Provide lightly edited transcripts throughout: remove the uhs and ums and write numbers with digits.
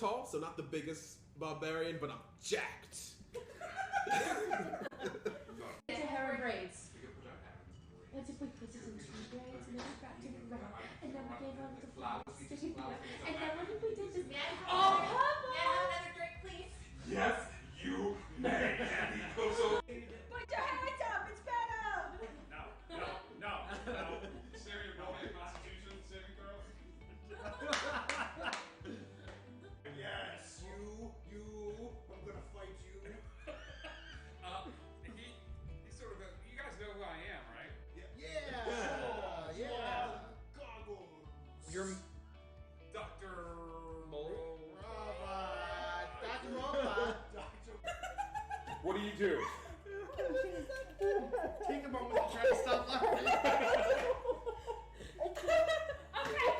tall, so not the biggest barbarian, but I'm jacked. To hair and braids. Let's if we put this in two braids and then we wrapped it around and then we gave them the flowers sticking together. And then what if we did this? May I have another drink, please? Yes, you may. And he goes over. Put your hands up, it's better! No. Sarah, roll a Constitution saving throw. Yes, you. I'm gonna fight you. He's sort of you guys know who I am, right? Yeah. Goggles. You're Dr. Robot. Dr. Robot. What do you do? Take a moment to try to stop laughing. Okay,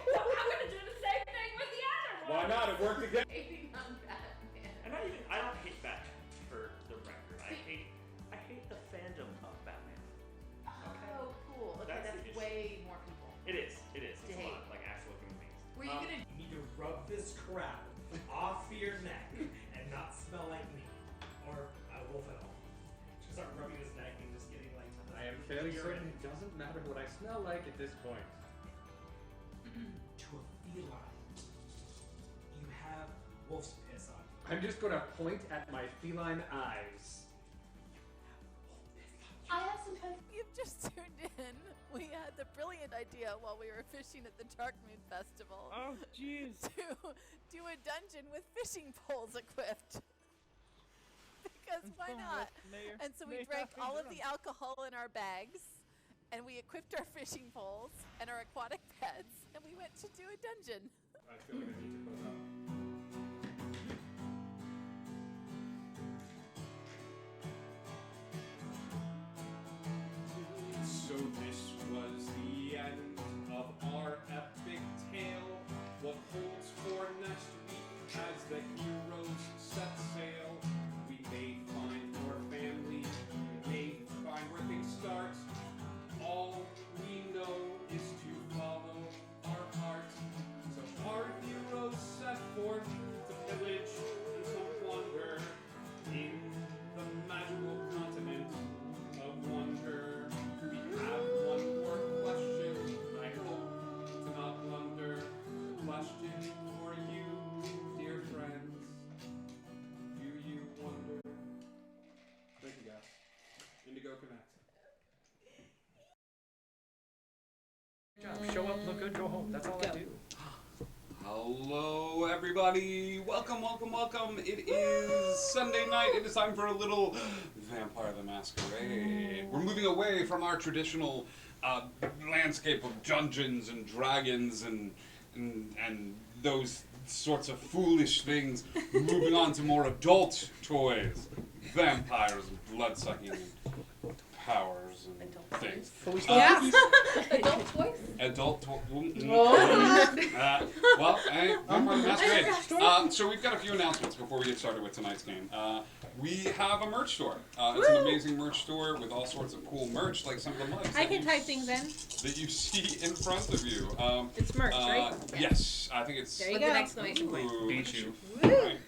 so I'm gonna do the same thing with the other one. Why not? It worked again. Hating on Batman. And I don't hate Batman for the record. I hate the fandom of Batman. Oh, cool. Okay, That's that's the issue. way more people. It is. It's To a hate. lot like actual human beings. Were you gonna? You need to rub this crap off your neck and not smell like me. Or Wolf at all. Just start rubbing his neck and just getting like... I am fairly certain it doesn't matter what I smell like at this point. To a feline, you have wolf's piss on you. I'm just gonna point at my feline eyes. I have some kind of... You've just tuned in. We had the brilliant idea while we were fishing at the Dark Moon Festival. Oh, jeez. To do a dungeon with fishing poles equipped. Because why not? And so we drank all of the alcohol in our bags, and we equipped our fishing poles and our aquatic pets, and we went to do a dungeon. I feel like I need to close out. So this was the end of our epic tale. What holds for next week as the heroes set sail? We may find your family, we may find where things start. All we know is to follow our heart. So our heroes set forth to pillage and to wander in the magical continent of wonder. We have one more question. I hope to not blunder. Question for you, dear friends. Do you wonder? Thank you, guys. Indigo Connect. Show up, look good, go home. That's all I do. Hello, everybody. Welcome. It is Sunday night. It is time for a little Vampire the Masquerade. We're moving away from our traditional landscape of dungeons and dragons and those sorts of foolish things. Moving on to more adult toys, vampires and blood-sucking and powers and things. Adult toys? Adult well, hey, Vampire the Masquerade. So we've got a few announcements before we get started with tonight's game. We have a merch store. It's an amazing merch store with all sorts of cool merch, like some of the mugs I can type things in. that you see in front of you. It's merch, right? Yes, I think it's. There you With go. an exclamation point. Ooh, Beat you. Woo! right.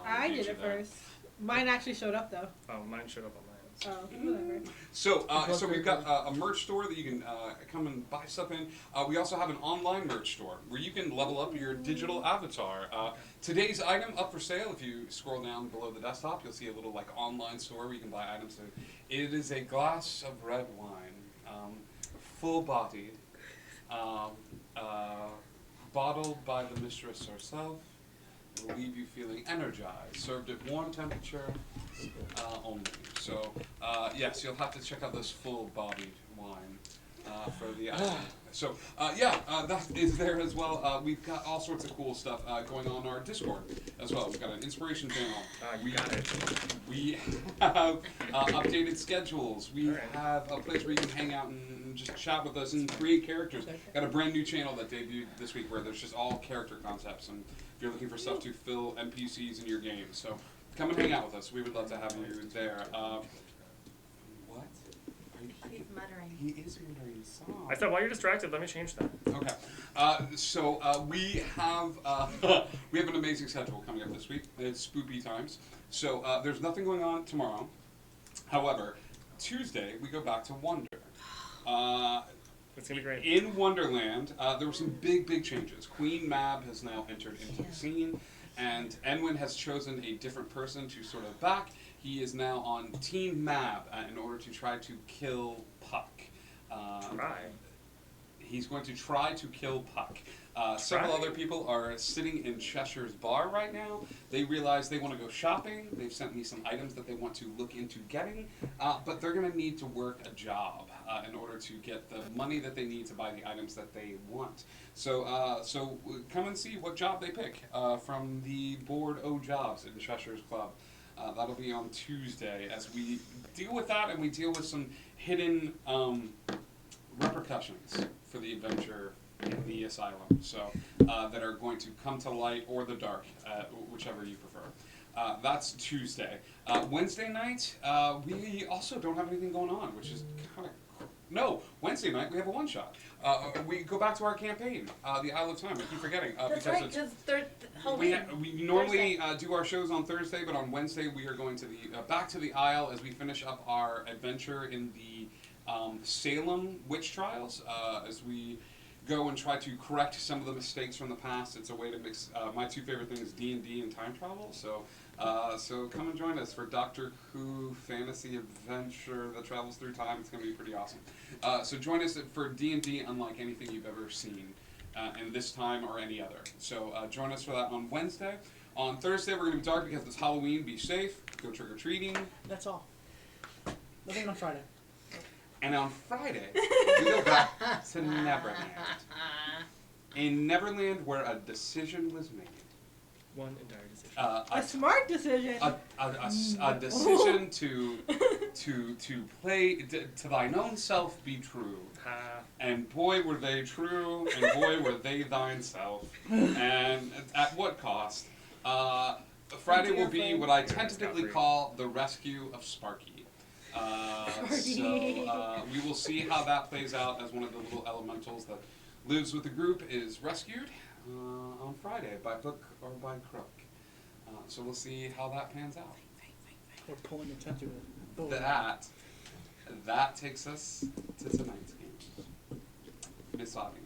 I Beat did you it there. first. Mine actually showed up though. Oh, mine showed up on mine. Oh, whatever. So we've got a merch store that you can come and buy stuff in. We also have an online merch store where you can level up your digital avatar. Today's item up for sale, if you scroll down below the desktop, you'll see a little like online store where you can buy items. So it is a glass of red wine, full-bodied, bottled by the mistress herself. It will leave you feeling energized, served at warm temperature only. So, yes, you'll have to check out this full-bodied wine for the So, that is there as well. We've got all sorts of cool stuff going on our Discord as well. We've got an inspiration channel. You got it. We have updated schedules. We have a place where you can hang out and just chat with us and create characters. Got a brand new channel that debuted this week where there's just all character concepts. And if you're looking for stuff to fill NPCs in your game, so come and hang out with us. We would love to have you there. What? Are you muttering. He is muttering song. I said, while you're distracted, let me change that. Okay. So we have an amazing schedule coming up this week. It's spoopy times. So there's nothing going on tomorrow. However, Tuesday we go back to Wonder. It's gonna be great. In Wonderland, there were some big changes. Queen Mab has now entered into the scene, and Enwin has chosen a different person to sort of back. He is now on Team Mab in order to try to kill Puck. He's going to try to kill Puck. Several other people are sitting in Cheshire's bar right now. They realize they want to go shopping. They've sent me some items that they want to look into getting, but they're going to need to work a job in order to get the money that they need to buy the items that they want. So, so come and see what job they pick from the Board O Jobs in Cheshire's Club. That'll be on Tuesday as we deal with that and we deal with some hidden repercussions for the adventure in the asylum, so that are going to come to light or the dark, whichever you prefer. That's Tuesday. Wednesday night, we also don't have anything going on, which is kind of no. Wednesday night we have a one shot. We go back to our campaign, the Isle of Time. I keep forgetting That's because right, it's because we normally do our shows on Thursday, but on Wednesday we are going to the back to the Isle as we finish up our adventure in the Salem witch trials. As we go and try to correct some of the mistakes from the past. It's a way to mix my two favorite things, D&D and time travel. So, so come and join us for Doctor Who fantasy adventure that travels through time. It's going to be pretty awesome. So join us for D&D unlike anything you've ever seen in this time or any other. So join us for that on Wednesday. On Thursday, we're going to be dark because it's Halloween. Be safe. Go trick-or-treating. That's all. Nothing on Friday. And on Friday, we go back to Neverland. In Neverland, where a decision was made. One entire decision. A smart decision. A decision to play to thine own self be true. And boy were they true, and boy were they thine self. And at what cost? Friday will be what I tentatively call the rescue of Sparky. So we will see how that plays out as one of the little elementals that lives with the group is rescued on Friday by hook or by crook. So we'll see how that pans out. We're pulling the tentacle. That takes us to tonight's game. Miss Audie.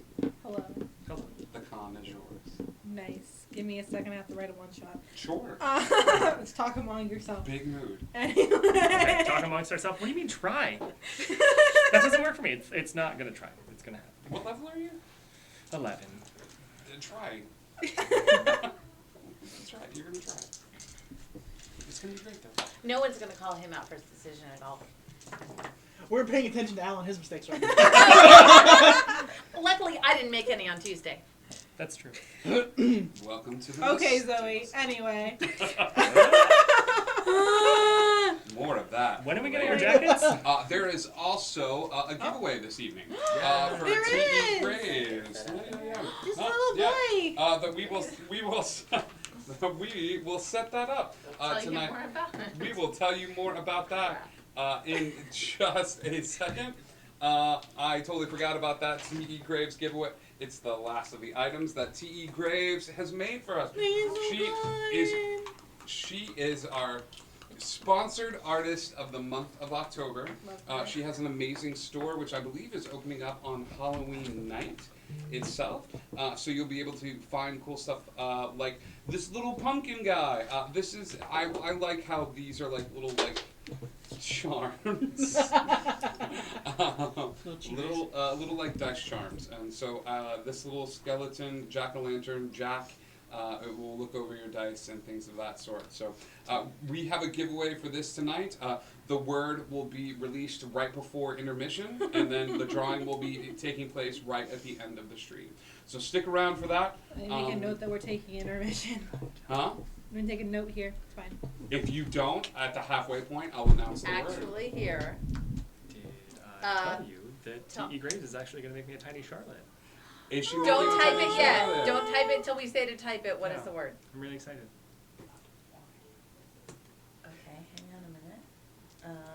Hello. Hello. The con is yours. Nice. Give me a second. I have to write a one shot. Sure. Let's talk among yourself. Big mood. Anyway. Okay, talk amongst ourselves. What do you mean try? That doesn't work for me. It's not gonna try. It's gonna happen. What level are you? 11. Try. That's right. You're gonna try. It's gonna be great though. No one's going to call him out for his decision at all. We're paying attention to Al and his mistakes right now. Luckily, I didn't make any on Tuesday. That's true. Welcome to the Okay, mistakes. Zoe. Anyway. More of that. When are we getting our jackets? There is also a giveaway this evening for There T.E. is! Graves. This little boy. That we will set that up tonight. Tell you more about it. We will tell you more about that in just a second. I totally forgot about that T.E. Graves giveaway. It's the last of the items that T.E. Graves has made for us. She is our sponsored artist of the month of October. She has an amazing store, which I believe is opening up on Halloween night itself. So you'll be able to find cool stuff like this little pumpkin guy. This is I like how these are like little like charms. Little like dice charms. And so this little skeleton jack-o'-lantern Jack. It will look over your dice and things of that sort. So we have a giveaway for this tonight. The word will be released right before intermission, and then the drawing will be taking place right at the end of the stream. So stick around for that. Make a note that we're taking intermission. Huh? I'm going to take a note here. It's fine. If you don't, at the halfway point, I'll announce the word. Actually, here. Did I tell you that T.E. Graves is actually going to make me a tiny Charlotte? Is she Don't type it yet. Charlotte? Don't type it until we say to type it. What is the word? I'm really excited. Okay, hang on a minute.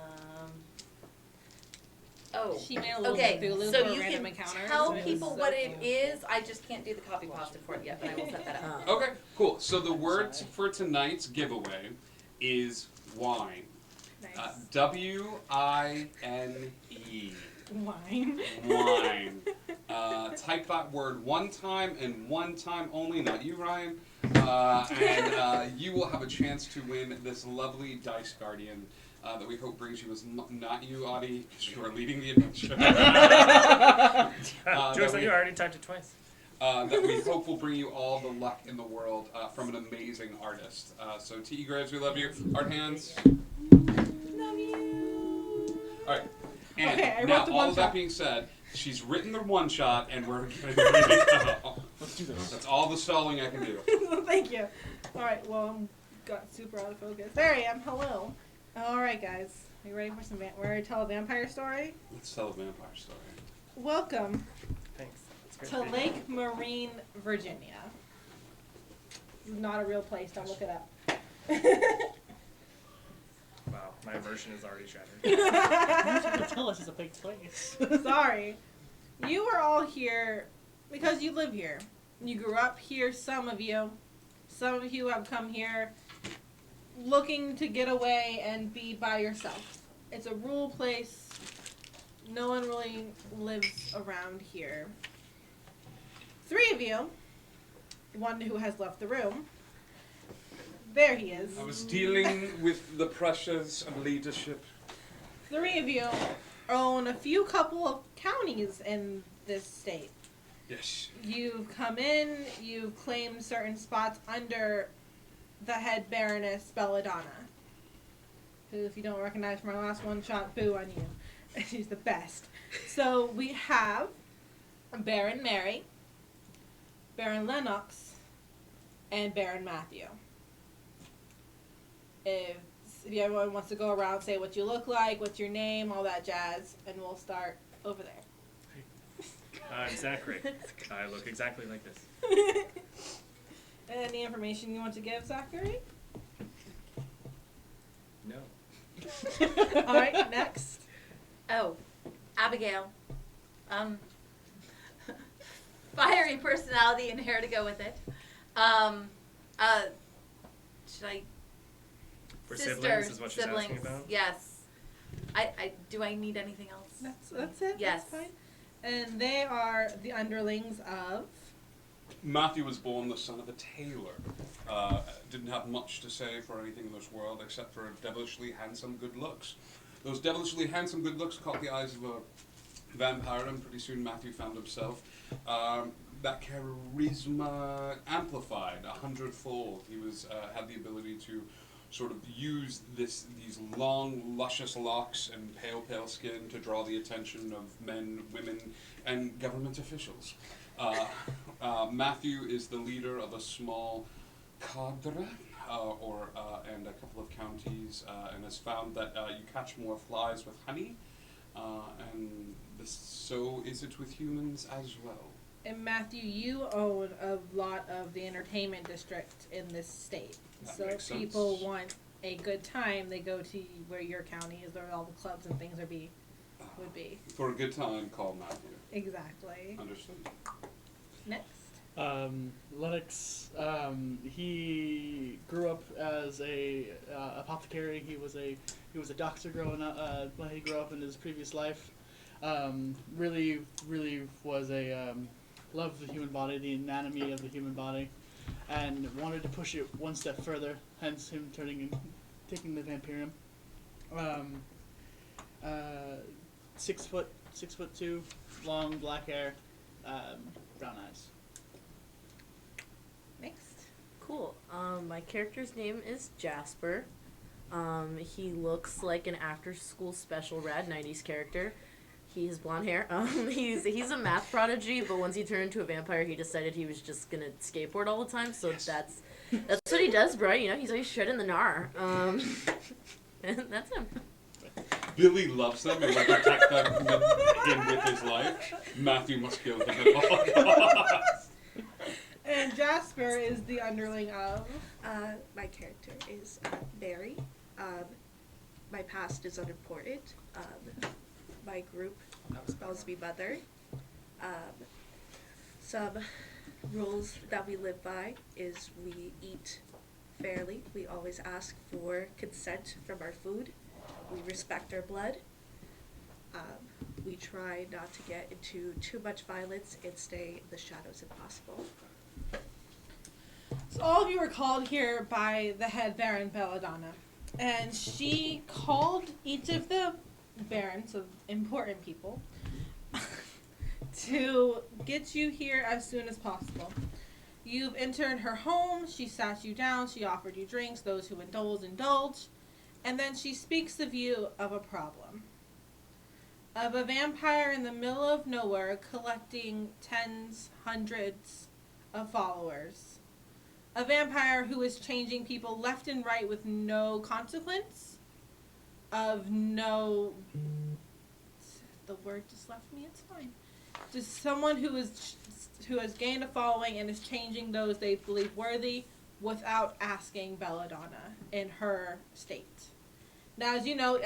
Oh. She made a little Okay, Cthulhu so for you random can encounters. tell and it was people so what it cool. is. I just can't do the copy pasta for it yet, but I will set that up. Okay, cool. So the word for tonight's giveaway is wine. Nice. W-I-N-E. Wine. Wine. Type that word one time and one time only, not you, Ryan. And you will have a chance to win this lovely Dice Guardian that we hope brings you not you, Audie, because you are leading the adventure. Jokes on you, I already typed it twice. That we hope will bring you all the luck in the world from an amazing artist. So T.E. Graves, we love you. Art hands. Love you. All right. And Okay, I now, wrote the all one of that shot. being said, she's written the one shot, and we're going to Let's do this. That's all the stalling I can do. Thank you. All right, well, got super out of focus. There I am. Hello. All right, guys. Are you ready for some? We're ready to tell a vampire story. Let's tell a vampire story. Welcome Thanks. That's to great. Lake Marine, Virginia. This is not a real place. Don't look it up. Wow, my immersion is already shattered. You have to tell us it's a big place. Sorry. You are all here because you live here. You grew up here, some of you. Some of you have come here looking to get away and be by yourself. It's a rural place. No one really lives around here. 3 of you, one who has left the room. There he is. I was dealing with the pressures of leadership. 3 of you own a few couple of counties in this state. Yes. You've come in, you've claimed certain spots under the head Baroness Belladonna. Who, if you don't recognize from our last one shot, boo on you. She's the best. So we have Baron Mary, Baron Lennox, and Baron Matthew. If everyone wants to go around, say what you look like, what's your name, all that jazz, and we'll start over there. I'm Zachary. I look exactly like this. Any information you want to give, Zachary? No. All right, next. Oh, Abigail. Fiery personality and hair to go with it. Should I? We're Sister, siblings is what she's siblings. asking about? Yes. Do I need anything else? That's it. Yes. That's fine. And they are the underlings of. Matthew was born the son of a tailor. Didn't have much to say for anything in this world except for devilishly handsome good looks. Those devilishly handsome good looks caught the eyes of a vampire, and pretty soon Matthew found himself that charisma amplified 100-fold. He was had the ability to sort of use these long, luscious locks and pale skin to draw the attention of men, women, and government officials. Matthew is the leader of a small cadre, and a couple of counties, and has found that you catch more flies with honey, and so is it with humans as well. And Matthew, you own a lot of the entertainment district in this state. That So if makes sense. people want a good time, they go to where your county is, where all the clubs and things would be. For a good time, call Matthew. Exactly. Understood. Next. Lennox, he grew up as a apothecary. He was a doctor growing up when he grew up in his previous life. Really was a loved the human body, the anatomy of the human body, and wanted to push it one step further. Hence him taking the Vampirium. 6'2", long black hair, brown eyes. Next. Cool. My character's name is Jasper. He looks like an after-school special rad 90s character. He has blonde hair. He's a math prodigy, but once he turned into a vampire, he decided he was just gonna skateboard all the time. So that's what he does, bro. You know, he's always shredding the gnar. And that's him. Billy loves them and will protect them with his life. Matthew must kill him at all costs. And Jasper is the underling of. My character is Barry. My past is unimportant. My group spells to be mother. Some rules that we live by is we eat fairly. We always ask for consent from our food. We respect our blood. We try not to get into too much violence and stay in the shadows if possible. So all of you were called here by the head Baron Belladonna, and she called each of the barons, of important people, to get you here as soon as possible. You've entered her home, she sat you down, she offered you drinks, those who indulge, and then she speaks of you of a problem. Of a vampire in the middle of nowhere collecting tens, hundreds of followers. A vampire who is changing people left and right with no consequence. Of no... The word just left me, it's fine. Just someone who has gained a following and is changing those they believe worthy without asking Belladonna in her state. Now, as you know,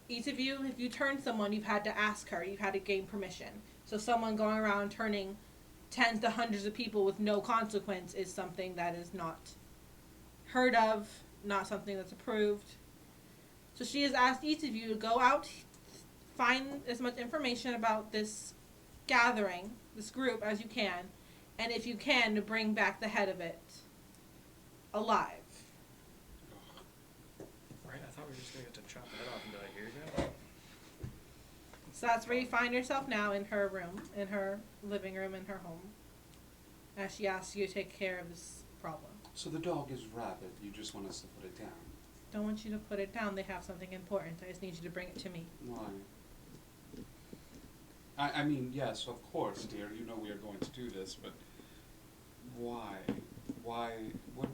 each of you, if you turn someone, you've had to ask her. You've had to gain permission. So someone going around turning tens to hundreds of people with no consequence is something that is not heard of, not something that's approved. So she has asked each of you to go out, find as much information about this gathering, this group, as you can, and if you can, to bring back the head of it alive. Right, I thought we were just going to get to chop the head off and be like, here you go. So that's where you find yourself now, in her room, in her living room, in her home, as she asks you to take care of this problem. So the dog is rabid. You just want us to put it down. Don't want you to put it down. They have something important. I just need you to bring it to me. Why? I mean, yes, of course, dear. You know we are going to do this, but why? Why? What?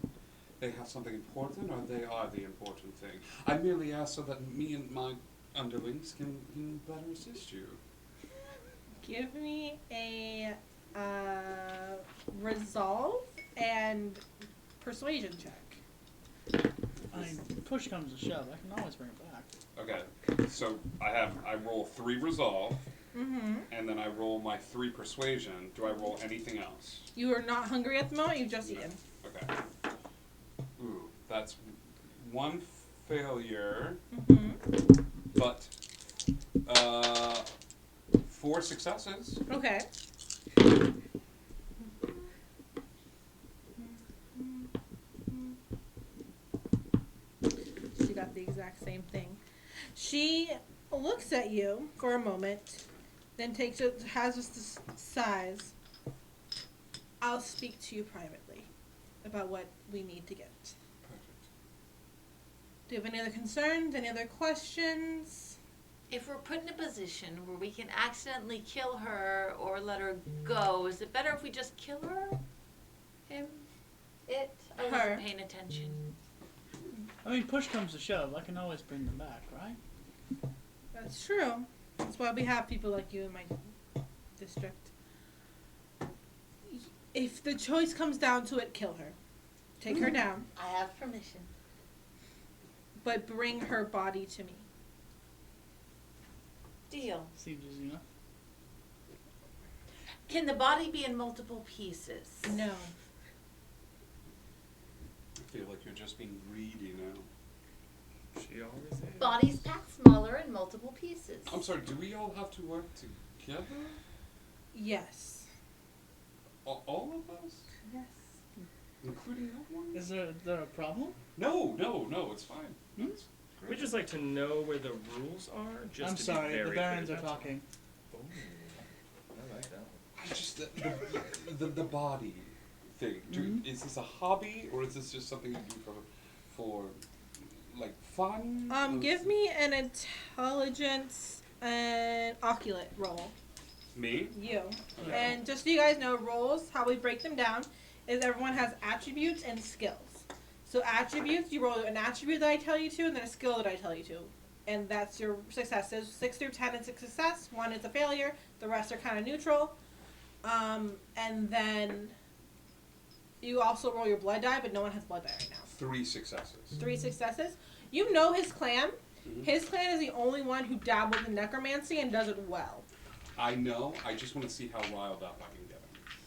They have something important, or they are the important thing? I merely ask so that me and my underlings can better assist you. Give me a resolve and persuasion check. I mean, push comes to shove. I can always bring it back. Okay, so I roll 3 resolve, Mm-hmm. and then I roll my 3 persuasion. Do I roll anything else? You are not hungry at the moment. You've just eaten. Okay. Ooh, that's 1 failure, but 4 successes. Okay. She got the exact same thing. She looks at you for a moment, then has just this sighs. I'll speak to you privately about what we need to get. Perfect. Do you have any other concerns? Any other questions? If we're put in a position where we can accidentally kill her or let her go, is it better if we just kill her? Him? It? I Her. wasn't paying attention. I mean, push comes to shove. I can always bring them back, right? That's true. That's why we have people like you in my district. If the choice comes down to it, kill her. Take her down, I have permission. but bring her body to me. Deal. Seems easy enough. Can the body be in multiple pieces? No. I feel like you're just being greedy now. She always is. Bodies packed smaller in multiple pieces. I'm sorry, do we all have to work together? Yes. All of us? Yes. Including that one? Is there a problem? No, it's fine. That's We just like to know where the rules are. Just I'm to sorry, be very the barons clear, are that's all. talking. Ooh, I like that one. I just the body thing. Is this a hobby or is this just something you do for like fun? Give me an intelligence and oculate roll. Me? You. Yeah. And just so you guys know, roles, how we break them down, is everyone has attributes and skills. So attributes, you roll an attribute that I tell you to, and then a skill that I tell you to. And that's your successes. 6 through 10 is a success, 1 is a failure, the rest are kind of neutral. And then you also roll your blood die, but no one has blood die right now. 3 successes. 3 successes. You know his clan. His clan is the only one who dabbles in necromancy and does it well. I know. I just want to see how riled up I can get him.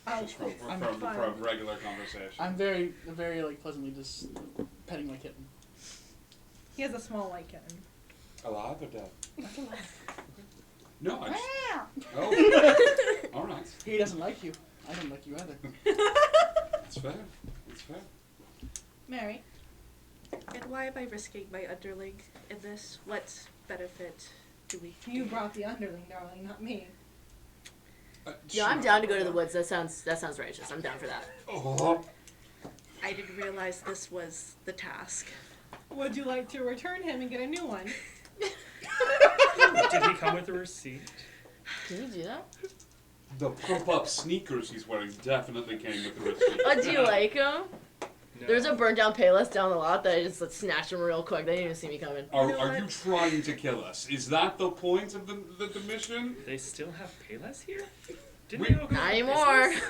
Oh, Just from fine. regular conversation. I'm very like pleasantly just petting my kitten. He has a small white kitten. Alive or dead? That's alive. No, I just... Oh. All right. He doesn't like you. I don't like you either. That's fair. That's fair. Mary. And why am I risking my underling in this? What benefit do we You gain? brought the underling, darling, not me. Yeah, I'm down to go to the woods. That sounds righteous. I'm down for that. Oh. I didn't realize this was the task. Would you like to return him and get a new one? Did he come with a receipt? Can you do that? The pump-up sneakers he's wearing definitely came with the receipt. Oh, do you like him? No. There's a burnt down Payless down the lot that I just snatched him real quick. They didn't even see me coming. Are you trying to kill us? Is that the point of the mission? They still have Payless here? We- Didn't they all go Not out of anymore. business?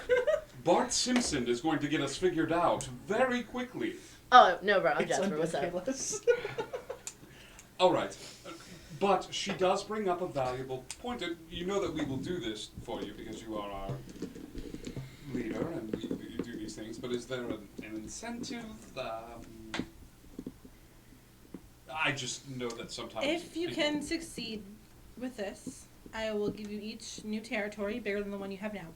Bart Simpson is going to get us figured out very quickly. Oh, no, bro. I'm It's Jasper. What's up? unpayless. All right. But she does bring up a valuable point. And you know that we will do this for you because you are our leader and we do these things. But is there an incentive? I just know that sometimes... If you people- can succeed with this, I will give you each new territory bigger than the one you have now.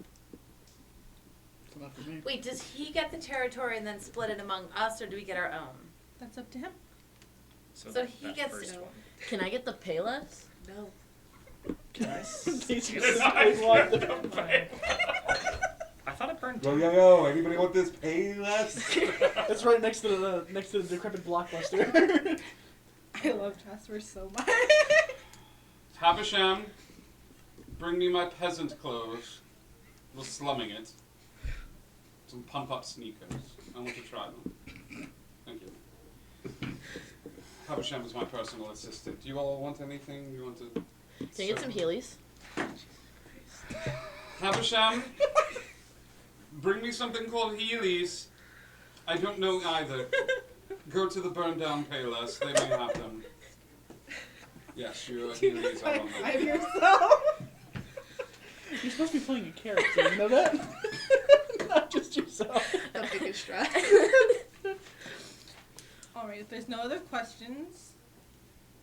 Come up for me. Wait, does he get the territory and then split it among us, or do we get our own? That's up to him. So that- he that gets first to- one. Can I get the Payless? No. Can I? I thought it burned. Yo, anybody want this Payless? It's right next to the decrepit Blockbuster. I love Jasper so much. Havisham, bring me my peasant clothes. We're slumming it. Some pump-up sneakers. I want to try them. Thank you. Havisham is my personal assistant. Do you all want anything? You want to... Can I get some Heelys? Havisham, bring me something called Heelys. I don't know either. Go to the burned-down Payless. They may have them. Yes, your Heelys are on I'm there. yourself. You're supposed to be playing a character, you know that? Not just yourself. The biggest stress. Alright, if there's no other questions,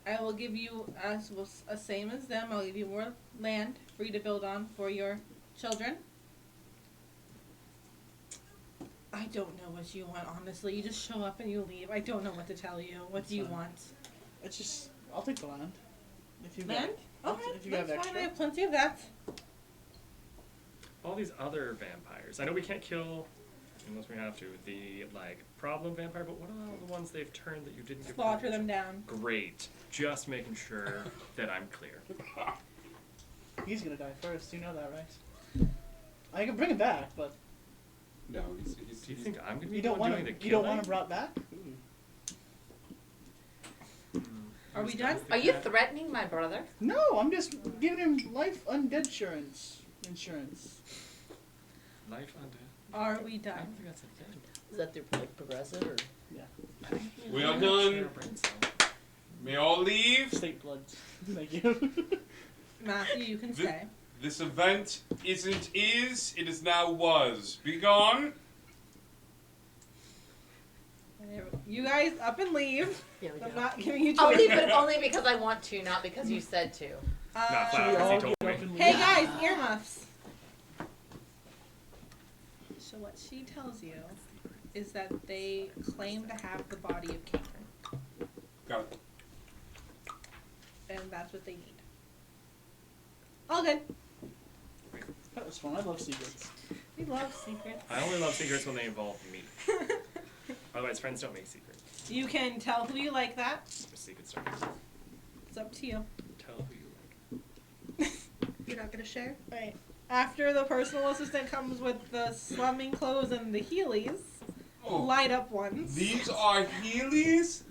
I will give you, as same as them, I'll give you more land for you to build on for your children. I don't know what you want, honestly. You just show up and you leave. I don't know what to tell you. What do you want? It's just, I'll take the land. If you Land? got, Okay, if you have that's extra. fine. I have plenty of that. All these other vampires. I know we can't kill unless we have to. The problem vampire, but what are all the ones they've turned that you didn't give? Slaughter them down. Great. Just making sure that I'm clear. He's gonna die first. You know that, right? I can bring him back, but No, do you think I'm gonna be you the don't one want doing him. the You don't killing? want him brought back. Are we done? Are you threatening my brother? No, I'm just giving him life undead insurance. Life undead. Are we I done? don't think that's a thing. Is that through progressive or? Yeah. We are done. May all leave. State bloods. Thank you. Matthew, you can stay. This event isn't is, it is now was. Be gone. You guys up and leave. Yeah, we I'm do. not giving you I'll choice. leave, but only because I want to, not because you said to. Not Should we flowers, all he told get me. up and leave? Hey guys, earmuffs. So what she tells you is that they claim to have the body of Cameron, Got it. and that's what they need. All good. That was fun. I love secrets. We love secrets. I only love secrets when they involve me. Otherwise, friends don't make secrets. You can tell who you like that. Just secret starters. It's up to you. Tell who you like. You're not gonna share? Right. After the personal assistant comes with the slumming clothes and the Heelys, light up ones. These are Heelys?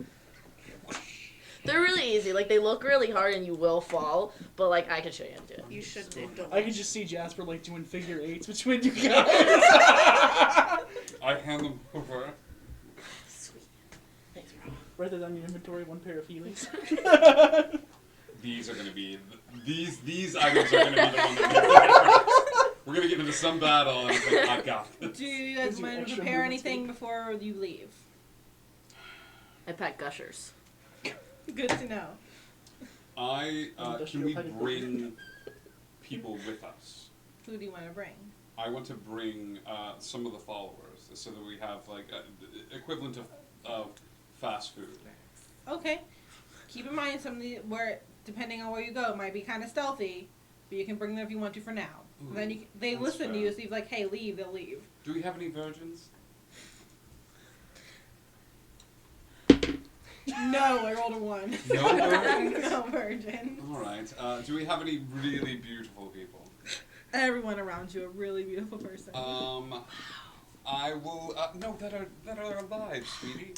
They're really easy. Like, they look really hard and you will fall, but, like, I can show you how to do it. You should I can just see Jasper like doing figure eights between you guys. I hand them over. Sweet. Thanks, bro. Write that down in your inventory. One pair of Heelys. these are gonna be these items are gonna be the ones that we're gonna get into some battle and it's like, I got this. Do you guys want to prepare anything before you leave? I pack gushers. Good to know. Can we bring people with us? Who do you want to bring? I want to bring some of the followers so that we have like equivalent of fast food. Okay. Keep in mind some of the where depending on where you go, it might be kind of stealthy, but you can bring them if you want to for now. Ooh, Then they that's listen fair. to you, so you're like, hey, leave, they'll leave. Do we have any virgins? No, I rolled a 1. No virgins? No virgin. Alright. Do we have any really beautiful people? Everyone around you, a really beautiful person. I will. No, that are alive, sweetie.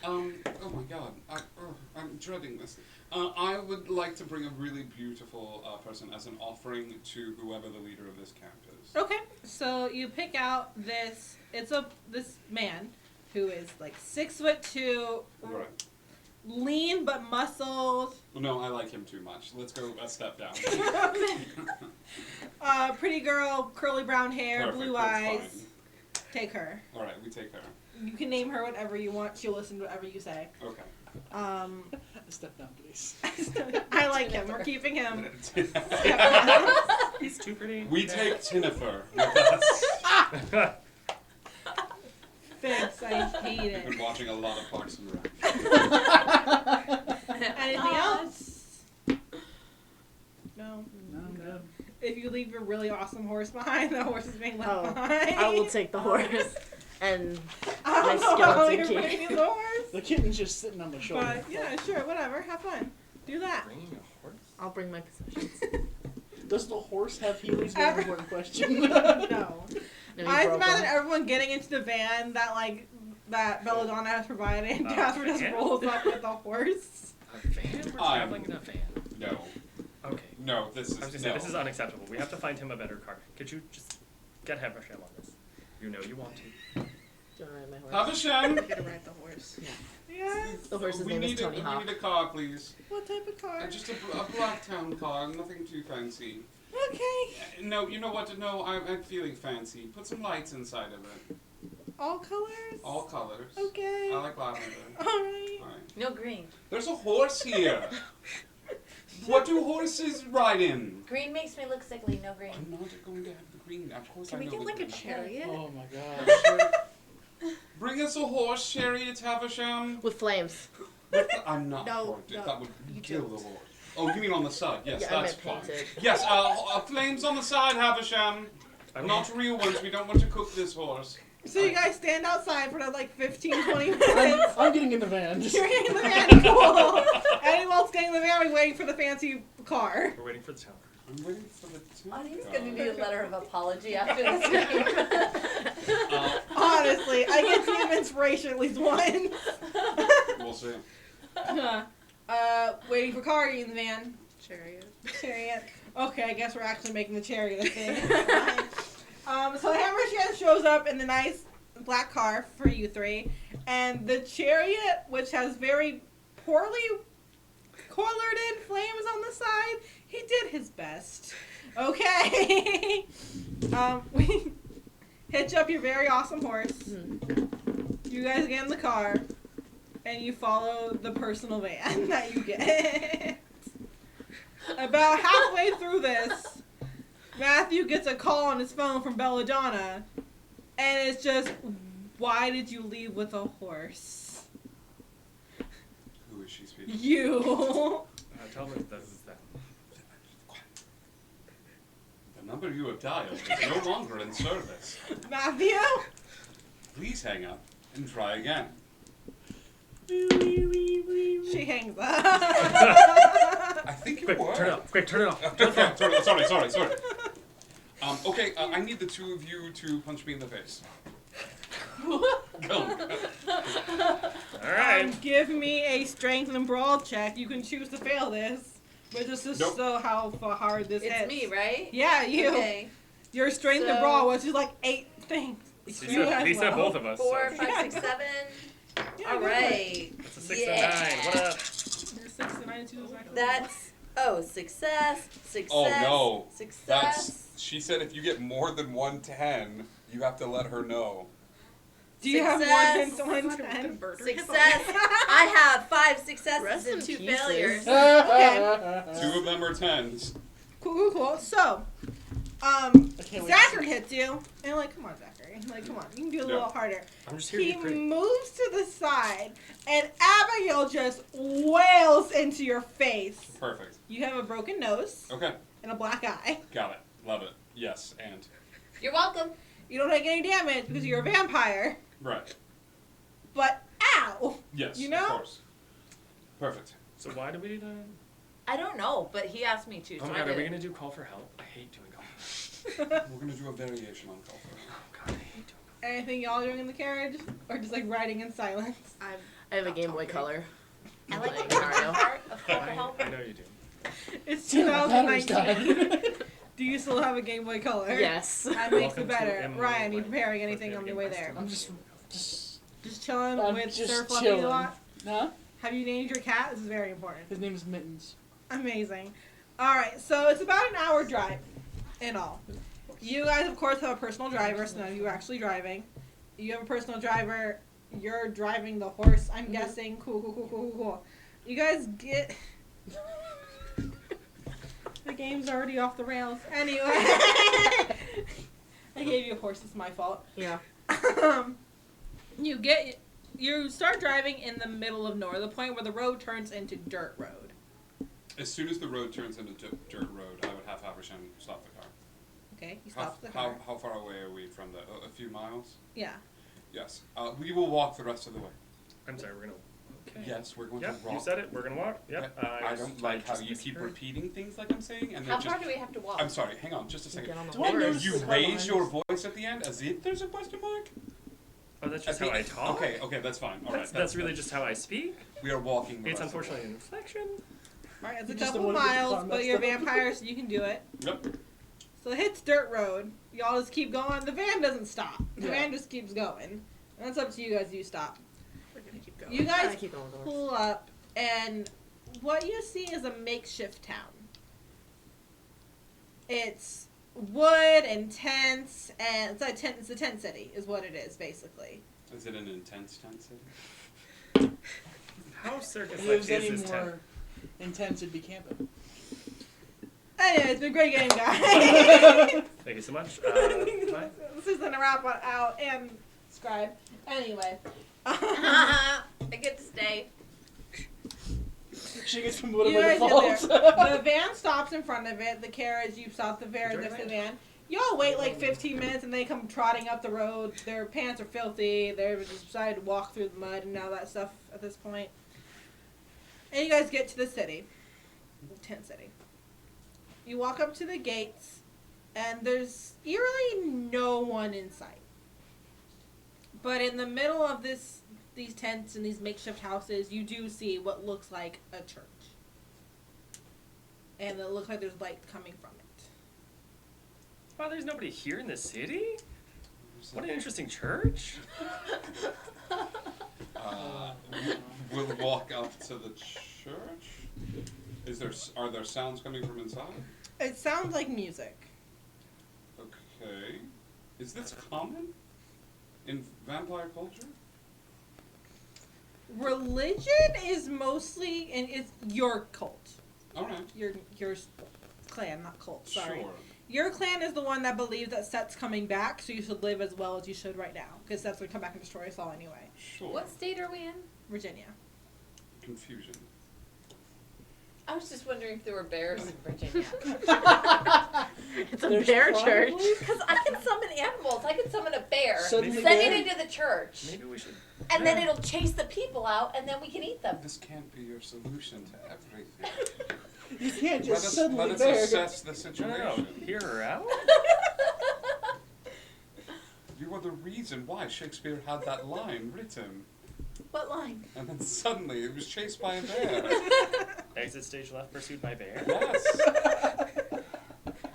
Oh my God, I'm dreading this. I would like to bring a really beautiful person as an offering to whoever the leader of this camp is. Okay, so you pick out this. It's this man who is like 6'2", Right. lean but muscled. Well, no, I like him too much. Let's go a step down. Pretty girl, curly brown hair, Perfect, blue that's eyes. fine. Take her. All right, we take her. You can name her whatever you want. She'll listen to whatever you say. Okay. Step down, please. I like him. We're keeping him. He's too pretty. We take Tinifer with us. Thanks, I hate I've been it. watching a lot of Parks and Rec. Anything else? No. No, I'm good. If you leave your really awesome horse behind, the horse is being left behind. I will take the horse and I my don't know how skeleton you're key. bringing the horse. The kitten's just sitting on my shoulder. But yeah, sure, whatever. Have fun. Do that. Bringing a horse? I'll bring my possessions. Does the horse have Heelys? That's an important question. No. No, he I broke imagine them. everyone getting into the van that Belladonna has provided, and Jasper just van? rolls up with the horse. A van? We're traveling in a van. No. Okay. No, this is I was gonna no. say, this is unacceptable. We have to find him a better car. Could you just get Haversham on this? You know you want to. Do you want to ride my horse? Havisham! I'm gonna ride the horse. Yes. The horse's we name is need Tony Hawk. We need a car, please. What type of car? Just a black town car, nothing too fancy. Okay. No, you know what? No, I'm feeling fancy. Put some lights inside of it. All colors? All colors. Okay. I like lavender. Alright. Alright. No green. There's a horse here. What do horses ride in? Green makes me look sickly. No green. I'm not going to have the green. Of course Can I we know get the like a green. chariot? Oh my god. Bring us a horse, chariot, Havisham. With flames. I'm not No, going to. no, That would you kill don't. the horse. Oh, you mean on the side? Yes, Yeah, I that's meant fine. painted. Yes, flames on the side, Havisham. Not real ones. We don't want to cook this horse. So you guys stand outside for like 15, 20 minutes. I'm getting in the van. You're getting in the van, cool. Anyone else getting in the van? We're waiting for the fancy car. We're waiting for the town. I'm waiting for the He's gonna need a letter of apology after this game. Honestly, I get some inspiration at least once. We'll see. Waiting for car in the van. Chariot. Chariot. Okay, I guess we're actually making the chariot a thing. So Hammershan shows up in the nice black car for you three, and the chariot, which has very poorly colored in flames on the side, he did his best. Okay. We hitch up your very awesome horse. You guys get in the car, and you follow the personal van that you get. About halfway through this, Matthew gets a call on his phone from Belladonna, and it's just, why did you leave with a horse? Who is she speaking? You. Tell them this is them. The number you have dialed is no longer in service. Matthew? Please hang up and try again. She hangs up. I think it Quick, worked. turn it off. Quick, turn it off. Sorry. Okay, I need the two of you to punch me in the face. Go. Alright. Give me a strength and brawl check. You can choose to fail this, but just to Nope. show how hard this It's hits. me, right? Yeah, you. Okay. Your strength and So- brawl, which is like 8 things. He said both of us. 4, So. 5, 6, 7. Yeah, All go for it. right. It's a 6 and 9. What up? You're 6 and 9 too, exactly. That's Oh, success. Success. Oh no. Success. She said if you get more than 110, you have to let her know. Do you have more than 110? Success. I have 5 successes Rest and in 2 pieces. failures. Okay. 2 of them are 10s. Cool. So, wait Zachary hits you, and like, come on, Zachary. Like, come on, you can do a little harder. I'm just here He to be pretty. moves to the side, and Abigail just wails into your face. Perfect. You have a broken nose Okay. and a black eye. Got it. Love it. Yes, and. You're welcome. You don't take any damage because you're a vampire. Right. But ow! Yes, You know? of course. Perfect. So why do we do that? I don't know, but he asked me to. Oh so my I god, are did we it. gonna do call for help? I hate doing call for help. We're gonna do a variation on call for help. Oh god, I hate doing Anything y'all doing in the carriage? Or just like riding in silence? I have a Game Boy Color. I like Playing the Mario. part of call for I help. know you do. It's Damn, my battery's 2019. Do you still have a Game Boy Color? Yes. That makes Welcome it to better. Emily Ryan, you White. preparing anything on the way there? I'm just chilling I'm with just Sir Fluffy chilling. a lot? Huh? Have you named your cat? This is very important. His name is Mittens. Amazing. Alright, so it's about an hour drive in all. You guys, of course, have a personal driver, so none of you are actually driving. You have a personal driver. You're driving the horse, I'm guessing. Cool. You guys get... The game's already off the rails. Anyway. I gave you a horse. It's my fault. Yeah. You start driving in the middle of nowhere, the point where the road turns into dirt road. As soon as the road turns into dirt road, I would have Haversham stop the car. Okay, he stops the car. How far away are we from the? A few miles. Yeah. Yes. We will walk the rest of the way. I'm sorry, we're gonna. Okay. Yes, we're going Yep, to walk. you said it. We're gonna walk. Yep. I don't like how you just keep misheard. repeating things like I'm saying, and How then far just. do we have to walk? I'm sorry. Hang on, just a second. Get on the Do I horse. notice You the car raise behind your us? voice at the end as if there's a question mark. Oh, that's just At how the- I talk. Okay, that's fine. All right. That's really just how I speak. We are walking. The It's rest of the way. unfortunately an inflection. Alright, it's a You just couple don't wanna get the miles, car but messed you're up. vampires, so you can do it. Yep. So it hits dirt road. Y'all just keep going. The van doesn't stop. The Yeah. van just keeps going. And it's up to you guys. You stop. We're gonna keep going. You guys keep going with the horse. pull up, and what you see is a makeshift town. It's wood and tents, and it's a tent city, is what it is basically. Is it an intense tent city? How circus If it was like any is this tent? more intense, it'd be camping. Anyway, it's been a great game, guys. Thank you so much. Bye. This isn't a wrap on out and scribe. Anyway. I get to stay. She gets from You whatever guys the get fault. there. The van stops in front of it. The carriage, you stop the very Enjoy next to the your van. Y'all wait like 15 minutes and they come trotting up the road. Their pants are filthy. They've just decided to walk through the mud and all that stuff at this point. And you guys get to the city. The tent city. You walk up to the gates and there's eerily no one in sight. But in the middle of these tents and these makeshift houses, you do see what looks like a church. And it looks like there's light coming from it. Wow, there's nobody here in the city? What an interesting church. We'll walk up to the church. Are there sounds coming from inside? It sounds like music. Okay. Is this common in vampire culture? Religion is mostly, and it's your cult. All right. Your clan, not cult. Sorry. Sure. Your clan is the one that believes that Set's coming back, so you should live as well as you should right now, because Set's gonna come back and destroy us all anyway. Sure. What state are we in? Virginia. Confusion. I was just wondering if there were bears in Virginia. It's a bear church. Because I can summon animals. I can summon a bear, Suddenly send bear? it into the church, Maybe we should. and then it'll chase the people out, and then we can eat them. This can't be your solution to everything. You can't Let just us, suddenly let us bear. assess the No, situation. no. Hear her out? You are the reason why Shakespeare had that line written. What line? And then suddenly it was chased by a bear. Exit stage left, pursued by bear. Yes.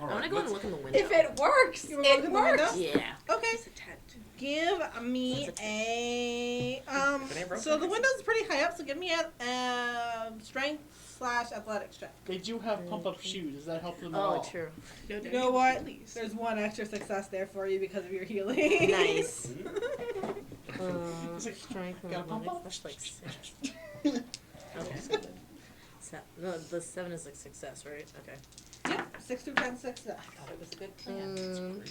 All I want right, to go and look in the window. If it works, You wanna look it in the window? works. Yeah. Okay. It's a tent. Give me a It ain't broken. So the window's pretty high up, so give me a strength strength/athletics check. They do have pump-up shoes. Does that help them at all? Oh, true. You know what? There's one extra success there for you because of your healing. Nice. It's like, Strength and gotta pump athletics, up. that's like 6. Okay. No, the 7 is a success, right? Okay. Yep, 6 through 10 success. I thought it was a good plan.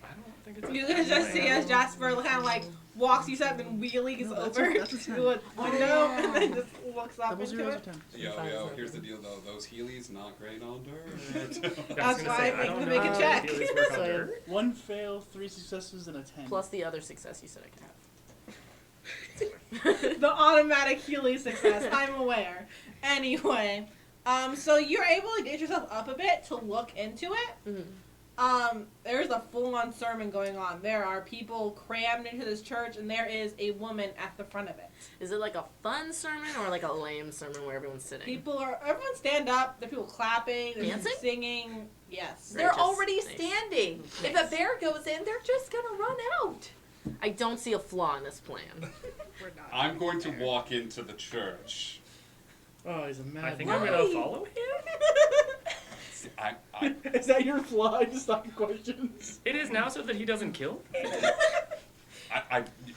I don't think it's a You can just see as Jasper kind of like walks you up and wheelies over to a window and then just looks up into it. Yo, here's the deal though. Those Heelys not great on dirt. That's why I make them make a check. So 1 fail, 3 successes, and a 10. plus the other success you said I could have. The automatic Healy success. I'm aware. Anyway, so you're able to get yourself up a bit to look into it. There's a full-on sermon going on. There are people crammed into this church, and there is a woman at the front of it. Is it like a fun sermon or like a lame sermon where everyone's sitting? Everyone stand up. There are people clapping, there's Dancing? singing. Yes. They're Righteous. already Nice. standing. Nice. If a bear goes in, they're just gonna run out. I don't see a flaw in this plan. I'm going to walk into the church. Oh, he's a mad I think man. I'm gonna follow him. Is that your flaw? I just stop questions. It is now so that he doesn't kill.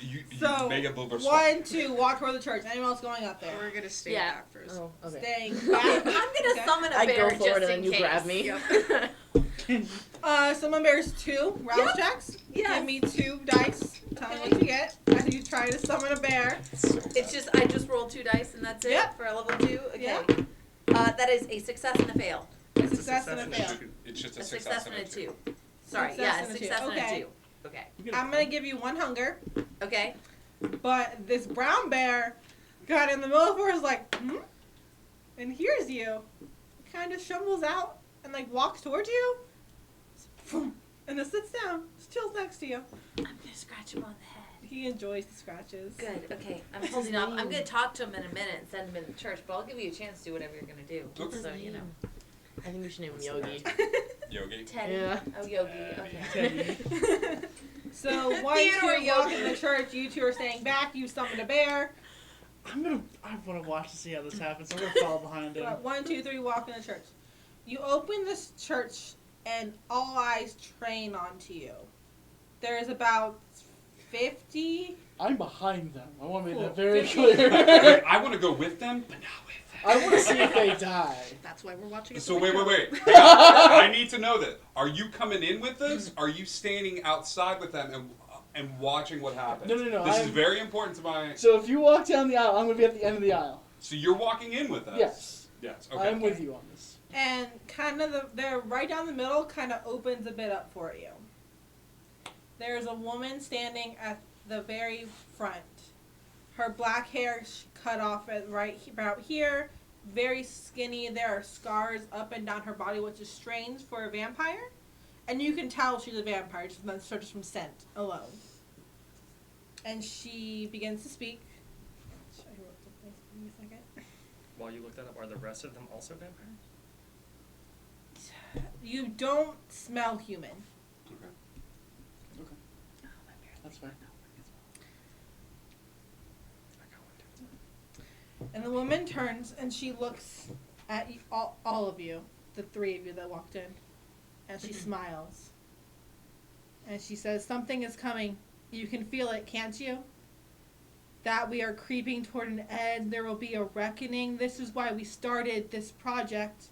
You So, may have overslept. 1, 2, walk toward the church. Anyone else going up there? We're gonna stay Yeah. back first. Oh, okay. Staying back. I'm gonna summon a I bear go forward just and in then you case. grab me. Someone bears 2 rouse checks. Yes. Give me 2 dice. Tell me what you get as you try to summon a bear. It's just I just rolled 2 dice and that's it Yep. for a level 2. Okay. Yep. That is a success and a fail. A success and a fail. It's just A success and a 2. Sorry, Success yeah, and a a two. success and Okay. a 2. Okay. I'm gonna give you 1 hunger, Okay. but this brown bear got in the middle of her is like, and hears you, kind of stumbles out and like walks towards you, and then sits down, just chills next to you. I'm gonna scratch him on the head. He enjoys the scratches. Good. Okay. I'm holding up. I'm gonna talk to him in a minute and send him in the church, but I'll give you a chance to do whatever you're gonna do. Okay. So you know. I think we should name him Yogi. Yogi. Teddy. Yeah. Oh, Yogi. Okay. So 1, Theodore 2 walk Yogi. in the church. You 2 are staying back. You summoned a bear. I want to watch to see how this happens. I'm gonna follow behind him. 1, 2, 3 walk in the church. You open this church and all eyes train onto you. There's about 50. I'm behind them. I want to make Cool. that very 50. clear. I want to go with them, but not with them. I want to see if they die. That's why we're watching it. So wait. I need to know that. Are you coming in with us? Are you standing outside with them and watching what happens? No. This is very important to my. So if you walk down the aisle, I'm going to be at the end of the aisle. So you're walking in with us. Yes. Yes. Okay. I'm with you on this. And kind of they're right down the middle, kind of opens a bit up for you. There's a woman standing at the very front. Her black hair cut off at right about here, very skinny. There are scars up and down her body, which is strange for a vampire. And you can tell she's a vampire just from scent alone. And she begins to speak. Should I wrote the place? Give me a second. While you look that up, are the rest of them also vampires? You don't smell human. Okay. That's fine. And the woman turns and she looks at all of you, the 3 of you that walked in, and she smiles. And she says, "Something is coming. You can feel it, can't you? That we are creeping toward an end. There will be a reckoning. This is why we started this project,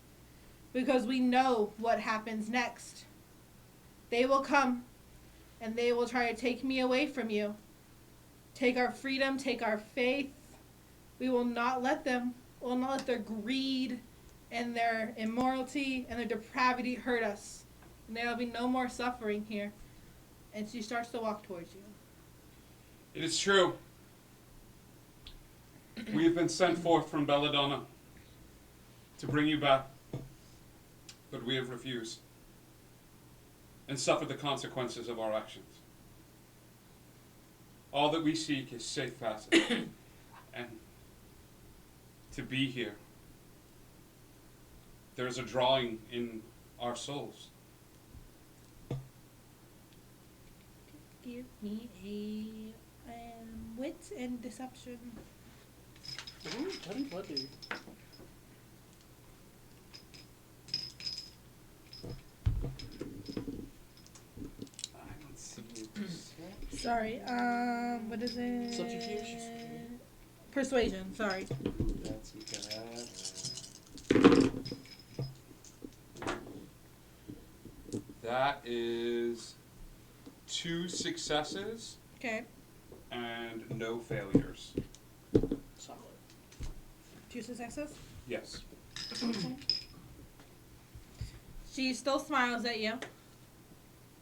because we know what happens next. They will come, and they will try to take me away from you. Take our freedom, take our faith. We will not let them. We will not let their greed and their immorality and their depravity hurt us. And there will be no more suffering here." And she starts to walk towards you. It is true. We have been sent forth from Belladonna to bring you back, but we have refused and suffered the consequences of our actions. All that we seek is safe passage and to be here. There is a drawing in our souls. Give me a wit and deception. Ooh, bloody. Sorry. What is it? Subterfuge? Persuasion. Sorry. That's that is 2 successes Okay. and no failures. Solid. 2 successes. Yes. She still smiles at you,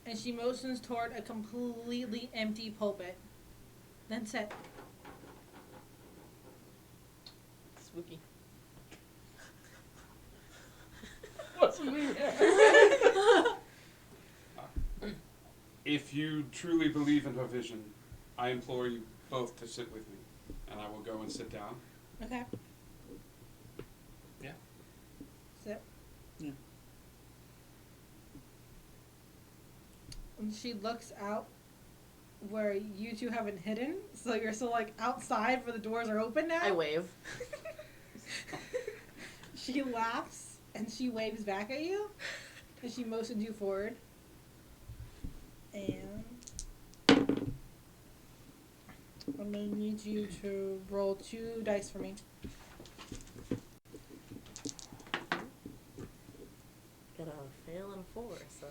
and she motions toward a completely empty pulpit. Then sit. Spooky. What's in there? If you truly believe in her vision, I implore you both to sit with me, and I will go and sit down. Okay. Yeah. Sit. Yeah. And she looks out where you two haven't hidden, so you're still like outside where the doors are open now. I wave. She laughs and she waves back at you, and she motions you forward. And I'm gonna need you to roll 2 dice for me. Got a fail and a 4, so.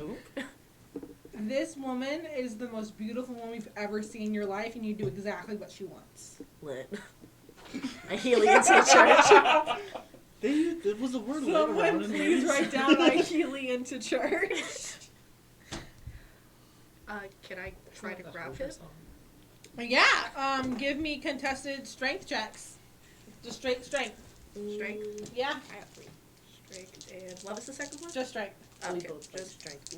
Oop. This woman is the most beautiful woman you've ever seen in your life, and you do exactly what she wants. Lit. I helium to church. There was a word lit Someone around in please these. write down I helium to church. Can I try to grab him? Yeah, give me contested strength checks. Just straight strength. Strength? Yeah. I have 3. Strength and what was the second one? Just strength. We Okay, both got just strength.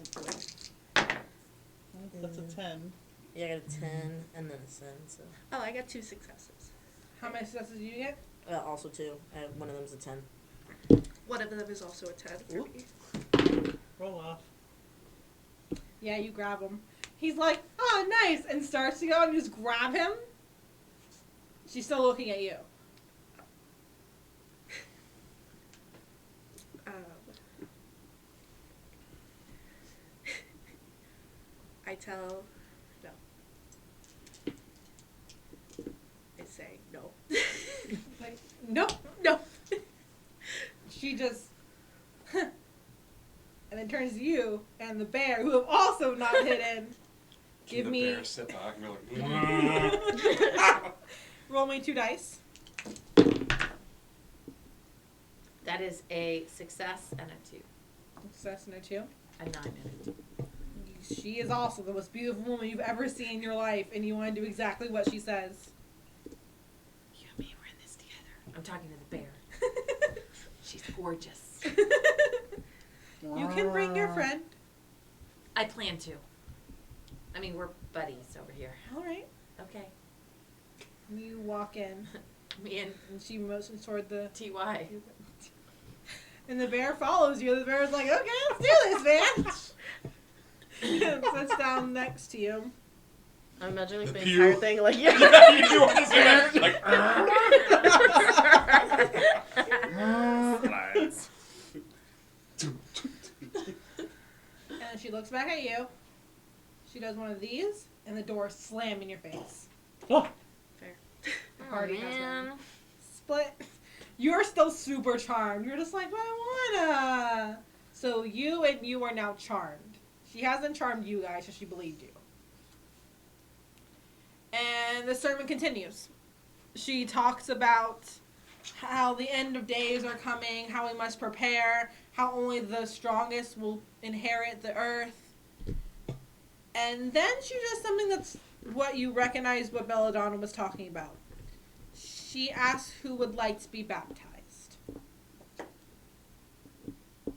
That's a 10. Yeah, I got a 10 and then a 7, so. Oh, I got 2 successes. How many successes do you get? Also 2. One of them's a 10. One of them is also a 10 for Oop. me. Roll off. Yeah, you grab him. He's like, oh, nice, and starts to go, and you just grab him. She's still looking at you. I tell, no. I say no. Like, nope, no. She just, and then turns to you and the bear, who have also not hidden. Give the me. bear sit back and be like, Roll me 2 dice. That is a success and a 2. Success and a 2. A 9 and a 2. She is also the most beautiful woman you've ever seen in your life, and you want to do exactly what she says. You and me, we're in this together. I'm talking to the bear. She's gorgeous. You can bring your friend. I plan to. I mean, we're buddies over here. All right. Okay. You walk in. Me and she motions toward the TY. And the bear follows you. The bear's like, okay, let's do this, man. Sits down next to you. I'm imagining the pew. entire thing like, yeah. You do what is there? Like, Slides. And she looks back at you. She does one of these, and the door slams in your face. Oh. Fair. The party has man. one. Split. You're still super charmed. You're just like, but I wanna. So you and you are now charmed. She hasn't charmed you guys, so she believed you. And the sermon continues. She talks about how the end of days are coming, how we must prepare, how only the strongest will inherit the earth. And then she does something that's what you recognize what Belladonna was talking about. She asks who would like to be baptized.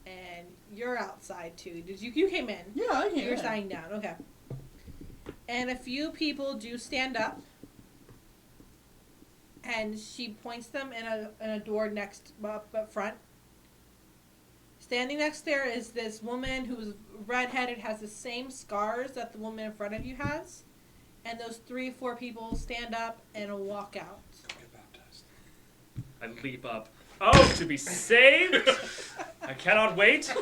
And you're outside too. You came in? Yeah, I came You're in. signing down. Okay. And a few people do stand up. And she points them in a door next up front. Standing next there is this woman who's redheaded, has the same scars that the woman in front of you has. And those 3 or 4 people stand up and walk out. get baptized. I leap up. Oh, to be saved! I cannot wait.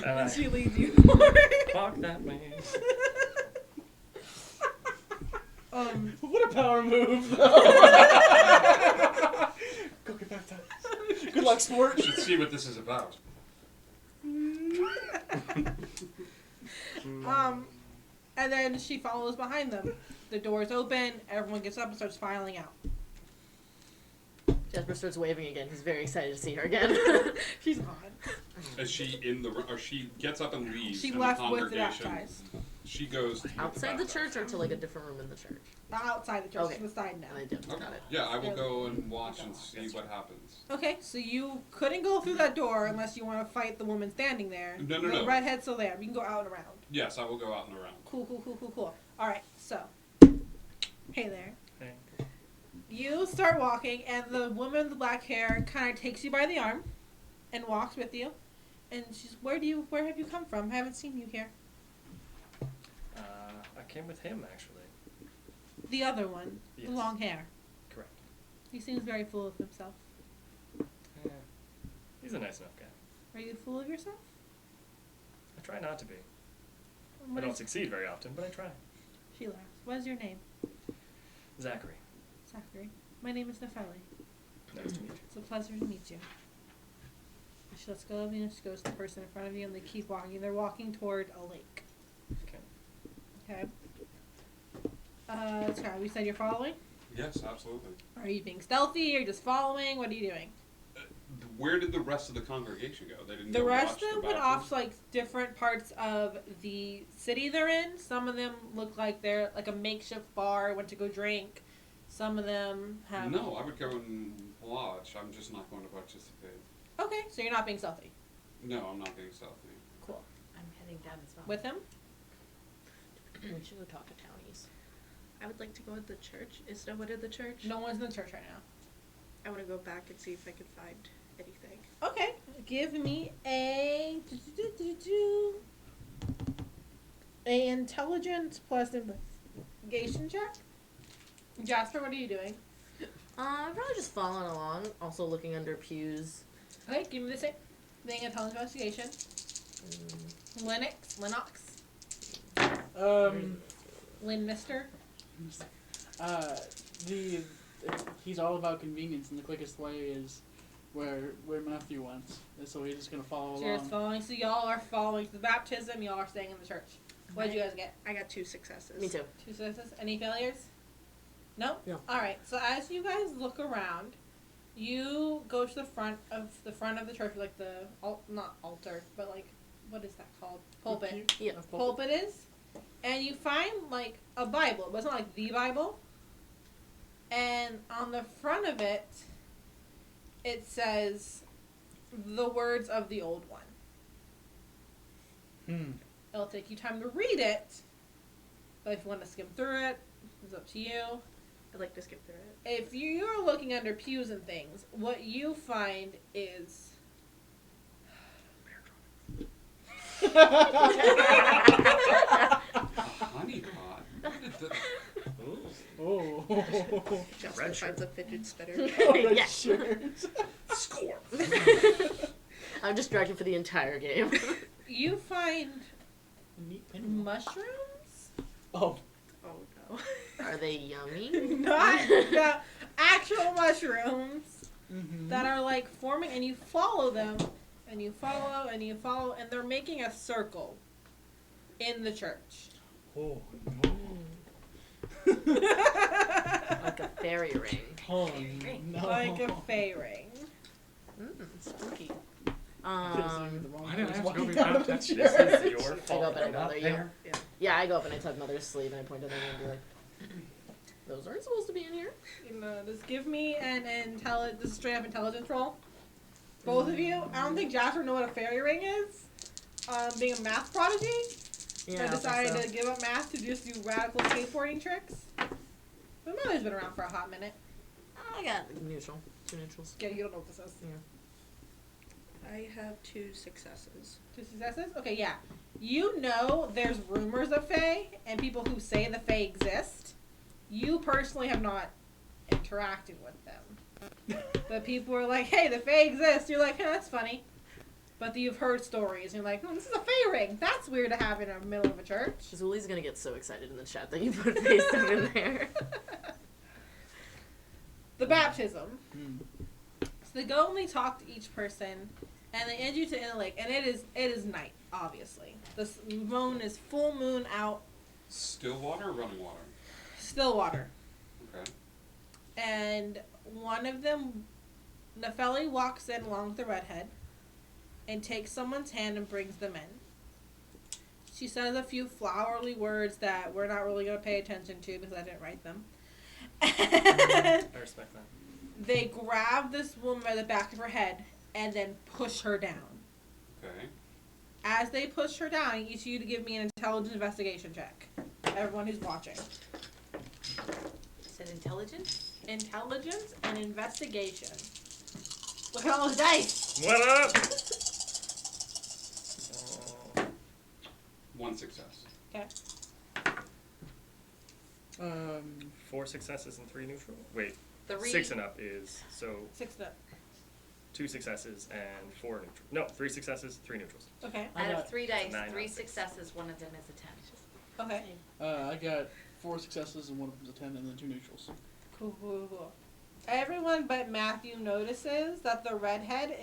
And she leads you. Walk that way. What a power move! Go get baptized. Good luck, sport. You should see what this is about. And then she follows behind them. The doors open, everyone gets up and starts filing out. Jasper starts waving again. He's very excited to see her again. She's gone. Is she in the? Or she gets up and leaves. She and left the with the congregation. baptized. She goes Outside the church or to like a different room in the church? Outside the church, Okay. to the side now. I did. Okay. Got it. Yeah, I will go and watch and see what happens. Okay, so you couldn't go through that door unless you want to fight the woman standing there. No. The redhead's still there. You can go out and around. Yes, I will go out and around. Cool. Alright, so. Hey there. Hey. You start walking, and the woman with the black hair kind of takes you by the arm and walks with you. And she's, where have you come from? I haven't seen you here. I came with him, actually. The other one, Yes. the long hair. Correct. He seems very full of himself. Yeah. He's a nice enough guy. Are you full of yourself? I try not to be. I What don't is- succeed very often, but I try. She laughs. What is your name? Zachary. Zachary. My name is Nefeli. Nice to meet you. It's a pleasure to meet you. She lets go of you and she goes to the person in front of you and they keep walking. They're walking toward a lake. Okay. Okay. Scott, we said you're following? Yes, absolutely. Are you being stealthy or just following? What are you doing? Where did the rest of the congregation go? They didn't. The go rest watch of them the went baptism? off to like different parts of the city they're in. Some of them look like they're like a makeshift bar, went to go drink. Some of them have. No, I would go and watch. I'm just not going to participate. Okay, so you're not being stealthy. No, I'm not being stealthy. Cool. I'm heading down as well. With him? We should go talk to townies. I would like to go to the church. Is no one in the church? No one's in the church right now. I want to go back and see if I can find anything. Okay, give me a intelligence plus investigation check. Jasper, what are you doing? I'm probably just following along, also looking under pews. Okay, give me the same thing. Intelligence investigation. Linux. Lynn Mister. He's all about convenience, and the quickest way is where Matthew went. And so he's just gonna follow So you're along. just following. So y'all are following the baptism. Y'all are staying in the church. What did you guys get? I got 2 successes. Me too. 2 successes. Any failures? No. No. All right. So as you guys look around, you go to the front of the church, like the not altar, but like what is that called? Pulpit. Yeah. Pulpit is, and you find like a Bible. It wasn't like the Bible. And on the front of it, it says the words of the old one. It'll take you time to read it, but if you want to skim through it, it's up to you. I'd like to skip through it. If you're looking under pews and things, what you find is Honey pot. Oh. Justin finds a fidget spinner. Yeah. Score. I'm distracted for the entire game. you find mushrooms. Oh. Oh no. Are they yummy? Not the actual mushrooms that are like forming, and you follow them, and you follow, and you follow, and they're making a circle in the church. Oh Like a fairy ring. Oh no. Like a fey ring. Spooky. Why did I have to go be Walking out of baptized? the This church. is your I go fault. up and I Not bother you. there. Yeah, I go up and I tug Mother's sleeve and I point at them and be like, those aren't supposed to be in here. Just give me an this is straight up intelligence roll. Both of you. I don't think Jasper know what a fairy ring is. Being a math prodigy, Yeah, I I don't think decided so. to give up math to just do radical skateboarding tricks. But Mother's been around for a hot minute. I got neutral. 2 neutrals. Yeah, you don't know what this is. Yeah. I have 2 successes. 2 successes? Okay, yeah. You know there's rumors of Fae and people who say the Fae exist. You personally have not interacted with them. But people are like, hey, the Fae exists. You're like, that's funny. But you've heard stories, and you're like, this is a fey ring. That's weird to have in the middle of a church. Zuli's gonna get so excited in the chat that you put face down in there. The baptism. So they go and they talk to each person, and they end you to in a lake, and it is night, obviously. The moon is full moon out. Still water or running water? Still water. Okay. And one of them, Nefeli, walks in along with the redhead and takes someone's hand and brings them in. She says a few flowery words that we're not really going to pay attention to because I didn't write them. I respect that. They grab this woman by the back of her head and then push her down. Okay. As they push her down, I need you to give me an intelligence investigation check. Everyone who's watching. Is it intelligence? Intelligence and investigation. Look at all those dice. What up? One success. Okay. 4 successes and 3 neutral. Wait. 3. 6 and up is so. 6 and up. 2 successes and 4 neutral. No, 3 successes, 3 neutrals. Okay. Out of 3 dice, 9 3 out of 6. successes, one of them is a 10. Okay. I got 4 successes and 1 of them's a 10, and then 2 neutrals. Cool. Everyone but Matthew notices that the redhead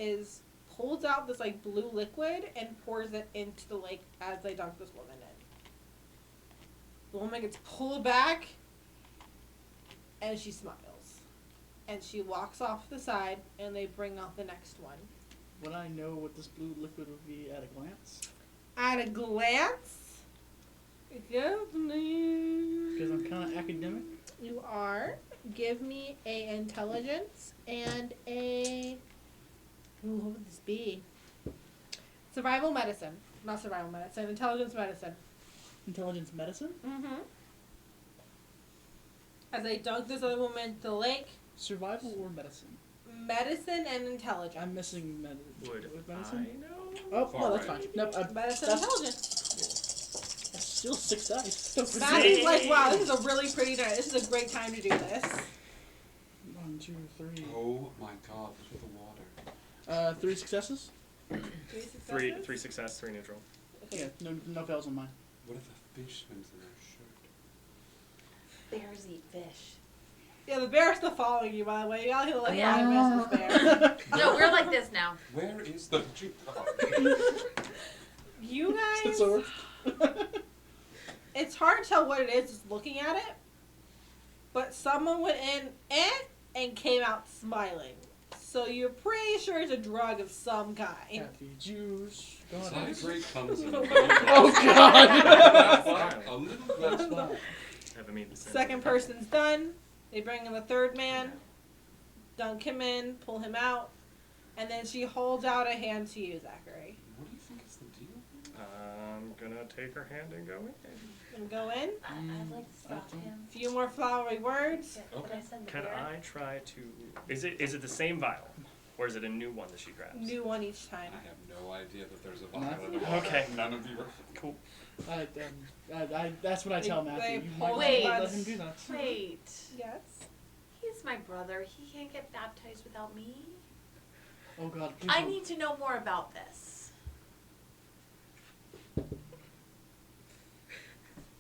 pulls out this like blue liquid and pours it into the lake as they dunk this woman in. The woman gets pulled back and she smiles. And she walks off the side and they bring out the next one. Would I know what this blue liquid would be at a glance? At a glance? Give me... Because I'm kind of academic. You are. Give me a intelligence and a... Ooh, what would this be? Survival medicine. Not survival medicine. Intelligence medicine. Intelligence medicine? Mm-hmm. As they dunk this other woman into the lake. Survival or medicine? Medicine and intelligence. I'm missing Would medicine. I know? Oh, Far no, that's right. fine. Nope, Medicine and intelligence. that's still 6 dice. Don't forget. Matthew's like, wow, this is a really pretty night. This is a great time to do this. 1, 2, 3. Oh my god, look at the water. 3 successes? 3 successes? 3 success, 3 neutral. Yeah, no fails on mine. What if a fish swims in their shirt? Bears eat fish. Yeah, the bear's still following you, by the way. Y'all hear like, yeah. I miss this bear. No, we're like this now. Where is the You guys... It's over. It's hard to tell what it is just looking at it. But someone went in and came out smiling. So you're pretty sure it's a drug of some kind. Happy juice. God, Vibrate comes in. Oh god! A little less fun. Haven't made the same. Second person's done. They bring in the third man, dunk him in, pull him out, and then she holds out a hand to you, Zachary. What do you think is the deal? I'm gonna take her hand and go in. And go in. I'd like to stop him. A few more flowery words. But I said the Can bear. I try to? Is it the same vial, or is it a new one that she grabs? New one each time. I have no idea that there's a vial in the water. Okay. None of you are. Cool. That's what I tell They Matthew. You pull might Wait. let him do that. Wait. Yes. He's my brother. He can't get baptized without me. Oh god, please I don't. need to know more about this.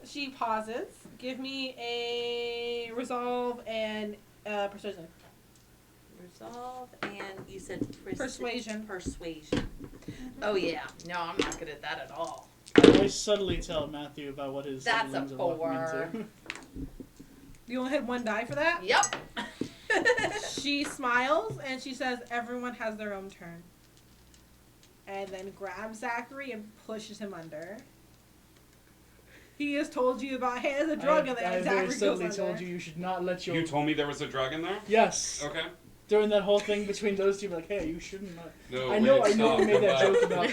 She pauses. Give me a resolve and persuasion. Resolve and you said Persuasion. Persuasion. Oh yeah. No, I'm not good at that at all. I subtly tell Matthew about what his That's a siblings are walking 4. into. You only had 1 die for that? Yep. She smiles and she says, everyone has their own turn. And then grabs Zachary and pushes him under. He has told you about, hey, there's a drug in there. I And very Zachary goes subtly under. told you should not let your... You told me there was a drug in there? Yes. Okay. During that whole thing between those two, like, hey, you shouldn't... No, I know wait, you made that stop. joke about...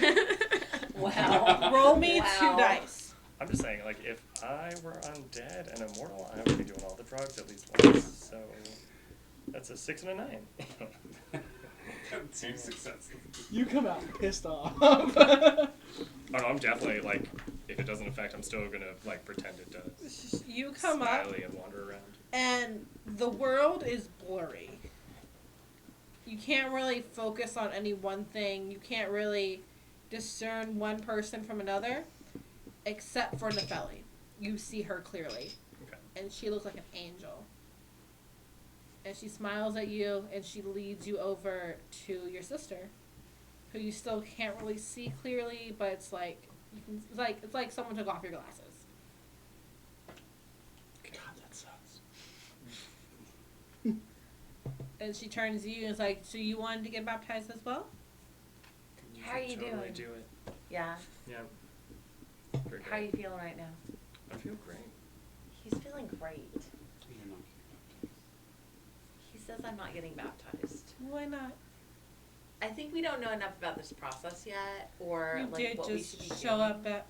Wow. Roll me Wow. 2 dice. I'm just saying, like, if I were undead and immortal, I would be doing all the drugs at least once. So that's a 6 and a 9. 2 successes. You come out pissed off. Oh, no, I'm definitely, like, if it doesn't affect, I'm still gonna, like, pretend it does. You come up Smiley and wander around. and the world is blurry. You can't really focus on any one thing. You can't really... discern one person from another, except for Nefeli. You see her clearly. Okay. And she looks like an angel. And she smiles at you, and she leads you over to your sister, who you still can't really see clearly, but it's like you can. It's like someone took off your glasses. God, that sucks. And she turns to you and is like, "So you wanted to get baptized as well?" How are you totally doing? Do it. Yeah. Yeah. Very How are great. you feeling right now? I feel great. He's feeling great. You're not getting He says I'm not getting baptized. Why not? I think we don't know enough about this process yet, or You like did what we just should be show doing. up at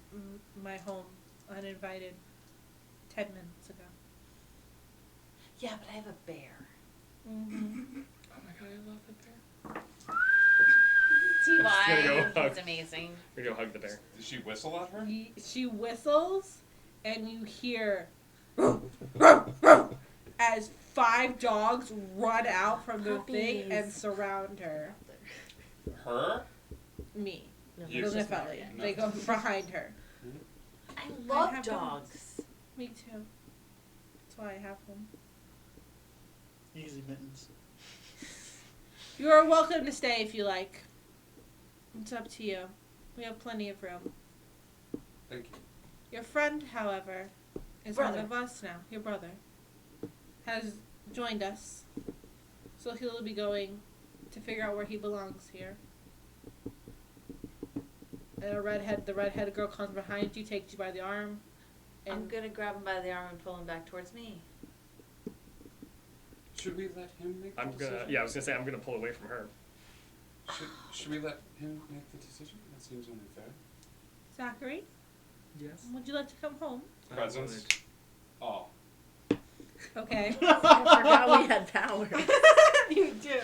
my home uninvited 10 minutes ago. Yeah, but I have a bear. Mm-hmm. Oh my god, I love the bear. T.Y. Gonna go hug. He's amazing. We're gonna go hug the bear. Did she whistle at her? She whistles, and you hear as 5 dogs run out from the thing and surround her. Her? Me. You. Little Nefeli. No. They go behind her. I love have dogs. Me too. That's why I have them. Easy mittens. You are welcome to stay if you like. It's up to you. We have plenty of room. Thank you. Your friend, however, is Brother. one of us now. Your brother has joined us. So he'll be going to figure out where he belongs here. And the redheaded girl comes behind you, takes you by the arm. I'm And gonna grab him by the arm and pull him back towards me. Should we let him make the I'm decision? gonna. Yeah, I was gonna say I'm gonna pull away from her. Should we let him make the decision? That seems only fair. Zachary, Yes. would you like to come home? Presents. Oh. Okay. I forgot we had powers. You do.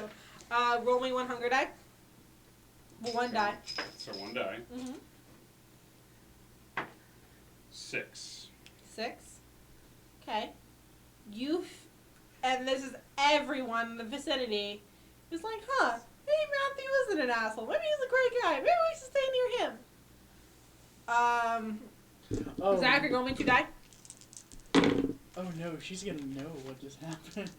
Roll me 1 hunger die. Well, 1 die. So 1 die. Mm-hmm. 6. 6. Okay. And this is everyone in the vicinity who's like, huh, maybe Matthew isn't an asshole. Maybe he's a great guy. Maybe we should stay near him. Oh. Zachary, roll me 2 die. Oh no, she's gonna know what just happened.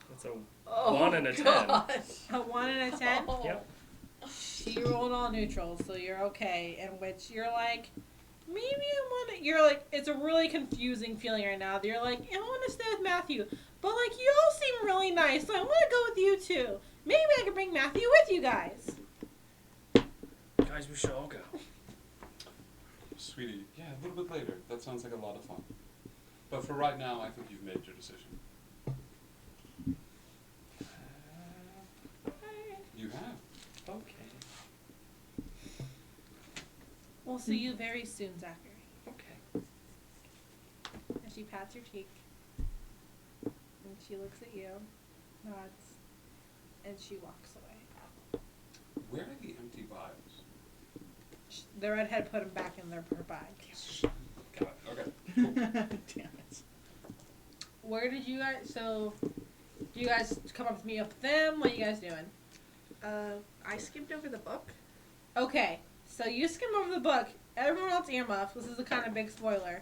That's a 1 and a 10. A 1 and a 10? Yep. She rolled all neutrals, so you're okay. In which you're like, maybe I want to. You're like, it's a really confusing feeling right now. You're like, I want to stay with Matthew, but like, you all seem really nice, so I want to go with you too. Maybe I can bring Matthew with you guys. Guys, we should all go. Sweetie, yeah, a little bit later. That sounds like a lot of fun. But for right now, I think you've made your decision. You have. Okay. We'll see you very soon, Zachary. Okay. And she pats your cheek, and she looks at you, nods, and she walks away. Where are the empty vials? The redhead put them back in her bag. Got it. Okay. Cool. Damn it. Where did you guys? So, do you guys come up to meet up with them? What are you guys doing? I skimmed over the book. Okay, so you skim over the book. Everyone else earmuffs. This is a kind of big spoiler.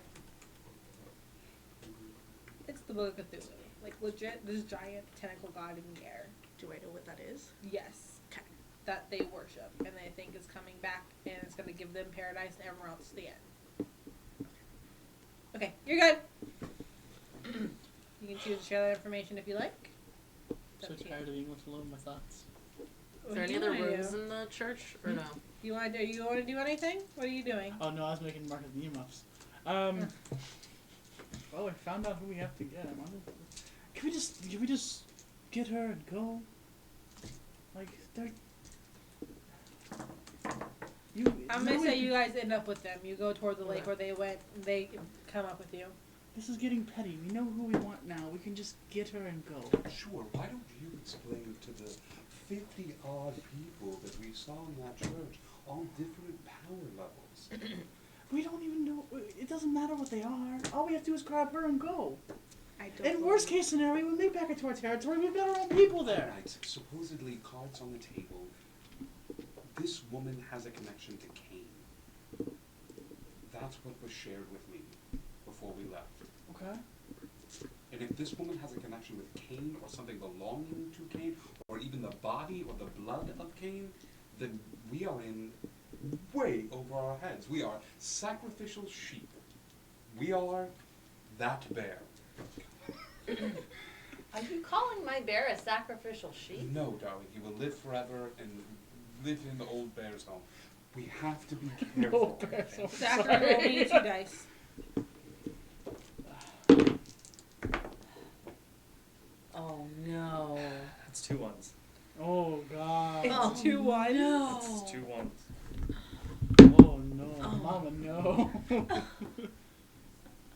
It's the Book of Cthulhu. Like, legit, this giant tentacle god in the air. Do I know what that is? Yes. Okay. That they worship, and they think is coming back, and it's going to give them paradise and everyone else the end. Okay, you're good. You can choose to share that information if you like. So tired of being left alone with my thoughts. Is there any other rooms in the church, or no? You want to do anything? What are you doing? Oh no, I was making mark of the earmuffs. Well, I found out who we have to get. Can we just get her and go? Like, they're. I'm gonna say you guys end up with them. You go toward the lake where they went. And they come up with you. This is getting petty. We know who we want now. We can just get her and go. Sure, why don't you explain to the 50-odd people that we saw in that church, all different power levels? We don't even know. It doesn't matter what they are. All we have to do is grab her and go. I don't In worst case scenario, when we back into our territory, we've got our own people there. Right, supposedly cards on the table. this woman has a connection to Cain. That's what was shared with me before we left. Okay. And if this woman has a connection with Cain or something belonging to Cain, or even the body or the blood of Cain, then we are in way over our heads. We are sacrificial sheep. We are that bear. Are you calling my bear a sacrificial sheep? No, darling, he will live forever and live in the old bear's home. We have to be careful. Zachary, roll me 2 dice. Oh no. That's 2 ones. Oh god. It's 2 1. No. It's 2 ones. Oh no, Mama, no.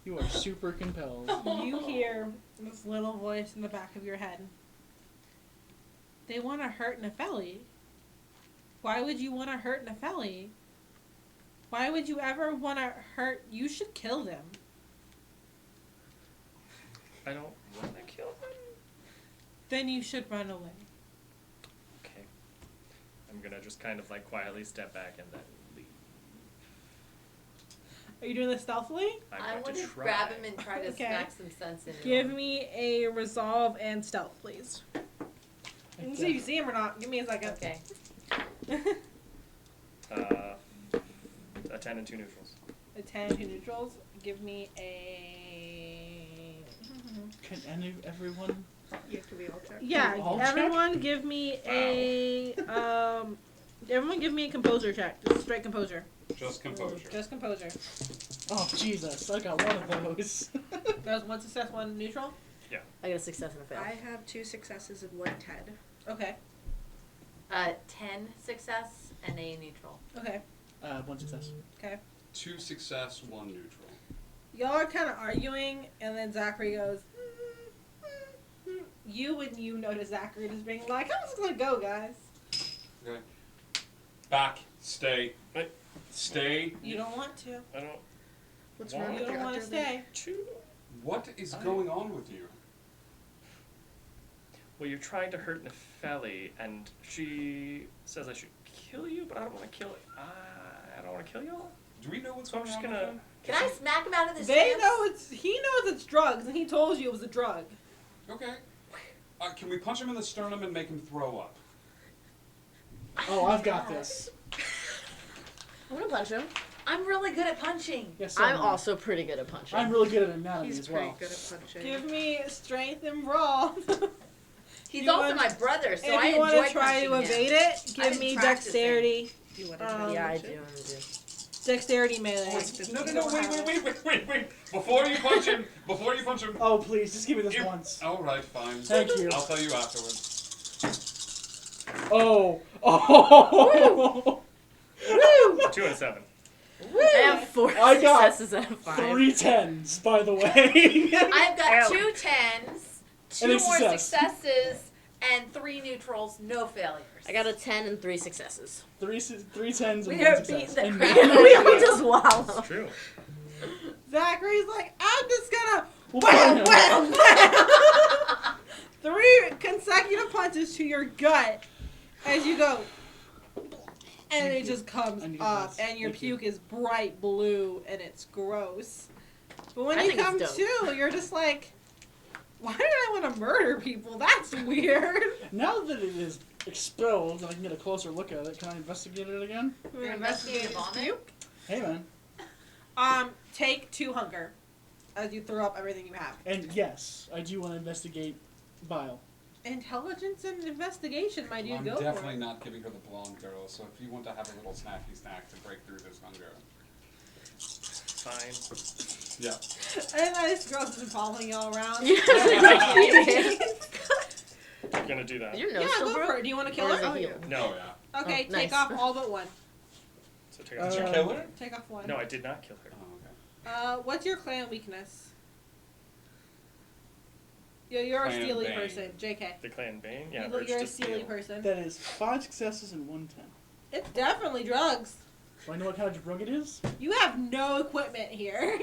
You are super compelled. You hear this little voice in the back of your head. They want to hurt Nefeli. Why would you want to hurt Nefeli? Why would you ever want to hurt? You should kill them. I don't want to kill them. Then you should run away. Okay. I'm gonna just kind of like quietly step back and then leave. Are you doing this stealthily? I want to grab him and try to smack some sense into Give him. me a resolve and stealth, please. And see if you see him or not. Give me a second. Okay. A 10 and 2 neutrals. A 10 and 2 neutrals. Give me a. Can everyone? You have to be all checked. Yeah, All everyone give me a everyone give me a composer check. Just straight composure. Just composure. Just composure. Oh Jesus, I got one of those. That was 1 success, 1 neutral? Yeah. I got a success and a fail. I have 2 successes and 1 10. Okay. 10 success and a neutral. Okay. 1 success. Okay. 2 success, 1 neutral. Y'all are kind of arguing, and then Zachary goes, you notice Zachary just being like, how's this gonna go, guys? Okay. Back. Stay. Stay. You don't want to. I don't. What's You wrong with don't your want to underlay? stay. What is going on with you? Well, you're trying to hurt Nefeli, and she says I should kill you, but I don't want to kill it. I don't want to kill y'all. Do we know what's So I'm going just on? gonna. with him? Can I smack him out of this They stance? know he knows it's drugs, and he told you it was a drug. Okay. Can we punch him in the sternum and make him throw up? Oh, I've got this. I'm gonna punch him. I'm really good at punching. Yes, I'm also pretty good at punching. I'm really good at anatomy He's as pretty well. good at punching. Give me strength and brawl. He's You also want- my brother, so if I you want enjoy to try to punching evade him. it, I've give been me practicing. dexterity. You want to try Yeah, I to do. punch it? Dexterity melee. No, wait. Before you punch him. Oh please, just give me this once. All right, fine. Thank you. I'll tell you afterwards. Oh. 2 and 7. I have 4 I got successes and a 5. 3 10s, by the way. I've got Ow. 2 10s, 2 And a more success. successes, and 3 neutrals, no failures. I got a 10 and 3 successes. 3 10s and We 1 are success. beating And the me. crap We don't just wallow. It's true. Zachary's like, I'm just gonna wham, wham, wham. 3 consecutive punches to your gut as you go. And Thank it you. just comes I need up, this. and your Thank you. puke is bright blue, and it's gross. But when I you think it's come dope. to, you're just like, why did I want to murder people? That's weird. Now that it is expelled and I can get a closer look at it, can I investigate it again? You're investigating vomit? Hey man. Take 2 hunger as you throw up everything you have. And yes, I do want to investigate bile. Intelligence and investigation, my dude. I'm Go for definitely it. not giving her the blonde girl, so if you want to have a little snacky snack to break through this hunger. Fine. Yeah. And this girl's been following y'all around. I'm gonna do that. Your nose Yeah, still go broke? for it. Do you want to kill Or is her? it healed? No, yeah. Okay, Oh, take nice. off all but 1. So take off. Did you kill her? Take off 1. No, I did not kill her. Oh, okay. What's your clan weakness? You're a Clan steely Bane. person, JK. The clan Bane? Yeah, You're urge a to steely steal. person. That is 5 successes and 1 10. It's definitely drugs. Do I know what kind of drug it is? You have no equipment here.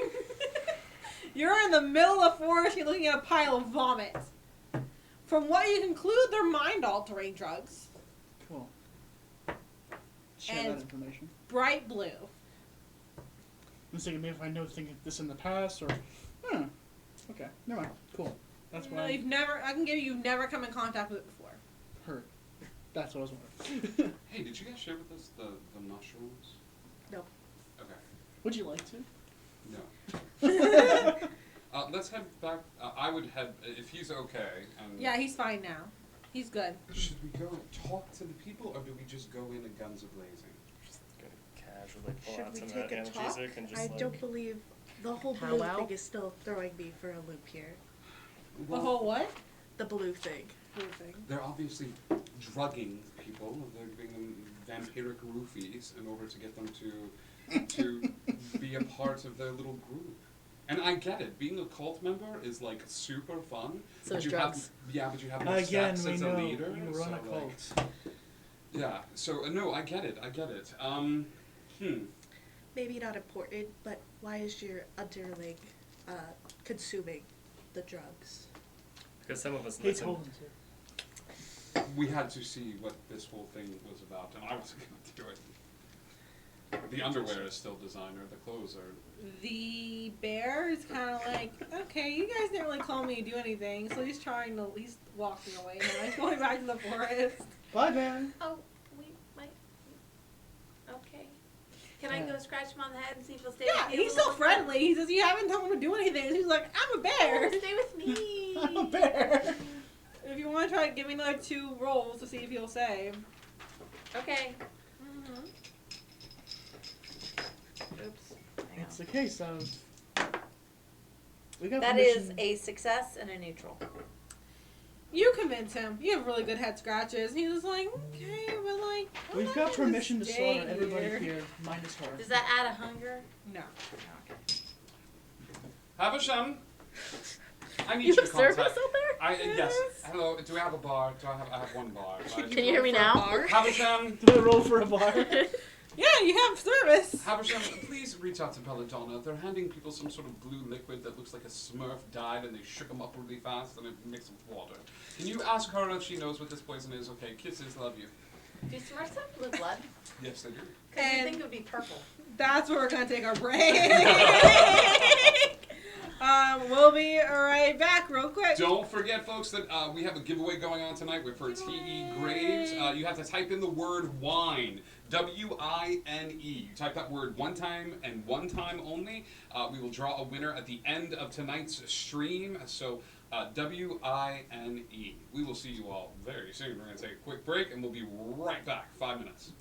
You're in the middle of the forest, you're looking at a pile of vomit. From what you conclude, they're mind-altering drugs. Cool. Share And that information. bright blue. I'm just thinking maybe if I know this in the past or, okay, never mind. Cool. That's No, why you've never. I can give you've never come in contact with it before. heard. That's what I was wondering. Hey, did you guys share with us the mushrooms? No. Okay. Would you like to? No. Let's head back. I would head if he's okay. And Yeah, he's fine now. He's good. Should we go and talk to the people, or do we just go in and guns a-blazing? Just gonna casually pull Should out we some take a talk? analgesic and just I like. don't believe the whole How blue well? thing is still throwing me for a loop here. The whole what? The blue thing. Blue thing. They're obviously drugging people. They're giving them vampiric roofies in order to get them to be a part of their little group. And I get it. Being a cult member is like super fun. So but is you drugs. but you have no Again, steps we as know a leader. you run so, a cult. Yeah. So no, I get it. Maybe not important, but why is your underling consuming the drugs? Because some of us He listen. told him to. We had to see what this whole thing was about, and I wasn't going to do it. The underwear is still designer. The clothes are. The bear is kind of like, okay, you guys didn't really call me to do anything, so he's walking away now. He's going back to the forest. Bye, bear. Oh, we might. Okay. Can I go scratch him on the head and see if he'll stay Yeah, with you? he's so friendly. He says, you haven't told him to do anything. He's like, I'm a bear. Oh, stay with me. I'm a bear. If you want to try, give me another 2 rolls to see if he'll say. Okay. Mm-hmm. Oops. It's a case of. We got That permission. is a success and a neutral. You convince him. You have really good head scratches. And he was like, okay, but like. I'm We've not got gonna permission to stay slaughter everybody here. here, minus her. Does that add a hunger? No. Havisham, I need You your have service contact. out there? Yes. Hello. Do we have a bar? I have one bar. Can you hear me now? Havisham. Do I roll for a bar? Yeah, you have service. Havisham, please reach out to Belladonna. They're handing people some sort of blue liquid that looks like a Smurf died, and they shook them up really fast and it mixed with water. Can you ask her if she knows what this poison is? Okay, kisses, love you. Do Smurfs have blue blood? Yes, they do. Because you think it would be purple. That's where we're going to take our break. We'll be right back real quick. Don't forget, folks, that we have a giveaway going on tonight for T.E. Graves. You have to type in the word wine. W-I-N-E. You type that word one time and one time only. We will draw a winner at the end of tonight's stream. So W-I-N-E. We will see you all very soon. We're going to take a quick break, and we'll be right back. 5 minutes.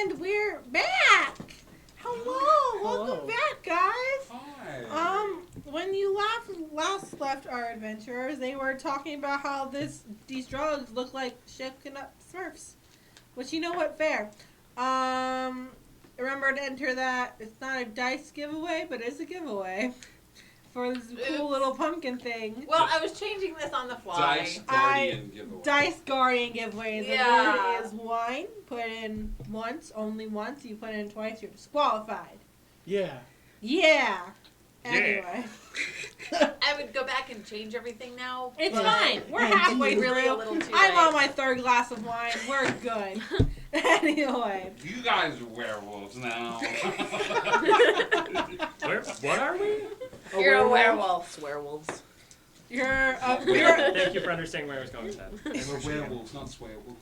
And we're back! Hello! Welcome Hello. back, guys! Hi. When you last left our adventurers, they were talking about how these drugs look like shaken up Smurfs. Which, you know what, fair. Remember to enter that, it's not a dice giveaway, but it's a giveaway. For this cool little pumpkin thing. Well, I was changing this on the fly. Dice Guardian giveaway. Dice Guardian giveaway. The Yeah. word is wine. Put in once, only once. You put in twice, you're disqualified. Yeah. Yeah. Anyway. I would go back and change everything now. It's but fine. We're it's halfway really through. a little too I'm late. on my third glass of wine. We're good. Anyway. You guys are werewolves now. What are we? You're a werewolf. Werewolves. You're Thank you for understanding where I was going with that. We're werewolves, not swearwolves.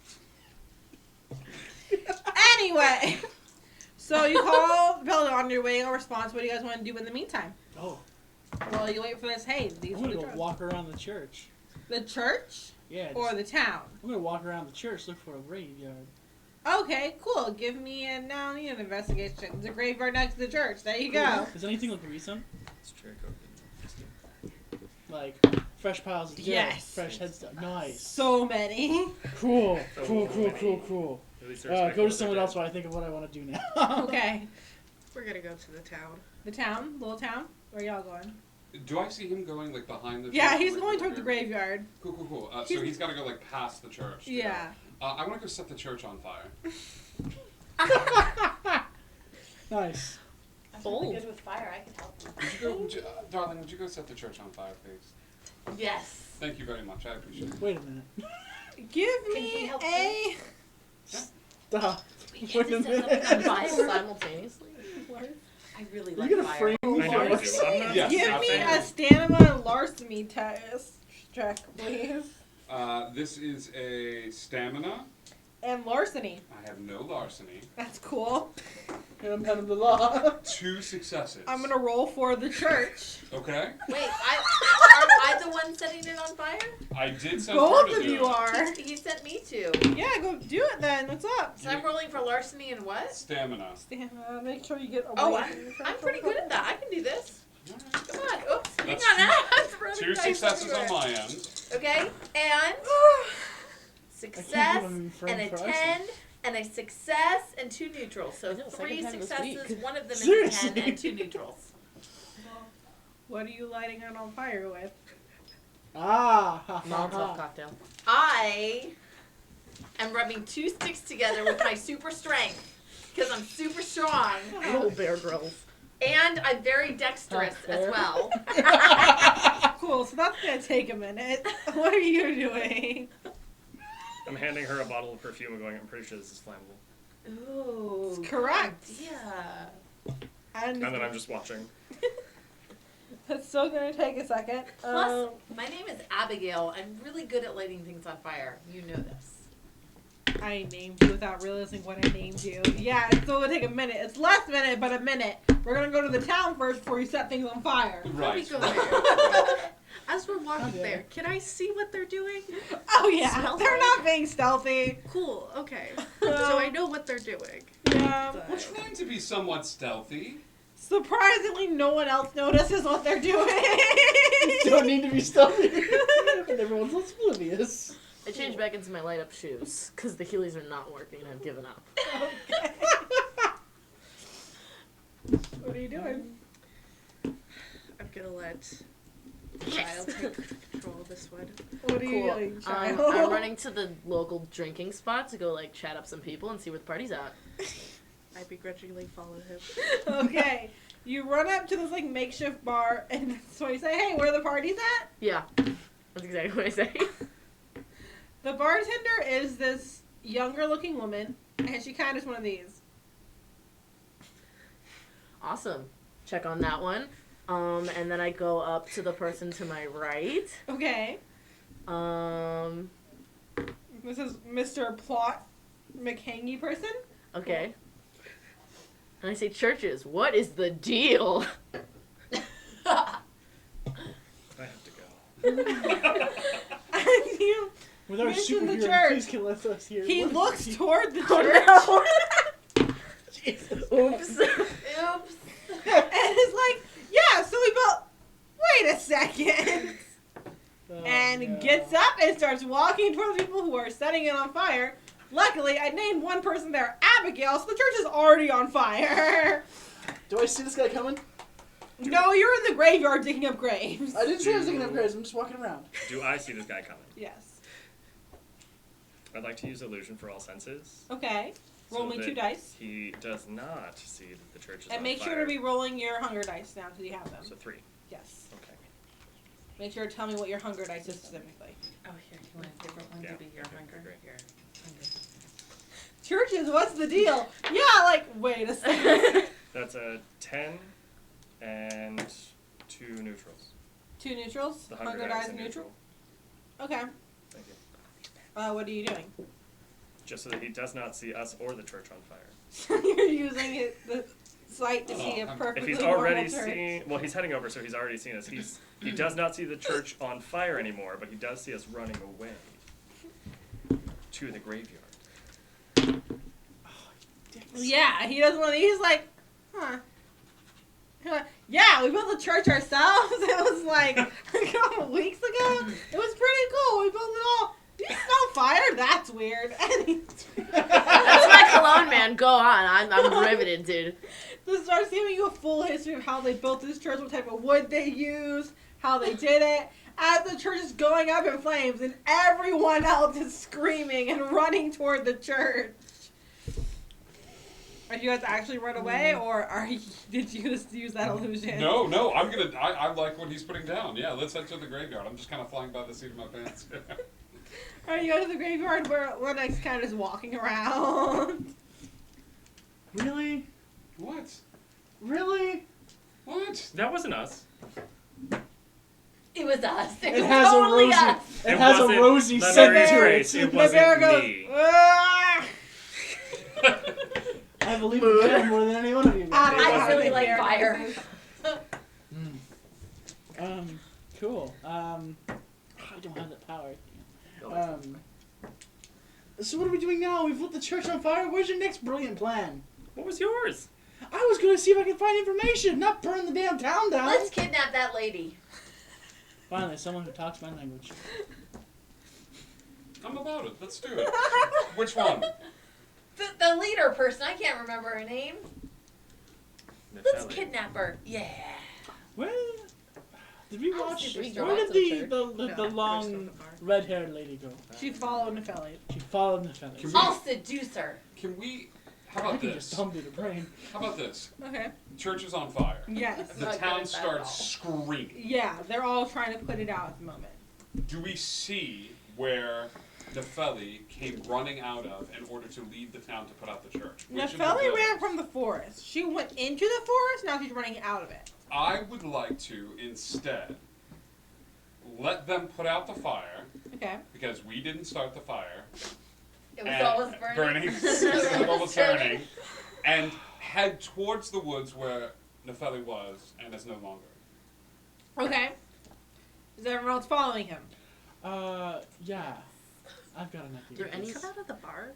Anyway. So you call the bell on your way, a response. What do you guys want to do in the meantime? Oh. Well, you wait for this. Hey, these I'm are gonna the go drugs. walk around the church. The church? Yeah. Or the town? I'm gonna walk around the church, look for a graveyard. Okay, cool. Give me an investigation. There's a graveyard next to the church. There you go. Does anything look recent? It's true. Like fresh piles of dirt, Yes. fresh headstones. Nice. So many. Cool. So Cool. At least they're Go to someone else while I think of what I want to do now. Okay. We're gonna go to the town. The town? Little town? Where y'all going? Do I see him going like behind the? Yeah, church, he's like, going over toward the here? graveyard. Cool. So he's got to go like past the church. to Yeah. go. I want to go set the church on fire. Nice. I'm really good with fire. I can help you. Darling, would you go set the church on fire, please? Yes. Thank you very much. I appreciate it. Wait a minute. Give Can he me help a. Stop. We Wait get a to set minute. something on fire Simultaneously. I really Are like you gonna fire. frame I know you do. I'm not. Yes, Give me absolutely. a stamina and larceny test check, please. This is a stamina. And larceny. I have no larceny. That's cool. And I'm out of the law. 2 successes. I'm gonna roll for the church. Okay. Wait, aren't I the one setting it on fire? I did send Both her to of do you it. are. He sent me to. Yeah, go do it then. What's up? So I'm rolling for larceny and what? Stamina. Stamina. Make sure you get away. Oh, from the church. I'm pretty good at that. I can do this. Come on. Oops. Hang That's on. I'm throwing 2 dice successes on everywhere. my end. Okay, and success believe you and a framed for 10 and a success and 2 neutrals. So I know, 3 second time this successes, week. one of them is a Seriously? 10 and 2 neutrals. What are you lighting it on fire with? Ha Molotov ha. cocktail. I am rubbing 2 sticks together with my super strength because I'm super strong Little Bear Grylls. and I'm very dexterous as Fair. well. Cool, so that's gonna take a minute. What are you doing? I'm handing her a bottle of perfume and going, I'm pretty sure this is flammable. Ooh, It's correct. Yeah. And And then I'm just watching. it's still gonna take a second. Plus, my name is Abigail. I'm really good at lighting things on fire. You know this. I named you without realizing what I named you. Yeah, it's still gonna take a minute. It's less minute, but a minute. We're gonna go to the town first before you set things on fire. Right. Let me go there. As we're walking Okay. there, can I see what they're doing? Oh yeah, Smells they're like- not being stealthy. Cool, okay. So I know what they're doing. Yeah. But- We're trying to be somewhat stealthy. Surprisingly, no one else notices what they're doing. Don't need to be stealthy. And everyone's oblivious. I changed back into my light up shoes because the Heelys are not working and I've given up. What are you doing? I'm gonna let Child take control of this one. What are you Cool. doing, child? I'm running to the local drinking spot to go like chat up some people and see where the party's at. I begrudgingly followed him. Okay. You run up to this like makeshift bar and so you say, "Hey, where the party's at?" Yeah, that's exactly what I say. The bartender is this younger looking woman, and she kind of is one of these. Awesome. Check on that one. And then I go up to the person to my right. Okay. This is Mr. Plot McHangy person. Okay. And I say, churches, what is the deal? I have to go. You With our mentioned the superhero, church. please can let us hear. He what is looks the- toward the church. Oh, no. Oops. Oops. And it's like, yeah, so we built, wait a second. And gets up and starts walking toward the people who are setting it on fire. Luckily, I named one person there Abigail, so the church is already on fire. Do I see this guy coming? No, you're in the graveyard digging up graves. I didn't say I was digging up graves. I'm just walking around. Do I see this guy coming? Yes. I'd like to use illusion for all senses. Okay. Roll me that 2 dice. He does not see that the church is And on make fire. sure to be rolling your hunger dice now until you have them. So 3. Yes. Okay. Make sure to tell me what your hunger dice is specifically. Oh, here, you want a different one to be your hunger? Your hunger. Churches, what's the deal? Yeah, like, wait a second. That's a 10 and 2 neutrals. 2 neutrals? The Hunger dice dice and neutral? Okay. Thank you. What are you doing? Just so that he does not see us or the church on fire. You're using the sight to see a perfectly If he's normal already church. seen, well, he's heading over, so he's already seen us. He does not see the church on fire anymore, but he does see us running away to the graveyard. Yeah, he doesn't want to. He's like, huh. Yeah, we built the church ourselves. It was like a couple weeks ago. It was pretty cool. We built it all. You smell fire? That's weird. That's my cologne, man. Go on. I'm riveted, dude. So starts giving you a full history of how they built this church, what type of wood they used, how they did it. As the church is going up in flames, and everyone else is screaming and running toward the church. Are you guys actually run away, or did you just use that illusion? No, I like what he's putting down. Yeah, let's head to the graveyard. I'm just kind of flying by the seat of my pants. Alright, you go to the graveyard where Lennox kind of is walking around. Really? What? Really? What? That wasn't us. It was us. It, It was has totally a rosy. us. It has a wasn't rosy Lemon scent Race to Grace. it. It The wasn't bear goes, me. "Ah!" I believe in Jen more than any one of you guys. I really like fire. Cool. I don't have that power. So what are we doing now? We've lit the church on fire. Where's your next brilliant plan? What was yours? I was gonna see if I could find information, not burn the damn town down. Let's kidnap that lady. Finally, someone who talks my language. I'm about it. Let's do it. Which one? The leader person. I can't remember her name. Let's kidnap her. Yeah. Well, did we I'm watch? super Where strong. did the long red-haired lady go? She followed Nepheli. She followed Nepheli. I'll seduce her. Can we? How I about can this? just dump you the brain. How about this? Okay. Church is on fire. Yes. The town starts screaming. Yeah, they're all trying to put it out at the moment. Do we see where Nepheli came running out of in order to leave the town to put out the church? Which of the Nepheli buildings? ran from the forest. She went into the forest, now she's running out of it. I would like to instead let them put out the fire. Okay. Because we didn't start the fire. It was and always burning. It was almost burning. And head towards the woods where Nepheli was and is no longer. Okay. Is everyone else following him? Yeah. I've got an idea. Did any come out of the bar?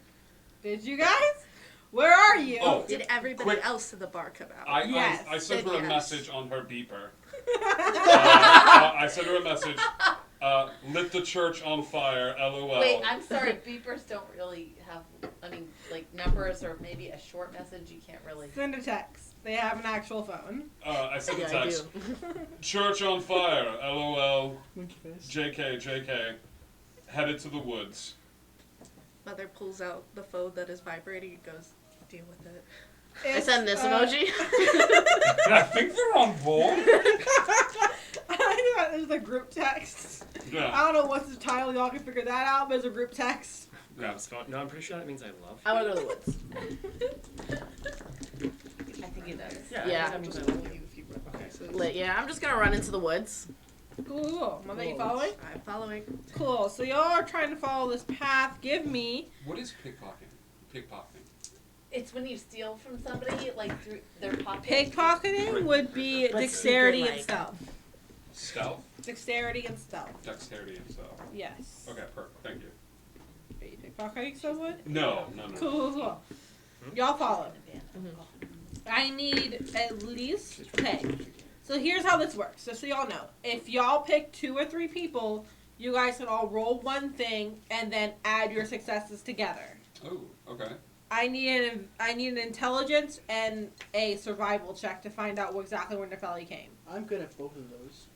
Did you guys? Where are you? Oh, Did everybody quick. else in the bar come out? I sent her a Yes. message on her beeper. I sent her a message. Lit the church on fire, LOL. Wait, I'm sorry. Beepers don't really have, like numbers or maybe a short message. You can't really. Send a text. They have an actual phone. I sent a Yeah, I text. Church on fire, LOL. Winky face. JK. Headed to the woods. Mother pulls out the phone that is vibrating and goes, deal with it. I send this emoji. I think they're on board. I know there's a group text. Yeah. I don't know what's the title. Y'all can figure that out. But there's a group text. Grabs phone. No, I'm pretty sure that means I love. I want to go to the woods. I think it does. Yeah. That means I love you. Okay. Yeah, I'm just gonna run into the woods. Cool. Mother, you following? I'm following. Cool. So y'all are trying to follow this path. Give me. What is pickpocketing? Pickpocketing. It's when you steal from somebody, like through their pocket. Pickpocketing would be But dexterity secret, and like- stealth. Stealth? Dexterity and stealth. Dexterity and stealth. Yes. Okay, perfect. Thank you. Are you pickpocketing someone? No. Cool. Y'all follow. I need at least. Okay. So here's how this works, just so y'all know. If y'all pick 2 or 3 people, you guys can all roll one thing and then add your successes together. Oh, okay. I need an intelligence and a survival check to find out exactly where Nefelli came. I'm good at both of those.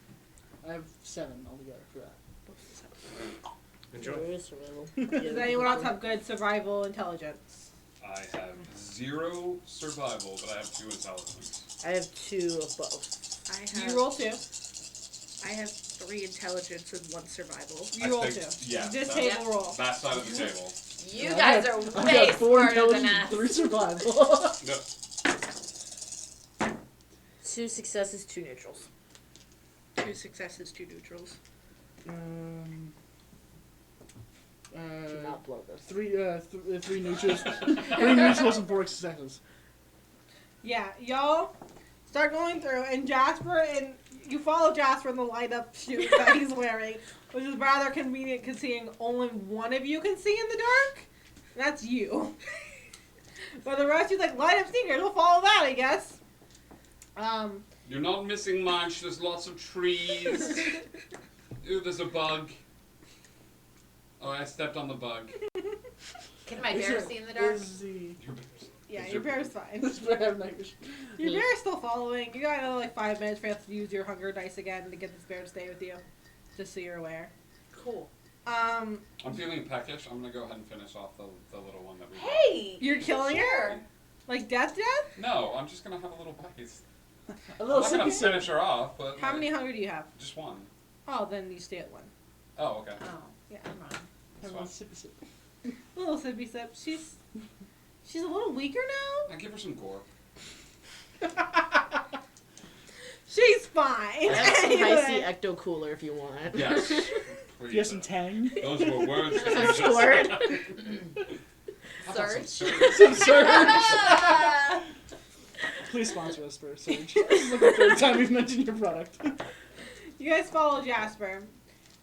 I have 7 altogether for that. Enjoy. Does anyone else have good survival intelligence? I have 0 survival, but I have 2 intelligence. I have 2 of both. You roll 2. I have 3 intelligence and 1 survival. You roll 2. Yeah. This table roll. That side of the table. You guys are I've way got 4 smarter than intelligence us. and 3 survival. No. 2 successes, 2 neutrals. 2 successes, 2 neutrals. Do not blow this. 3 neutrals. 3 neutrals and 4 successes. Yeah, y'all start going through, and Jasper, and you follow Jasper in the light-up shoes that he's wearing, which is rather convenient because seeing only one of you can see in the dark. And that's you. But the rest, you like light-up sneakers. We'll follow that, I guess. You're not missing much. There's lots of trees. Ooh, there's a bug. Oh, I stepped on the bug. Can my bear see in the dark? Yeah, your bear's fine. This bear have night vision. Your bear's still following. You got another like 5 minutes for you to use your hunger dice again to get this bear to stay with you. Just so you're aware. Cool. I'm feeling peckish. I'm gonna go ahead and finish off the little one that we Hey! You're killing her? Like death? No, I'm just gonna have a little bite. A little I'm not gonna sippy finish her off, but How many hunger do you have? just one. Oh, then you stay at 1. Oh, okay. Oh, yeah, I'm wrong. That's a fine. little sippy sip. A little sippy sip. She's a little weaker now. I give her some gore. She's fine. I have some Anyway. High Ecto Cooler if you want. Yes. Do you have some Tang? Those were words. Some that you just Squirt. said. How about some Surge. Surge? Some Surge. Please sponsor us for a Surge. This is like the 3rd time we've mentioned your product. You guys follow Jasper,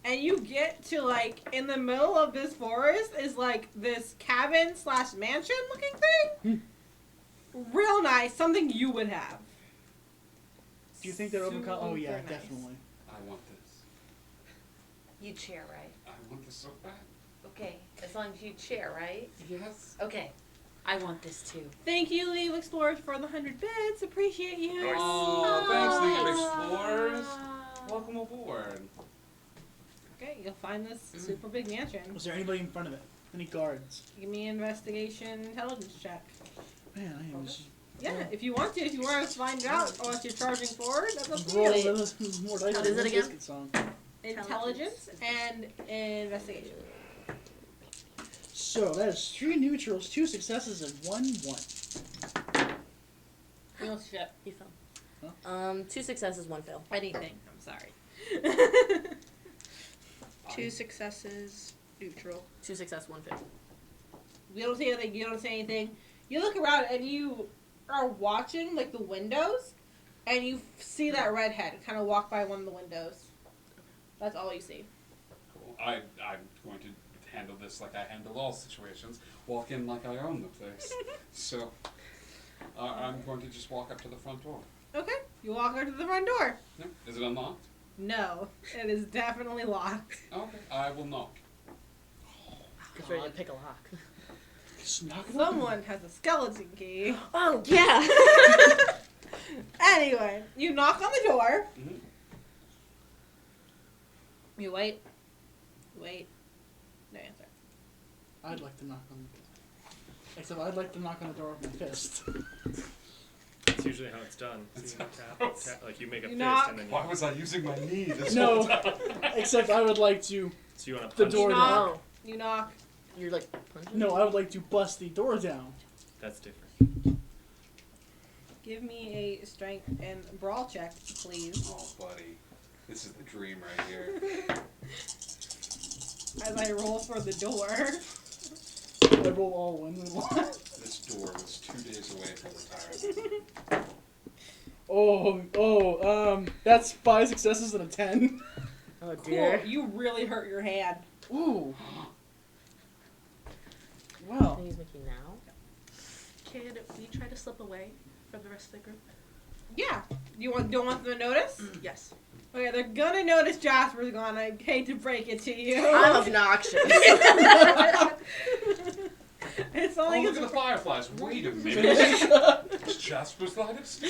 and you get to like in the middle of this forest is like this cabin/mansion looking thing. Real nice, something you would have. Do you think they're overcome? Oh yeah, Super nice. definitely. I want this. You chair, right? I want this so bad. Okay, as long as you chair, right? Yes. Okay. I want this too. Thank you, Leave Explorers, for the 100 bits. Appreciate you. Oh, thanks, League Explorers. Welcome aboard. Okay, you'll find this super big mansion. Was there anybody in front of it? Any guards? Give me an investigation intelligence check. Man, I am just Yeah, if you want to. If you want to find out unless you're charging forward, that's up to roll you. more dice. What is it again? Biscuit song. Intelligence and investigation. So that is 3 neutrals, 2 successes, and 1 1. Oh shit. You fell. 2 successes, 1 fail. Anything. I'm sorry. 2 successes, neutral. 2 success, 1 fail. We don't say anything. You don't say anything. You look around and you are watching like the windows, and you see that redhead kind of walk by one of the windows. That's all you see. Cool. I'm going to handle this like I handle all situations. Walk in like I own the place. So I'm going to just walk up to the front door. Okay. You walk up to the front door. Yeah. Is it unlocked? No, it is definitely locked. Okay. I will knock. Get ready to pick a lock. Someone has a skeleton key. Oh, yeah! Anyway, you knock on the door. Mm-hmm. You wait. Wait. No answer. I'd like to knock on the door. Except I'd like to knock on the door with my fist. That's usually how it's done. So you tap, like you make a You fist knock. and then you... Why was I using my knee this No, whole time? except I would like to. So you want to The punch door You down. knock. You knock. You're like punching? No, I would like to bust the door down. That's different. Give me a strength and brawl check, please. Oh, buddy. This is the dream right here. As I roll for the door. I roll all wins and loss. This door was 2 days away from retirement. That's 5 successes and a 10. Oh, Cool. dear. You really hurt your hand. Ooh. Wow. Can you use Mickey now? Can we try to slip away from the rest of the group? Yeah. Don't want them to notice? Yes. Okay, they're gonna notice Jasper's gone. I hate to break it to you. I'm obnoxious. It's Oh, only look at the because fireflies. Wait a minute. It's Jasper's latest. Do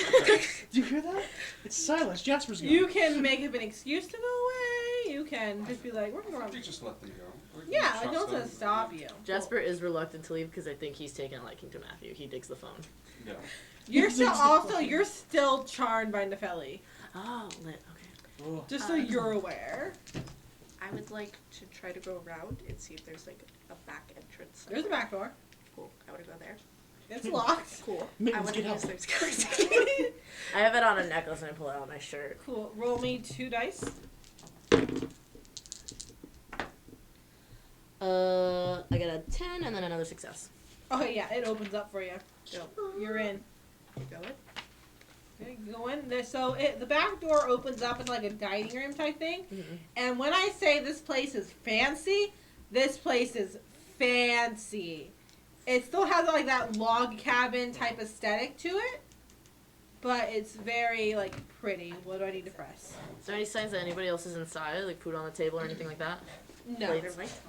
you hear that? It's silence. Jasper's gone. you can make up an excuse to go away. You can just be like, we're gonna go You around. just let them go. Or you Yeah, trust like don't them. let stop you. Jasper is reluctant to leave because I think he's taken a liking to Matthew. He digs the phone. Yeah. You're still charmed by Nefeli. Oh, lit. Okay. Oh. Just so you're aware. I would like to try to go around and see if there's like a back entrance. There's a back door. Cool. I want to go there. It's locked. Cool. Mittens, I want to get use out. those cards. I have it on a necklace and I pull it out of my shirt. Cool. Roll me 2 dice. I got a 10 and then another success. Oh yeah, it opens up for you. You're in. You going? Okay, go in there. So the back door opens up in like a dining room type thing. And when I say this place is fancy, this place is fancy. It still has like that log cabin type aesthetic to it, but it's very like pretty. What do I need to press? Is there any signs that anybody else is inside, like food on the table or anything like that? No. Plates?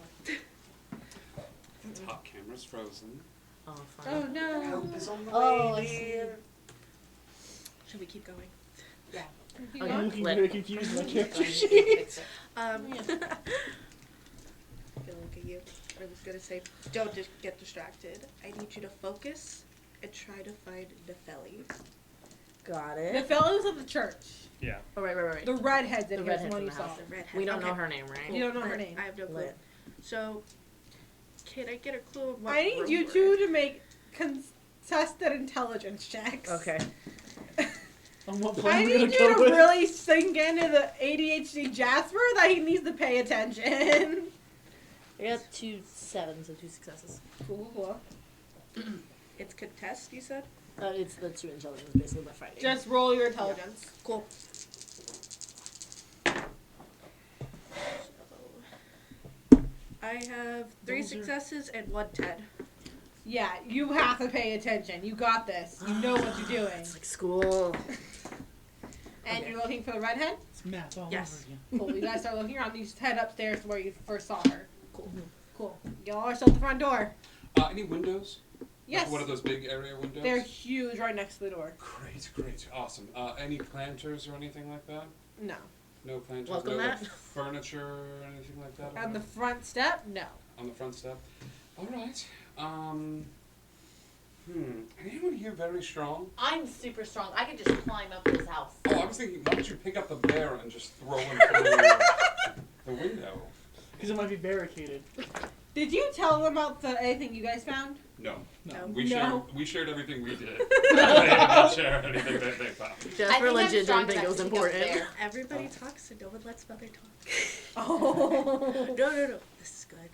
The top camera's frozen. Oh, fine. Oh no. Help is on the Oh, I way. see. Should we keep going? Yeah. I'm looking very confused by character I'm gonna look at you. I was gonna say, don't just get distracted. I need you to focus and try to find Nefeli. Got it. Nefeli was at the church. Yeah. Oh, right. The redhead's in The here, is the redhead one from you the saw. house. The redhead. We don't Okay. know her name, right? You don't know her name. I have no clue. Lit. So, can I get a clue of what I need room you we're two in? to make contested intelligence checks. Okay. On what I plane need we're you gonna to go with? really sink into the ADHD Jasper that he needs to pay attention. I got 2 7s and 2 successes. Cool. It's contest, you said? It's the 2 intelligence, basically, by fighting. Just roll your intelligence. Cool. I have 3 successes and 1 10. Yeah, you have to pay attention. You got this. You know what you're doing. It's like school. And you're looking for the redhead? It's math all Yes. over again. Cool. You guys start looking around. You just head upstairs to where you first saw her. Cool. Y'all are still at the front door. Any windows? Yes. Like one of those big area windows? They're huge right next to the door. Great, awesome. Any planters or anything like that? No. No planters? Welcome, no Matt. like, furniture or anything like that? On the front step? No. On the front step? Alright. Anyone here very strong? I'm super strong. I could just climb up this house. Oh, I was thinking, why don't you pick up the bear and just throw him through the window? Because it might be barricaded. Did you tell them about anything you guys found? No. No. We shared everything we did. They did not share anything that they found. Jasper legit didn't think it was important. Everybody talks and no one lets Mother talk. Oh. No. This is good.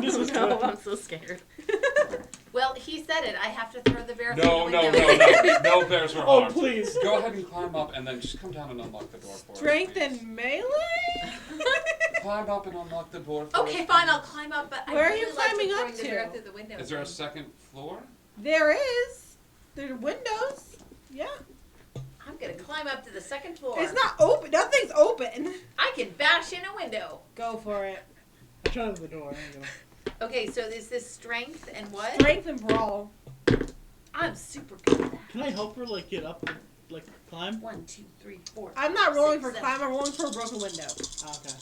This was No, good. I'm so scared. Well, he said it. I have to throw the bear through No, the no, window. no bears were Oh, harmed. please. Go ahead and climb up and then just come down and unlock the door for us. Strength please. and melee? Climb up and unlock the door for Okay, us, fine. please. I'll climb up, but Where I are you really like climbing throwing up the bear to? through the window. Is there a second floor? There is. There's windows. Yeah. I'm gonna climb up to the second floor. It's not open. Nothing's open. I can bash in a window. Go for it. I tried the door. There you go. Okay, so is this strength and what? Strength and brawl. I'm super good at that. Can I help her like get up, like climb? 1, 2, 3, 4. I'm not rolling 6, for 7. climb. I'm rolling for a broken window. Okay.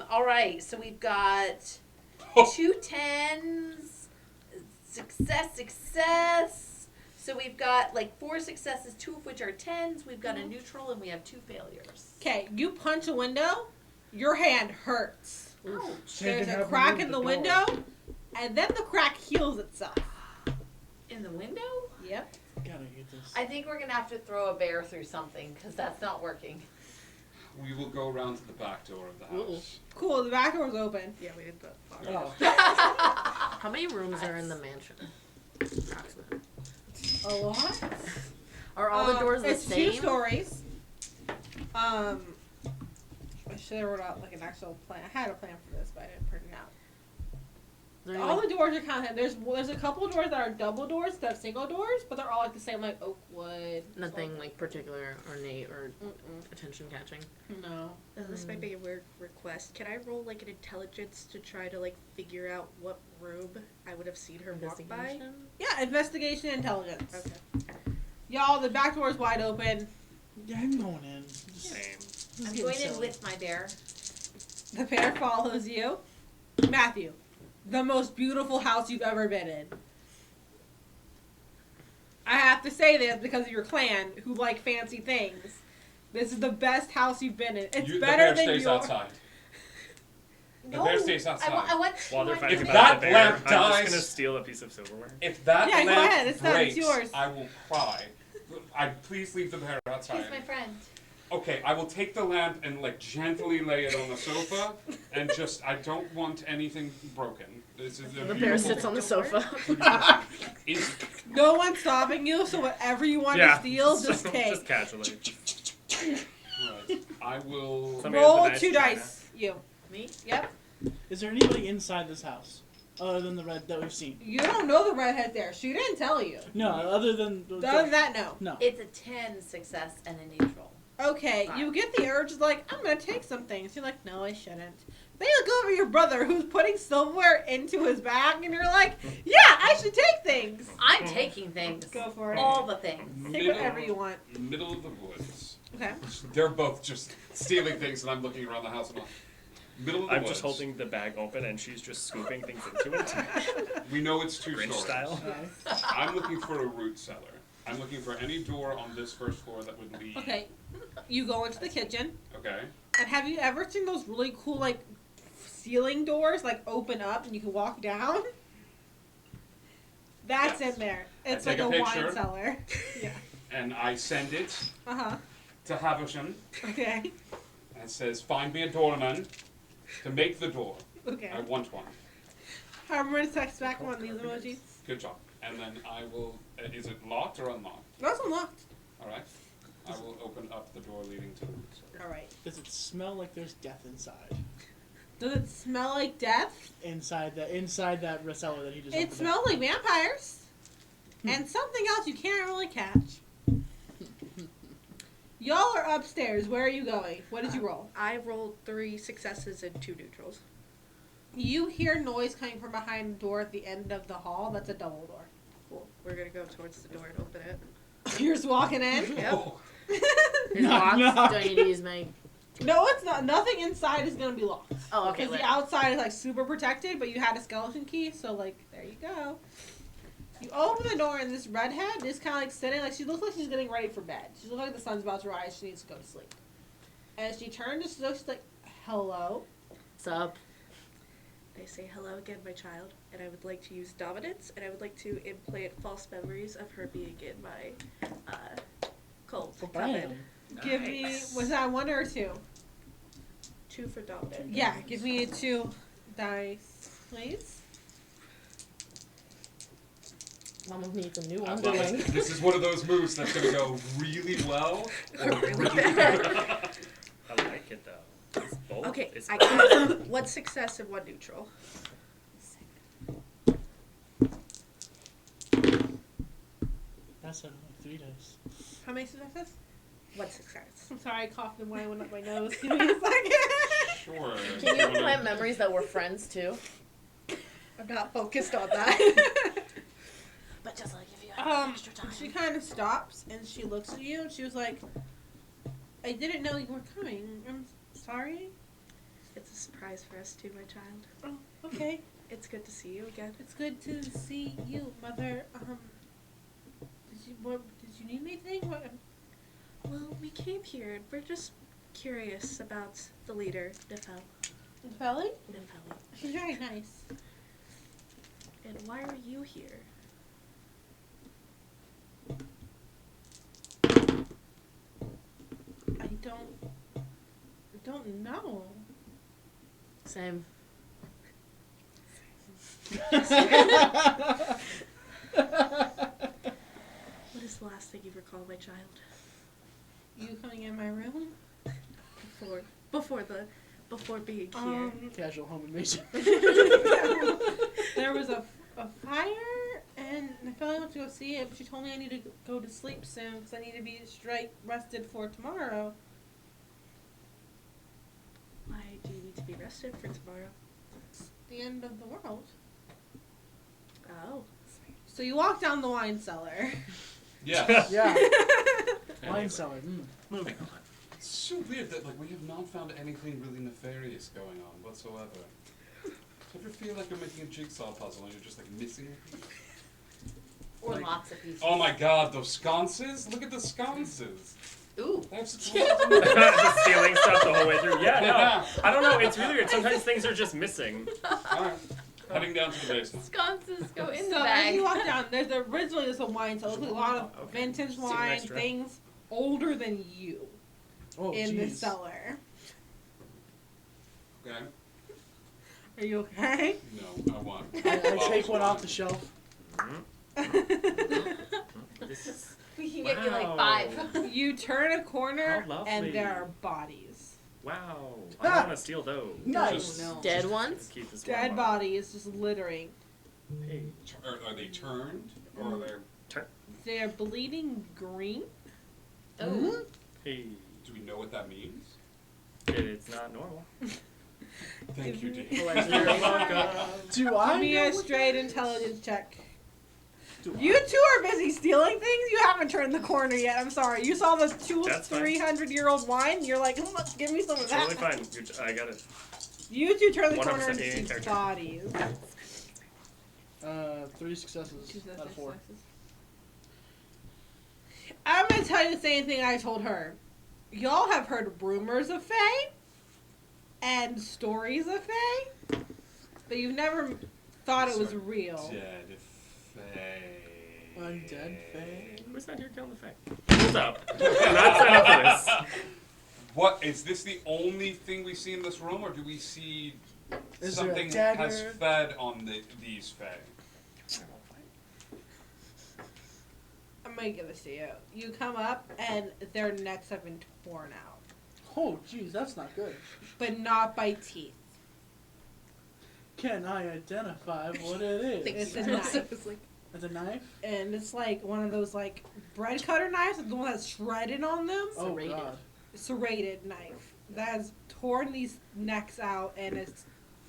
All right. So we've got 2 10s, success. So we've got like 4 successes, 2 of which are 10s. We've got a neutral, and we have 2 failures. Okay, you punch a window, your hand hurts. Ouch. There's Same a thing crack happened in with the the window, and then the crack heals itself. In the window? Yep. Gotta get this. I think we're gonna have to throw a bear through something because that's not working. We will go around to the back door of the house. Cool, the back door's open. Yeah, we did that. Oh. How many rooms are in the mansion? Approximately. A lot. Are all the doors the it's same? 2 stories. I should have wrote out like an actual plan. I had a plan for this, but I didn't print it out. All the doors are kind of there's a couple of doors that are double doors that have single doors, but they're all like the same, like oak wood. Nothing like particular, ornate, or attention catching. No. This might be a weird request. Can I roll like an intelligence to try to like figure out what room I would have seen her walk by? Yeah, investigation, intelligence. Okay. Y'all, the back door is wide open. Yeah, I'm going in. Same. I'm going in with my bear. The bear follows you. Matthew, the most beautiful house you've ever been in. I have to say this because of your clan, who like fancy things. This is the best house you've been in. It's better than stays your... outside. The bear stays outside. I want While they're fighting If about that the bear, lamp I'm dies, just gonna steal a piece of silverware. If that Yeah, go lamp ahead. It's done. It's breaks, yours. I will cry. Please leave the bear outside. He's my friend. Okay, I will take the lamp and like gently lay it on the sofa, and just I don't want anything broken. This is a The bear beautiful- sits on the sofa. Is- No one's stopping you, so whatever you want to steal, just take. Just casually. Right. I will Somebody has a Roll nice 2 china. dice. You. Me? Yep. Is there anybody inside this house other than the red that we've seen? You don't know the redhead there. She didn't tell you. No, other than Other than that, no. No. It's a 10 success and a neutral. Okay, you get the urge like, I'm gonna take some things. You're like, no, I shouldn't. Then you look over your brother who's putting silverware into his bag, and you're like, yeah, I should take things. I'm taking things. Go for it. All the things. Take whatever you want. Middle of the woods. Okay. They're both just stealing things, and I'm looking around the house and all. Middle of the I'm woods. just holding the bag open and she's just scooping things into it. We know it's two Grinch stories. style. I'm looking for a root cellar. I'm looking for any door on this first floor that would lead. Okay, you go into the kitchen, Okay. and have you ever seen those really cool, like, ceiling doors, like, open up and you can walk down? That's Yes. in there. I It's take like a a wine picture. cellar. Yeah. And I send it Uh-huh. to Havisham, Okay. and it says, "Find me a doorman to make the door. Okay. I want one." I'm going to text back one of these emojis. Good job. And then I will. Is it locked or unlocked? That's unlocked. All right. I will open up the door leading to the root cellar. All right. Does it smell like there's death inside? Does it smell like death? Inside that cellar that he just It opened smells like vampires. And something else you can't really catch. Y'all are upstairs. Where are you going? What did you roll? I rolled 3 successes and 2 neutrals. You hear noise coming from behind the door at the end of the hall. That's a double door. Cool. We're gonna go towards the door and open it. You're just walking in? Yep. It's locked. Do I need to use my... No, it's not. Nothing inside is going to be locked. Oh, okay. Because the outside is, like, super protected, but you had a skeleton key, so, like, there you go. You open the door, and this redhead is kind of, like, sitting, like, she looks like she's getting ready for bed. She looks like the sun's about to rise. She needs to go to sleep. And she turns and she looks like, hello. What's up? I say hello again, my child, and I would like to use dominance, and I would like to implant false memories of her being in my cult. coven. Give me, was that 1 or 2? 2 for dominance. Yeah, give me 2 dice, please. Mama needs a new I one. love it. This is one of those moves that's going to go really well or really bad. I like it though. It's bold. Okay, It's I got 1 success and 1 neutral. That's like 3 dice. How many successes? 1 success. I'm sorry, I coughed and wine went up my nose. Give me a second. Sure. Can you implant memories that we're friends too? I'm not focused on that. But just like if you had extra time. She kind of stops and she looks at you and she was like, I didn't know you were coming. I'm sorry. It's a surprise for us too, my child. Oh, okay. It's good to see you again. It's good to see you, Mother. Did you need anything? What? Well, we came here and we're just curious about the leader, Nefel. Nefeli? Nefeli. She's very nice. And why are you here? I don't know. Same. What is the last thing you recall, my child? You coming in my room? Before the before being here? Casual home invasion. There was a fire, and I felt I went to go see it, but she told me I need to go to sleep soon because I need to be straight rested for tomorrow. Why do you need to be rested for tomorrow? It's the end of the world. Oh. So you walk down the wine cellar. Yes. Yeah. Wine cellar. Moving on. It's so weird that we have not found anything really nefarious going on whatsoever. Do you ever feel like you're making a jigsaw puzzle and you're just missing a piece? Or lots of pieces. Oh my god, those sconces! Look at the sconces! Ooh. They have sconces. Just stealing stuff the whole way through. Yeah, no. I don't know. It's really weird. Sometimes things are just missing. Alright. Heading down to the basement. Sconces go in the So bag. as you walk down, there's a wine cellar. There's a lot of vintage wine, extra. things older than you in the cellar. Okay. Are you okay? No, I want. I take one off the shelf. This is, We can get you like 5. You turn a corner How lovely. and there are bodies. wow. I want to steal those. Nice. Oh, no. Dead ones? Keep this Dead warm. bodies just littering. Hey. Are they turned? Or are they... They're bleeding green. Oh. Hey. Do we know what that means? It's not normal. Thank you, Dave. Do Give I me know a what straight that is? intelligence check. Do You two are busy stealing things. You haven't turned the corner yet. I'm sorry. You saw the That's fine. 300-year-old wine. You're like, give me some of that. Totally fine. I got it. You two turn the 100% corner and being see character. bodies. 3 successes out of 4. I'm gonna tell you the same thing I told her. Y'all have heard rumors of Fae and stories of Fae, but you've never thought it was real. Dead Fae. Undead Fae. Who's not here killing the Fae? Hold up. I'm not signed up for this. What, is this the only thing we see in this room, or do we see Is there a something dagger? has fed on these Fae? I'm gonna give this to you. You come up and their necks have been torn out, Oh, jeez, that's not good. but not by teeth. Can I identify what it It's is? a knife. It's a knife? And it's like one of those like bread cutter knives, the one that's shredded on them. Oh, God. Serrated knife that has torn these necks out, and it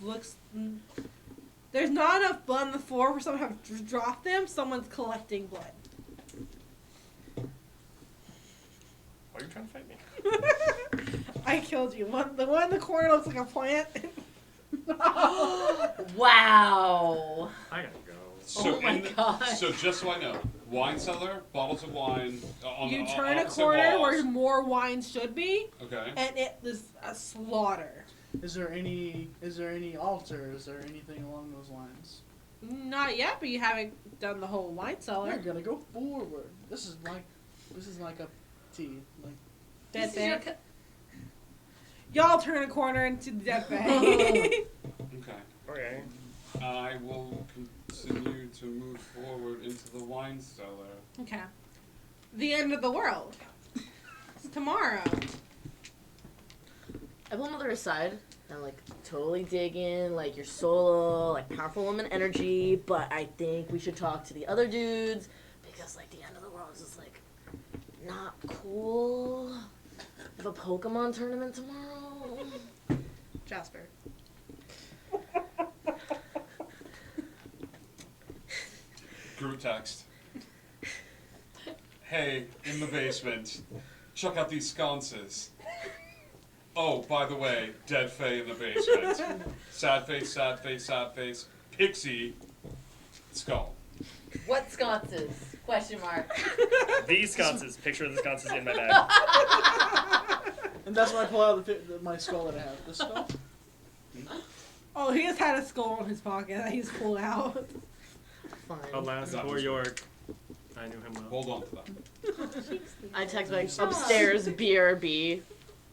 looks. There's not enough blood on the floor for someone to have dropped them. Someone's collecting blood. Why are you trying to fight me? I killed you. The one in the corner looks like a plant. Wow. I gotta go. So Oh my God. So just so I know, wine cellar, bottles of wine. On You the turn a opposite corner walls. where more wine should be, Okay. and it is a slaughter. Is there any altars or anything along those lines? Not yet, but you haven't done the whole wine cellar. We're gonna go forward. This is like a tea. Like Dead This is your Fae. Y'all turn a corner into the Dead Fae. Okay. Okay. I will continue to move forward into the wine cellar. Okay. The end of the world. It's tomorrow. I pull Mother aside and totally dig in, your solo, powerful woman energy, but I think we should talk to the other dudes because the end of the world is just not cool. I have a Pokemon tournament tomorrow. Jasper. Group text. Hey, in the basement. Check out these sconces. Oh, by the way, dead Fae in the basement. Sad face, sad face, sad face. Pixie. Skull. What sconces? Question mark. These sconces. Picture of the sconces in my bag. and that's when I pull out my skull that I have. The skull? Oh, he just had a skull in his pocket that he's pulled out. Fine. Alas, poor York. I knew him well. Hold on to that. I text upstairs, BRB.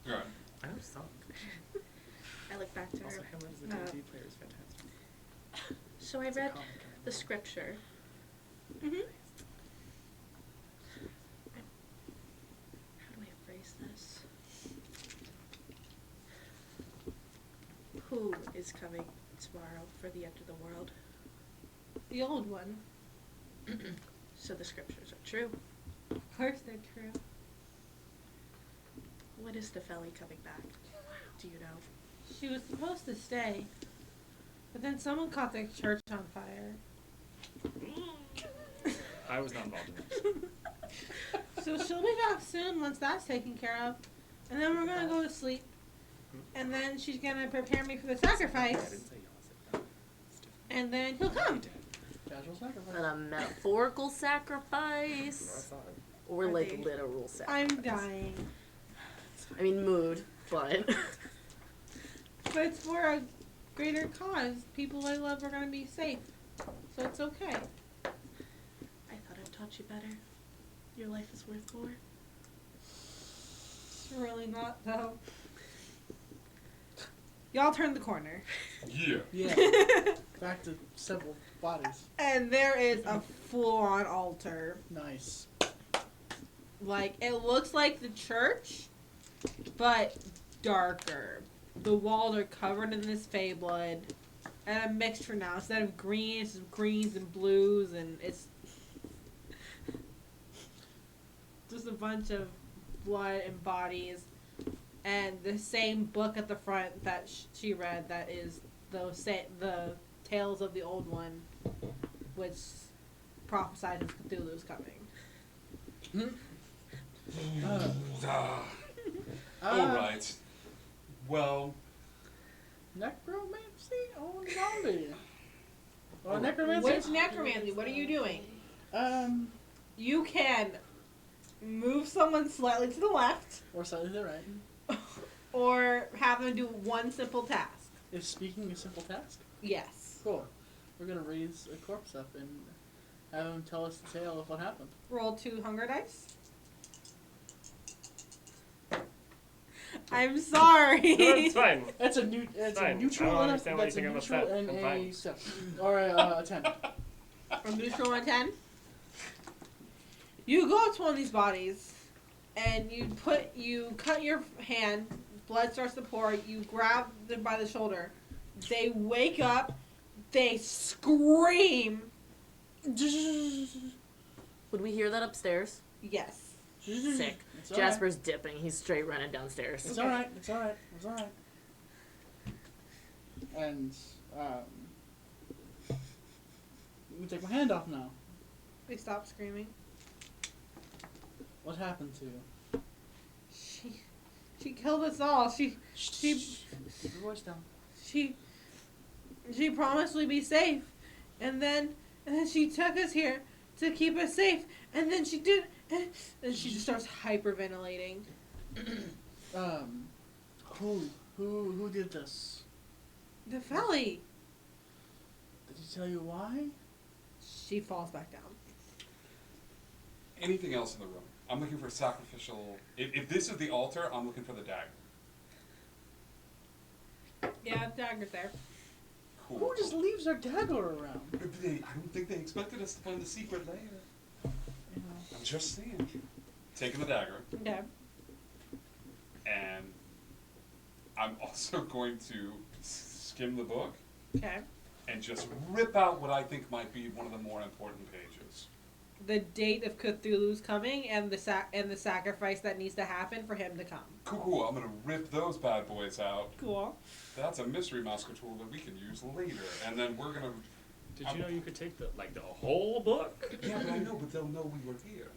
Alright. I have song. I look back to Also, her. Hamlet as a D&D player is fantastic. So I read the scripture. Mm-hmm. How do I phrase this? is coming tomorrow for the end of the world. The old one. So the scriptures are true. Of course they're true. When is Nepheli coming back? Do you know? She was supposed to stay, but then someone caught the church on fire. I was not involved in this. So she'll be back soon once that's taken care of. And then we're gonna go to sleep. And then she's gonna prepare me for the sacrifice. And then he'll come. Casual sacrifice. And a metaphorical sacrifice. Or like literal sacrifice. I'm dying. I mean mood, but But it's for a greater cause. People I love are gonna be safe. So it's okay. I thought I taught you better. Your life is worth more. It's really not though. Y'all turn the corner. Yeah. Yeah. Back to several bodies. And there is a full-on altar. Nice. Like, it looks like the church, but darker. The walls are covered in this fey blood. And a mixture now. Instead of greens, it's greens and blues, and it's just a bunch of blood and bodies. And the same book at the front that she read that is the Tales of the Old One, which prophesies of Cthulhu's coming. Alright. Well, necromancy on zombie. Or necromancy? Which necromancy? What are you doing? You can move someone slightly to the left. Or slightly to the right. Or have them do one simple task. Is speaking a simple task? Yes. Cool. We're gonna raise a corpse up and have him tell us the tale of what happened. Roll 2 hunger dice. I'm sorry. No, it's fine. It's a fine. neutral I don't and understand why you think I'm upset. I'm fine. 7. Or a 10. A neutral and 10. You go up to one of these bodies, and you cut your hand. Blood starts to pour. You grab them by the shoulder. They wake up. They scream. would we hear that upstairs? Yes. Sick. It's all Jasper's dipping. He's straight running downstairs. It's alright. It's alright. It's alright. And let me take my hand off now. They stop screaming. What happened to you? She killed us all. She Keep your voice down. She promised we'd be safe, and then she took us here to keep us safe, and then she did, and she just starts hyperventilating. Who did this? Nepheli. Did he tell you why? She falls back down. anything else in the room? I'm looking for sacrificial. If this is the altar, I'm looking for the dagger. Yeah, dagger's there. Cool. Who just leaves their dagger around? I don't think they expected us to find the secret layer. I'm just saying. Taking the dagger. Okay. And I'm also going to skim the book. Okay. And just rip out what I think might be one of the more important pages. The date of Cthulhu's coming and the sacrifice that needs to happen for him to come. Cool. I'm gonna rip those bad boys out. Cool. That's a mystery masker tool that we can use later, and then we're gonna. Did you know you could take the whole book? Yeah, but I know, but they'll know we were here.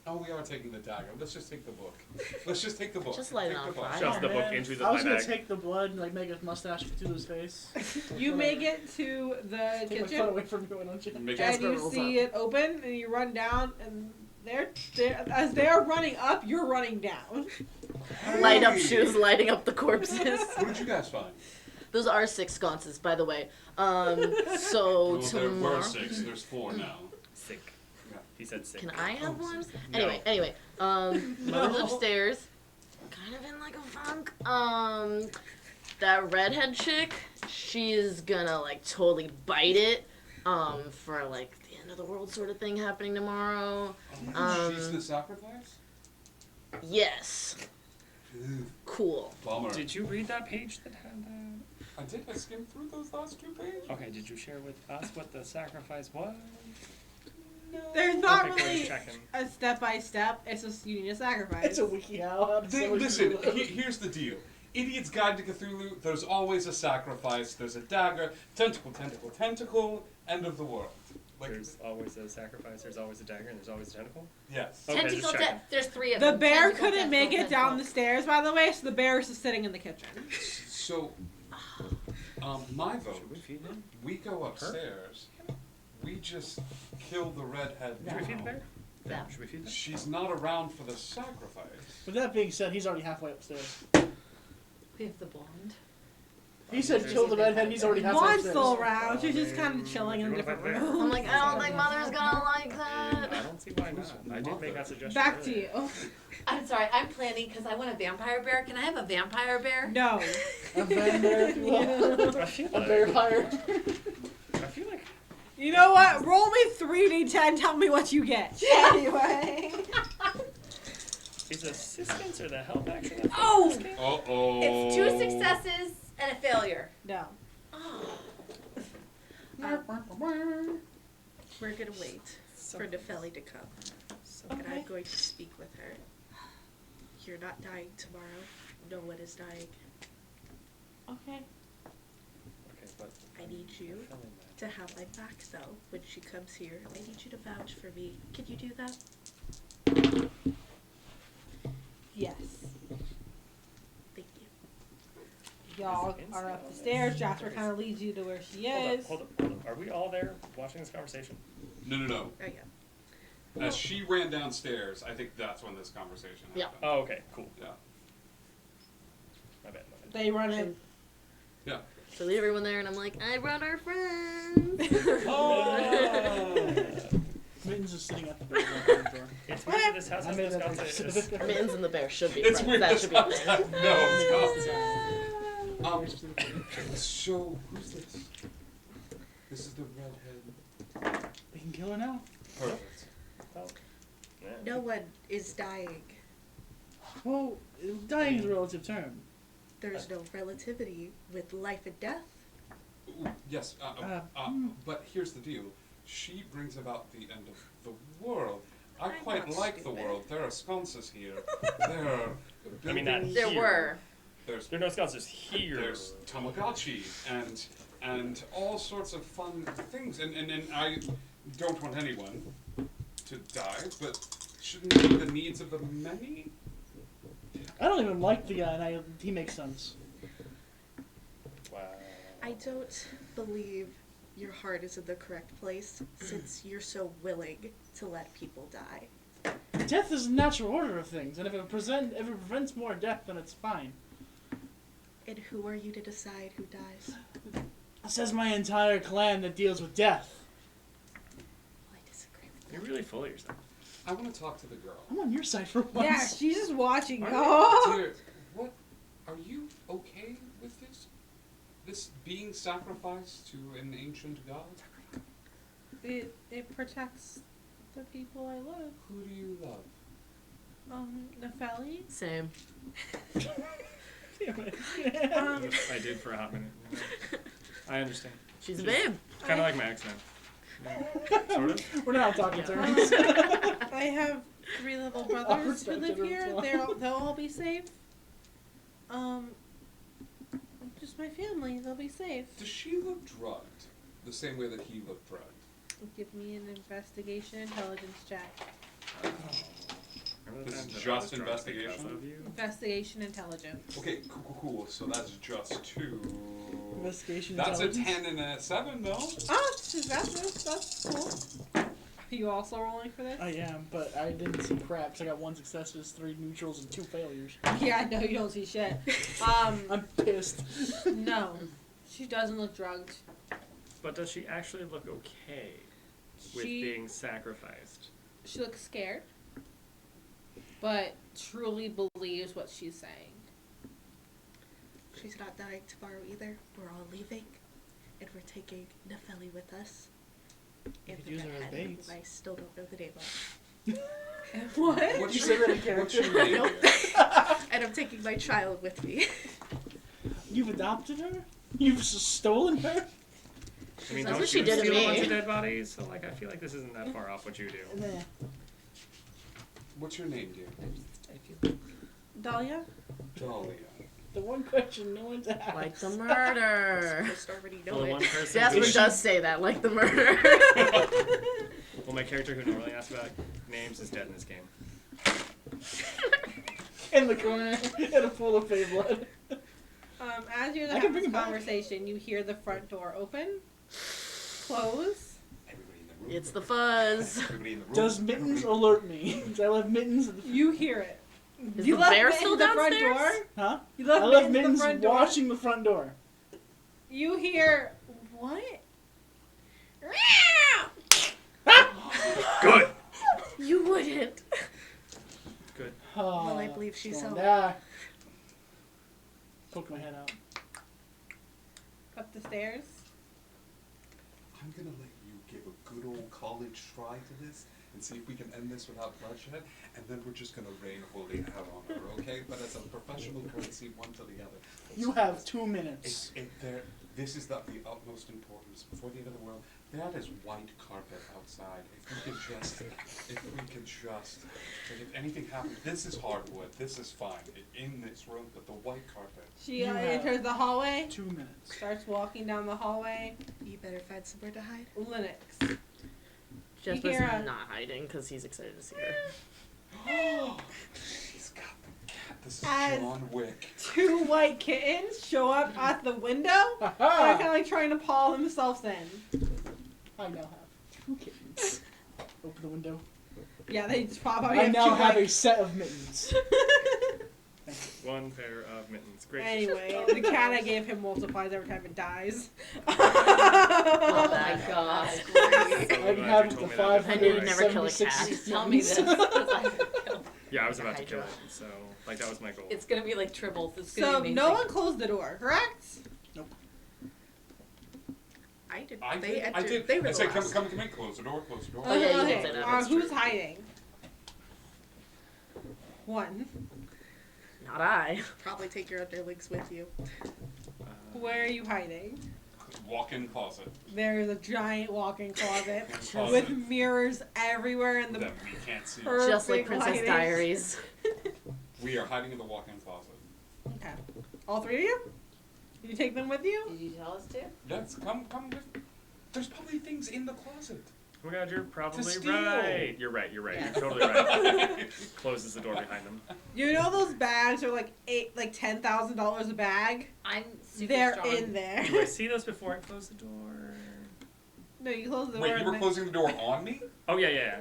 Oh, we are taking the dagger. Let's just take the book. Let's just take the book. Just light it Take on the book. fire. Shoves the book into I my was gonna bag. take the blood and like make a mustache to his face. You make it to the Take my kitchen. foot away from you, don't you? Make And you rolls see it open, and you run down, and as they're running up, you're running down. Light up shoes, lighting up the corpses. What did you guys find? Those are 6 sconces, by the way. So Well, there tomorrow. were 6. There's 4 now. Sick. Yeah. He said sick. Can I have one? No. Anyway. Mother's upstairs. Kind of in like a funk. That redhead chick, she's gonna like totally bite it. For like the end of the world sort of thing happening tomorrow. She's the sacrifice? Yes. Ew, Cool. Bummer. Did you read that page that had that? I did. I skimmed through those last 2 pages. Okay, did you share with us what the sacrifice was? There's not Okay, really just checking. a step by step. It's just you need a sacrifice. It's a wiki how. Listen, here's the deal. Idiot's Guide to Cthulhu, there's always a sacrifice. There's a dagger, tentacle, tentacle, tentacle, end of the world. Like, There's always a sacrifice, there's always a dagger, and there's always a tentacle? yes. Okay, Tentacle just checking. There's 3 of The them. bear Tentacle, couldn't make tentacle, it down the tentacle. stairs, by the way, so the bear is just sitting in the kitchen. So, my vote, Should we feed him? we go upstairs, we just kill the redhead Should we feed the now. bear? Yeah. Should we feed them? She's not around for the sacrifice. With that being said, he's already halfway upstairs. We have the blonde. He said kill the redhead, he's already halfway Blonde's upstairs. still around. She's just kind of chilling in a different room. I'm like, I don't think Mother's gonna like that. I don't see why not. I did make that suggestion Back to earlier. you. I'm sorry, I'm planning because I want a vampire bear. Can I have a vampire bear? No. A vampire, if you will. I feel A like, vampire. I feel like You know what? Roll me 3d10. Tell me what you get. Anyway. is assistance or the help action? That's Oh! the game? Uh-oh. It's 2 successes and a failure. No. We're gonna wait for Nefeli to come, and I'm going to speak with her. You're not dying tomorrow. No one is dying. Okay. Okay, but I need you I'm feeling that. to have my back, though, when she comes here. I need you to vouch for me. Can you do that? Yes. Thank you. Y'all Is it are up inside? the stairs. Jasper kind of leads you to where she is. Hold up. Are we all there watching this conversation? No. Oh, yeah. As she ran downstairs, I think that's when this conversation happened. Yeah. Oh, okay, cool. Yeah. My bad. They run in. Yeah. So leave everyone there, and I'm like, I brought our friends. Mitten's just sitting at the door. It's weird that this house has I made this that concept. Mittens and the bear should be It's friends. weird. That should be a thing. No, it's not. So, who's this? This is the redhead. We can kill her now. Perfect. Oh, yeah. No one is dying. Well, dying is a relative term. There's no relativity with life and death. Ooh, yes, but here's the deal. She brings about the end of the world. I I'm quite not like the stupid. world. There are sconces here. There are I mean, not buildings There here. were. There's There are no sconces here. There's Tamagotchi and all sorts of fun things. And I don't want anyone to die, but shouldn't it be the needs of the many? I don't even like the guy, and he makes sense. Wow. I don't believe your heart is in the correct place since you're so willing to let people die. Death is a natural order of things, and if it prevents more death, then it's fine. And who are you to decide who dies? It says my entire clan that deals with death. Well, I disagree with You're really full of yourself. I want to talk to the girl. I'm on your side for once. Yeah, she's just watching. Are Oh. Dear, what? Are you okay with this? This being sacrificed to an ancient god? It protects the people I love. Who do you love? Nefeli. Same. I did for a hot minute. I understand. She's a babe. Kind of like my ex now. Sort of. We're not talking terms. I have 3 little brothers who respect live it as here. well. They'll all be safe. Just my family. They'll be safe. Does she look drugged? The same way that he looked drugged? Give me an investigation intelligence check. Remember the This time is that I just was drunk investigation? because of you? Investigation intelligence. Okay, cool. So that's just 2. Investigation That's a intelligence. 10 and a 7, though. That's cool. Are you also rolling for this? I am, but I didn't see crap, because I got 1 successes, 3 neutrals, and 2 failures. Yeah, no, you don't see shit. I'm pissed. No, she doesn't look drugged. But does she actually look okay with She- being sacrificed? She looks scared, but truly believes what she's saying. She's not dying tomorrow either. We're all leaving, and we're taking Nefeli with us. And could the use her as redhead, bait. who I still don't know the name of. What? What's You your, said that in what's character. your name? And I'm taking my child with me. You've adopted her? You've stolen her? I mean, That's don't what she you did to steal a me. bunch of dead bodies? So, like, I feel like this isn't that far off what you do. What's your name, dear? Dahlia? Dahlia. The one question no one's asked. Like the murder. Supposed to already know Well, the it. one person Jasper who- does say that, like the murder. Well, my character who normally asks about names is dead in this game. In the corner, in a pool of fey blood. As you're I can having bring this it back. conversation, you hear the front door open, close. Everybody in the room. It's the fuzz. Everybody in the room. Does Mittens alert me? I left Mittens at the You hear it. Is You the left bear Mittens still at the front downstairs? door. Huh? You left I left Mittens at Mittens the front door. watching the front door. You hear what? Good! You wouldn't. Good. Oh, Well, I believe she's stand so. back. Poke my head out. Up the stairs. I'm gonna let you give a good old college try to this and see if we can end this without bloodshed, and then we're just gonna rain holy hell on her, okay? But as a professional courtesy, one to the other. You have 2 minutes. This is the utmost importance. Before the end of the world, that is white carpet outside. If we can just, like if anything happens, this is hardwood. This is fine in this room, but the white carpet. She You have enters the hallway. 2 minutes. Starts walking down the hallway. You better find somewhere to hide. Linux. Jasper's hear a- not hiding because he's excited to see her. She's got the cat. This is As- John Wick. 2 white kittens show up at the window. They're kind of like trying to paw themselves in. I now have 2 kittens. Open the window. Yeah, they just pop out. I now 2 have white- a set of mittens. One pair of mittens. Great. Anyway, the cat I gave him multiplies every time it dies. Oh my god. I can have it to I knew you'd never kill a 576 cat. Please tell me this. 'cause I would kill. Yeah, I was about to kill it, so, like, that was my goal. It's gonna be like tribbles. It's gonna So be amazing. no one closed the door, correct? I did. I They did. entered. I did. They were I the said, come last. in. Close the door. Close the door. Oh, yeah, you Okay, did say that, that's who's true. hiding? 1. Not I. Probably take your underlings with you. Where are you hiding? Walk-in closet. There's a giant walk-in closet Closet. with mirrors everywhere in the That we can't see. Just like perfect Princess lighting. Diaries. We are hiding in the walk-in closet. Okay. All 3 of you? Did you take them with you? Did you tell us to? Let's come with. There's probably things in the closet. Oh my god, you're probably steal. right. You're right. Yeah. You're totally right. Closes the door behind them. You know those bags are like $10,000 a bag? I'm super They're strong. in there. Do I see those before I close the door? No, you closed the door. Wait, you and were then- closing the door on me? Oh, yeah.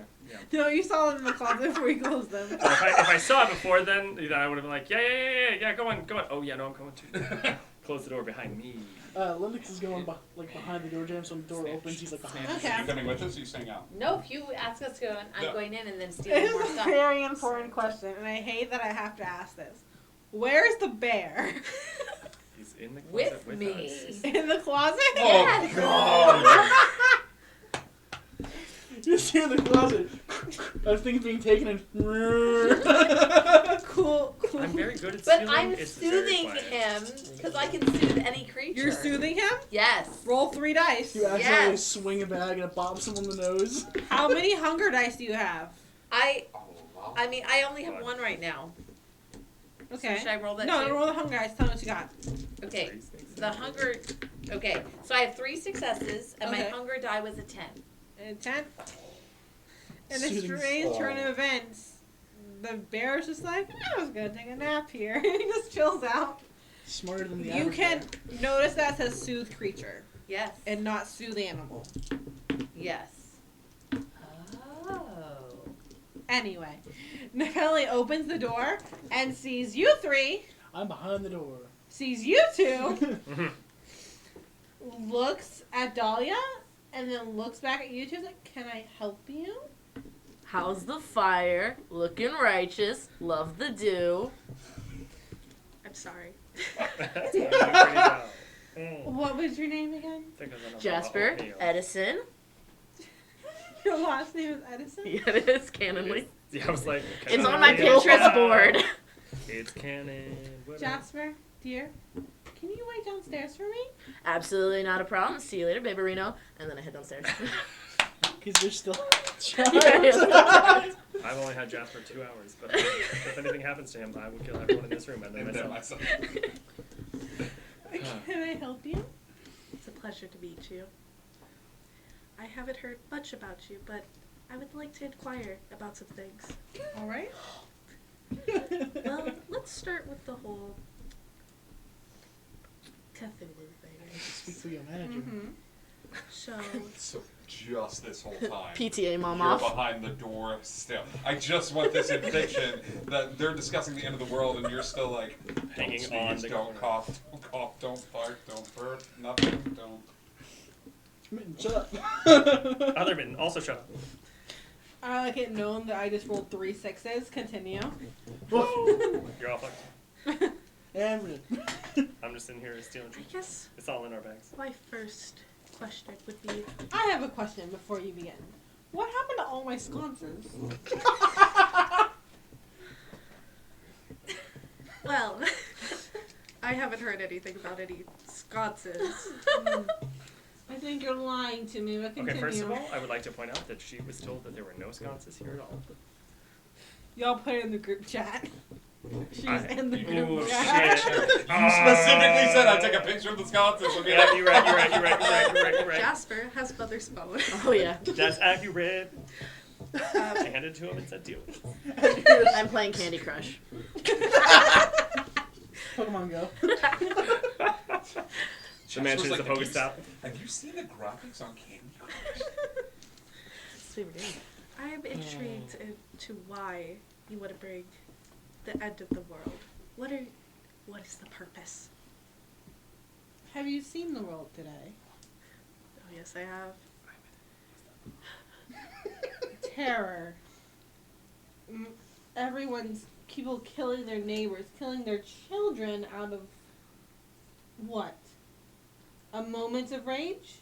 No, you saw them in the closet before you closed them. Well, if I saw it before then I would have been like, yeah, go on. Oh, yeah, no, I'm coming too. Close the door behind me. Linux is going behind the door jam, so when the door opens, he's like behind Okay. Are you coming with us or are you staying out? Nope, you ask us to go, and I'm No. going in and then stealing This more is a stuff. very important question, and I hate that I have to ask this. Where's the bear? He's in the closet With with me. us. In the closet? Oh, God! You see in the closet. Of things being taken and. Cool. I'm very good at But stealing. I'm It's very soothing quiet. him because I can soothe any creature. You're soothing him? Yes. Roll 3 dice. You accidentally Yes. swing a bag and it bops him on the nose. How many hunger dice do you have? I mean, I only have 1 right now. Okay. So should I roll that No, too? roll the hunger dice. Tell me what you got. Okay. The hunger. Okay. So I have 3 successes, and my Okay. hunger die was a 10. And 10. In a Soothing strange turn spell. of events, the bear's just like, I was gonna take a nap here. He just chills out. Smarter than the You average can bear. notice that says soothe creature Yes. and not soothe animal. Yes. Oh. Anyway, Nelly opens the door and sees you 3, I'm behind the door. sees you 2, looks at Dahlia, and then looks back at you 2 and is like, can I help you? How's the fire? Looking righteous. Love the dew. I'm sorry. What was your name again? Jasper. Edison. Your last name is Edison? Yeah, it is canonly. Yeah, I was like, It's on my Pinterest board. It's canon. Whatever. Jasper, dear, Can you wait downstairs for me? Absolutely not a problem. See you later, baby Reno. And then I head downstairs. Because you're still. I've only had Jasper 2 hours, but if anything happens to him, I will kill everyone in this room and then myself. Can I help you? It's a pleasure to meet you. I haven't heard much about you, but I would like to inquire about some things. All right. Well, let's start with the whole Cthulhu thing. Speak for your manager. Mm-hmm. So just this whole time, PTA mom you're off. behind the door still. I just want this in fiction that they're discussing the end of the world and you're still like hanging don't on sneeze, the don't cough, don't fart, don't burp, nothing, don't. Shut up. Other Mitten, also shut up. I like it known that I just rolled 3 6s. Continue. You're all fucked. And I'm just in here stealing. I guess It's all in our bags. my first question would be, I have a question before you begin. What happened to all my sconces? well, I haven't heard anything about any sconces. I think you're lying to me, but continue. Okay, first of all, I would like to point out that she was told that there were no sconces here at all. Y'all put it in the group chat. She's in the Oh, group shit. chat. You specifically said I'd take a picture of the sconces. Okay? Yeah, you're right. Jasper has mother's phone. Oh yeah. That's accurate. I handed it to him and said, deal. I'm playing Candy Crush. Pokemon Go. The mansion is a Pokestop. Have you seen the graphics on Candy Crush? I'm intrigued into why you want to bring the end of the world. What is the purpose? Have you seen the world today? Oh yes, I have. Terror. Everyone's people killing their neighbors, killing their children out of what? A moment of rage?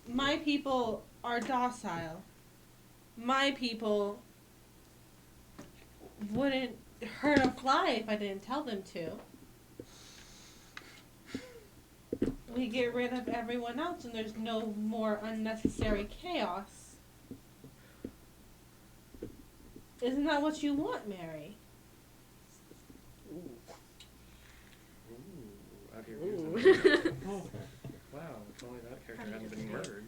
My people are docile. My people wouldn't hurt a fly if I didn't tell them to. We get rid of everyone else and there's no more unnecessary chaos. Isn't that what you want, Mary? Out here. Wow, if only that character hadn't been murdered.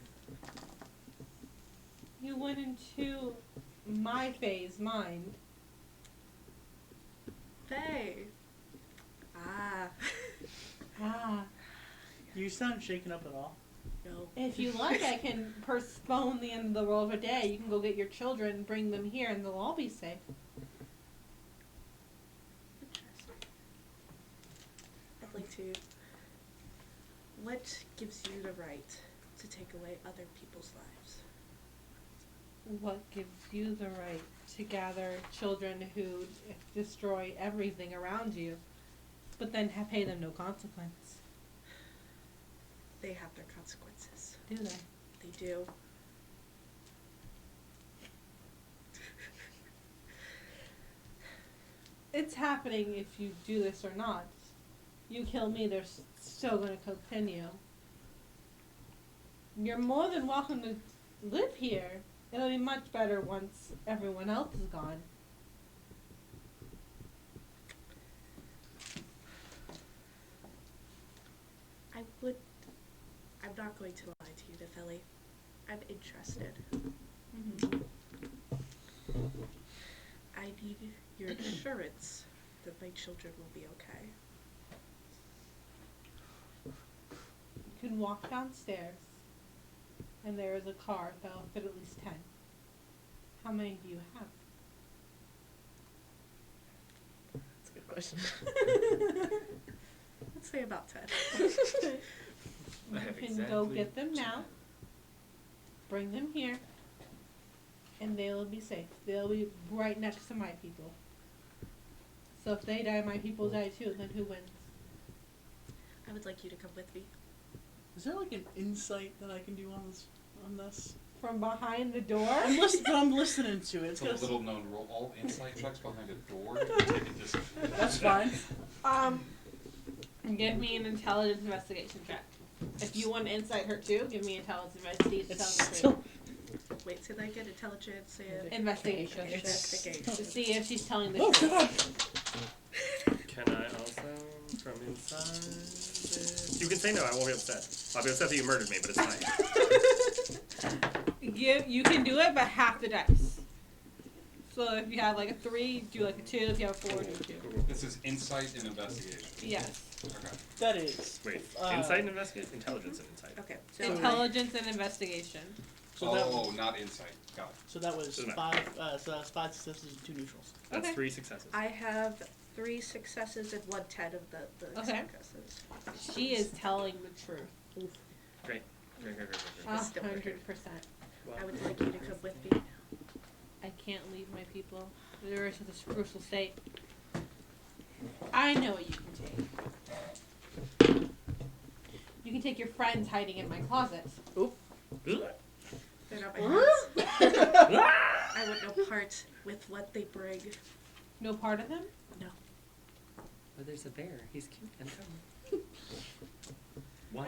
You went into my phase mind. Faye. Ah. Ah. You sound shaken up at all. No. If you like, I can postpone the end of the world for a day. You can go get your children, bring them here, and they'll all be safe. I'd like to. What gives you the right to take away other people's lives? What gives you the right to gather children who destroy everything around you, but then pay them no consequence? They have their consequences. Do they? They do. It's happening if you do this or not. You kill me, they're still going to continue. You're more than welcome to live here. It'll be much better once everyone else is gone. I'm not going to lie to you, Nefeli. I'm interested. Mm-hmm. I need your assurance that my children will be okay. You can walk downstairs, and there is a car that will fit at least 10. How many do you have? That's a good question. Let's say about 10. You can go get them now, bring them here, and they will be safe. They'll be right next to my people. So if they die, my people die too, then who wins? I would like you to come with me. Is there like an insight that I can do on this? From behind the door? I'm listening to it. It's a little known rule. All insight checks behind a door. That's fine. Give me an intelligence investigation check. If you want to insight her too, give me intelligence investigation. Still... Wait, so I get intelligence and Investigation. investigation. To see if she's telling the Oh truth. God! Can I also, from inside this? You can say no, I won't be upset. I'll be upset that you murdered me, but it's fine. You can do it, but half the dice. So if you have like a 3, do like a 2. If you have a 4, do a 2. This is insight and investigation. Yes. Okay. That is. Wait, insight and investigation? Intelligence and insight. Okay. So Intelligence and investigation. So that, not insight. Got it. so that was Doesn't 5. So that's 5 successes and 2 neutrals. That's Okay. 3 successes. I have 3 successes and 1/10 of the Okay. successes. She is telling the truth. Great. Great. 100%. I would like you to come with me. I can't leave my people. They're in this crucial state. I know what you can take. You can take your friends hiding in my closet. They're not my friends. I want no part with what they bring. No part of them? No. But there's a bear. He's cute and fun.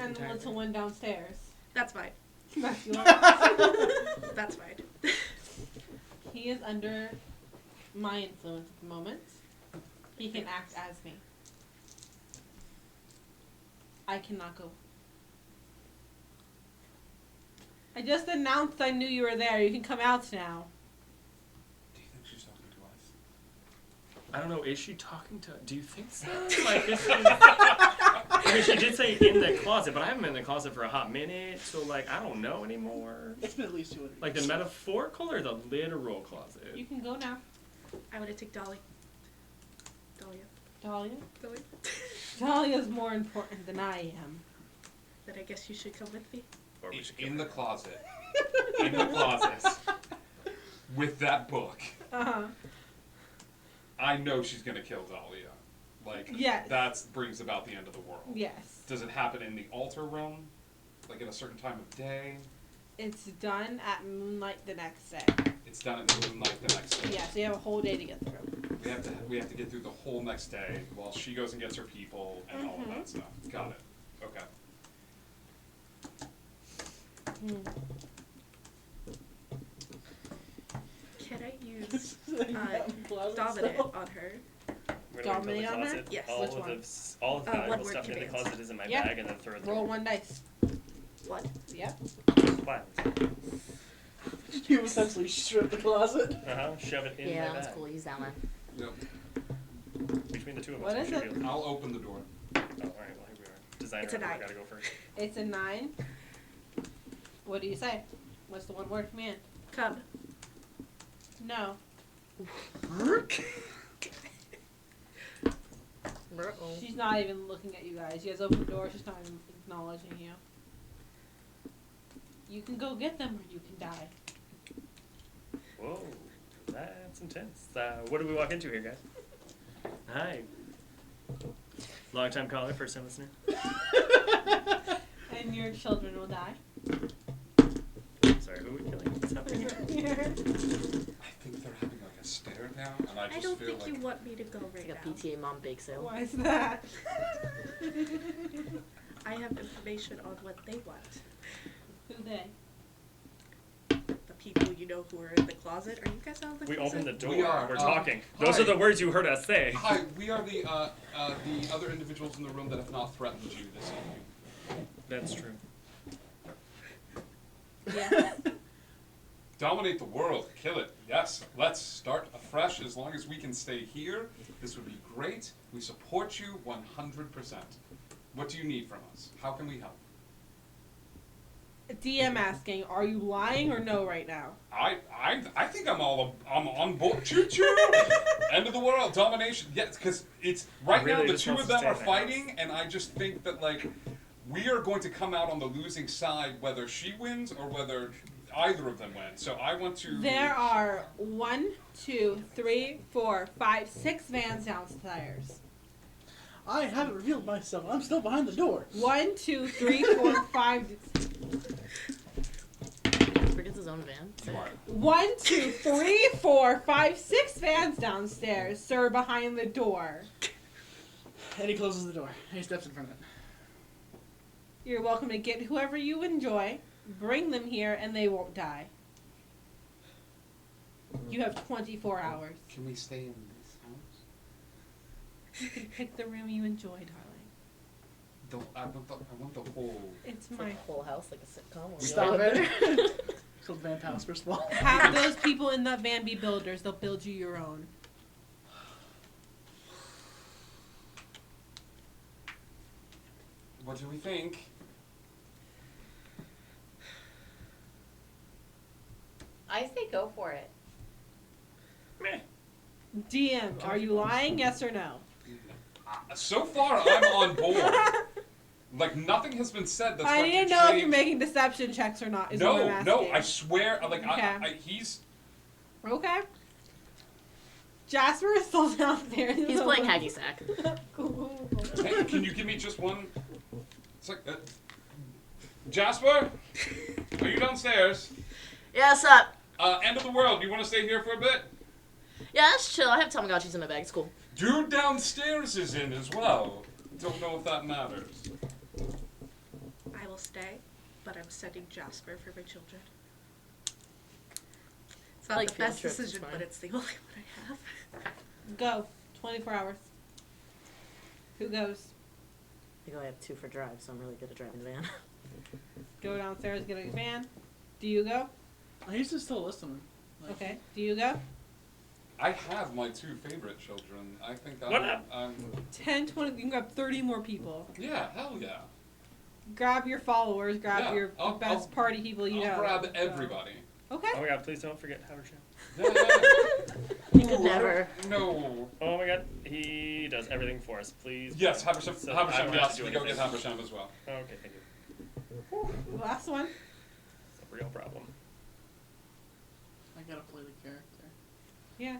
And the little one downstairs. That's fine. That's yours. That's fine. He is under my influence at the moment. He can act as me. I cannot go. I just announced I knew you were there. You can come out now. Do you think she's talking to us? I don't know, is she talking to... Do you think so? Like, this is... I mean, she did say in the closet, but I haven't been in the closet for a hot minute, so, like, I don't know anymore. It's been at least 200 years. Like, the metaphorical or the literal closet? You can go now. I want to take Dolly. Dahlia. Dahlia? Dolly. Dahlia's more important than I am. Then I guess you should come with me. Or we should In the closet. In the closet. With that book. Uh-huh. I know she's gonna kill Dahlia. Like, yes. that brings about the end of the world. Yes. Does it happen in the altar room? Like at a certain time of day? It's done at moonlight the next day. It's done at moonlight the next day. Yeah, so you have a whole day to get through. We have to get through the whole next day while she goes and gets her people and all of that stuff. Got it. Okay. Can I use dominant on her? Where do I Dominate fill the on her? closet? Yes. All Which of one? all of the valuable one-word stuff in the commands. closet is in my Yep. bag and then throw it. Roll 1 dice. What? Yep. What? You essentially strip the closet. Shove it in my Yeah, bag. that's cool. Use that one. Yep. Between the two of us, What we is should it? be able to... I'll open the door. Oh, alright, well, here we are. Designer, It's a I 9. gotta go first. It's a 9. What do you say? What's the 1-word command? Come. No. She's not even looking at you guys. You guys open the door, she's not even acknowledging you. You can go get them or you can die. Whoa, that's intense. What do we walk into here, guys? Hi. Long time caller, first time listener. And your children will die. Sorry, who are we killing? What's happening here? I think they're having like a stare down, and I I just don't feel think like you want me to go right Like a now. PTA mom bake sale. Why is that? I have information on what they want. Who they? The people you know who are in the closet. Are you guys out of the We closet? opened the door. We are, We're talking. hi. Those are the words you heard us say. Hi, we are the other individuals in the room that have not threatened you this evening. That's true. Yeah. Dominate the world, kill it. Yes, let's start afresh. As long as we can stay here, this would be great. We support you 100%. What do you need from us? How can we help? DM asking, are you lying or no right now? I think I'm on board. Choo choo. End of the world, domination. Yes, because it's right Really now the just two wants of to them stay are in the fighting, and I just think that like we are going to come out on the losing side, whether she wins or whether either of them win. So I want to. There are 1, 2, 3, 4, 5, 6 vans downstairs. I haven't revealed myself. I'm still behind the door. 1, 2, 3, 4, 5. Forgets his own van. 1, 2, 3, 4, 5, 6 vans downstairs, sir, behind the door. And he closes the door. And he steps in front of it. You're welcome to get whoever you enjoy, bring them here, and they won't die. You have 24 hours. Can we stay in this house? You can pick the room you enjoy, darling. I want the whole. It's It's my like a whole house, like a sitcom. Stop it. It's called Vamp House, first of all. Have those people in that van be builders. They'll build you your own. What do we think? I say go for it. DM, are you lying? Yes or no? So far, I'm on board. Like, nothing has been said that's I going need to to know if change. you're making deception checks or not. Is what I'm asking. No, I swear, like, Okay. he's... Okay. Jasper is still down there. He's playing hacky sack. Cool. Hey, can you give me just one? It's like, Jasper? Are you downstairs? Yeah, what's up? End of the world. You want to stay here for a bit? Yeah, that's chill. I have Tamagotchis in my bag. It's cool. Dude downstairs is in as well. Don't know if that matters. I will stay, but I'm sending Jasper for my children. It's not Like the field best trips, decision, it's but fine. it's the only one I have. Go. 24 hours. Who goes? I think I have 2 for drive, so I'm really good at driving the van. Go downstairs, get a van. Do you go? He's just still listening. Like, Okay. Do you go? I have my 2 favorite children. I think What up? I'm 10, 20, you can grab 30 more people. yeah, hell yeah. Grab your followers, grab Yeah, your I'll- best I'll- party people you know. I'll grab So- everybody. Okay. Oh my god, please don't forget Haversham. You could never. No. Oh my god, he does everything for us, please. Yes, Haversham, So I don't have yes, to do we go get anything. Haversham as well. Okay, thank you. Last one. It's a real problem. I gotta play the character. Yeah.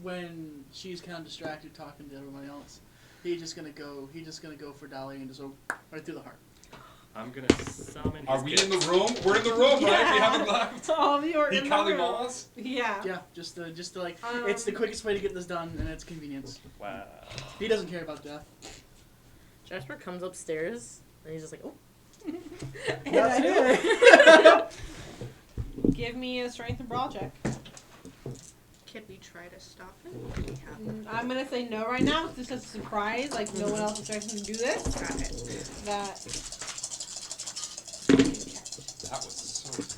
When she's kind of distracted talking to everybody else, he's just gonna go for Dolly and just go right through the heart. I'm gonna summon Are his we gift. in the room? We're in the room, right? We haven't left. All of you are He in the Kali room. Moss? Yeah. Yeah, just to like, it's the quickest way to get this done, and it's convenience. Wow. He doesn't care about death. Jasper comes upstairs, and he's just like, oh. That's it. Give me a strength and brawl check. Can we try to stop it? Do we have I'm gonna say no right now. 'Cause this is a surprise. Like no one else expects him to do this. Got it. That. That was so good.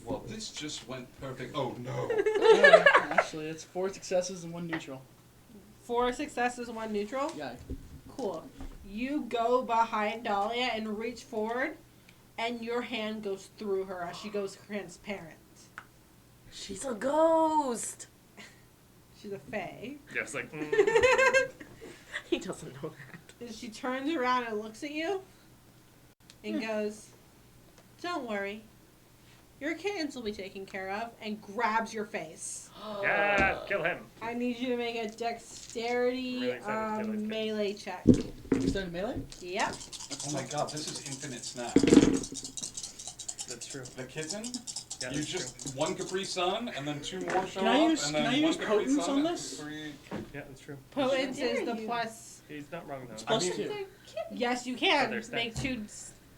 Well, this just went perfect. Oh no. Actually, it's 4 successes and 1 neutral. 4 successes, 1 neutral. Yeah. Cool. You go behind Dahlia and reach forward, and your hand goes through her as she goes transparent. She's a ghost. She's a fae. Yeah, it's like, He doesn't know that. And she turns around and looks at you and goes, "Don't worry. Your kittens will be taken care of," and grabs your face. yeah, kill him. I need you to make a dexterity Really excited to kill these kids. melee check. Extended melee? Yep. Oh my god, this is infinite snap. That's true. The kitten? Yeah, You that's just 1 Capri Sun, and then 2 more show Can I up, use- and then can I 1 use Capri potence Sun on and this? 3... Yeah, that's true. Potence Dare is the you. plus. He's not wrong though. It's plus 2. Yes, you Oh, can. there's that. Make 2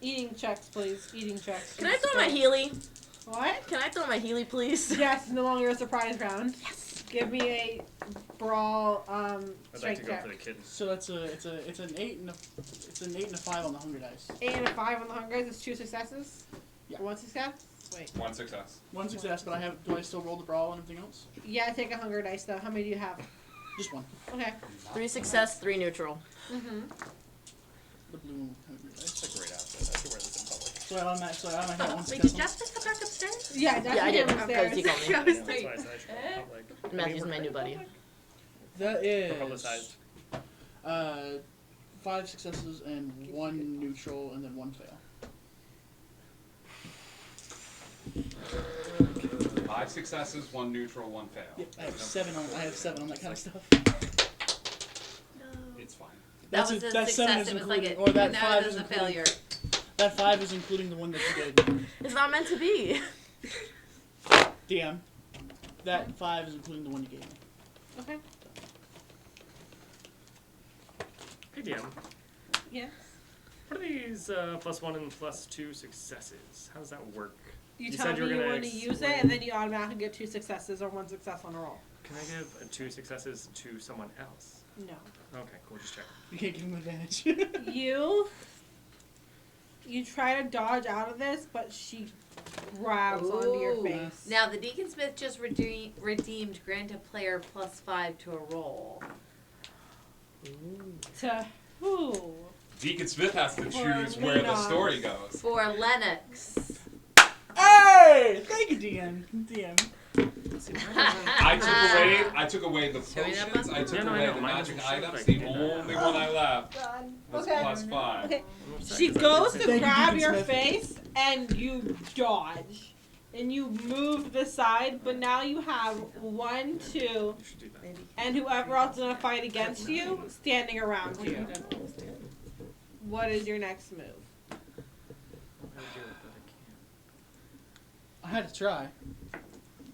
eating checks, please. Eating checks. Can I throw my Healy? What? Can I throw my Healy, please? Yes, it's no longer a surprise round. Yes. Give me a brawl I'd like strength to go check. for the kitten. So it's an 8 and a 5 on the hunger dice. 8 and a 5 on the hunger dice is 2 successes. Yeah. 1 success. Wait. 1 success. 1 success, but do I still roll the brawl and everything else? Yeah, take a hunger dice though. How many do you have? Just 1. Okay. 3 success, 3 neutral. Mm-hmm. The blue hunger dice. It's a great outfit. I should wear this in public. So I automatically have 1 Wait, success. did Jasper come back upstairs? Yeah, that's Yeah, I did. upstairs. Because he called me. I was Yeah, that's like, why I said I should wear it in public. Matthew's my new buddy. That is Publicized. 5 successes and 1 neutral, and then 1 fail. 5 successes, 1 neutral, 1 fail. Yep, I have 7 on that kind of stuff. It's fine. That was a that 7 success. is It was like including, a, or that no, 5 it is was a including. failure. That 5 is including the one that you gave me. It's not meant to be. DM. That 5 is including the one you gave me. Okay. Hey, DM. Yes. What are these +1 and +2 successes? How does that work? You said tell you were me you gonna want to use it, and then you automatically get 2 successes or 1 success on a roll. Can I give 2 successes to someone else? No. Okay, cool. Just check. You can't give him advantage. You try to dodge out of this, but she grabs onto your Ooh. face. Now, the Deacon Smith just redeemed grant a player +5 to a roll. To who? Deacon Smith has to For choose where the Lena. story goes. For Lennox. Hey! Thank you, DM. I took away the Show me that potions. I took away the magic items. The only one I left was Okay. +5. Okay. She goes to grab your face, and you dodge. And you move to the side, but now you have 1, 2, and whoever else is going to fight against you standing around you. What is your next move? I had to try.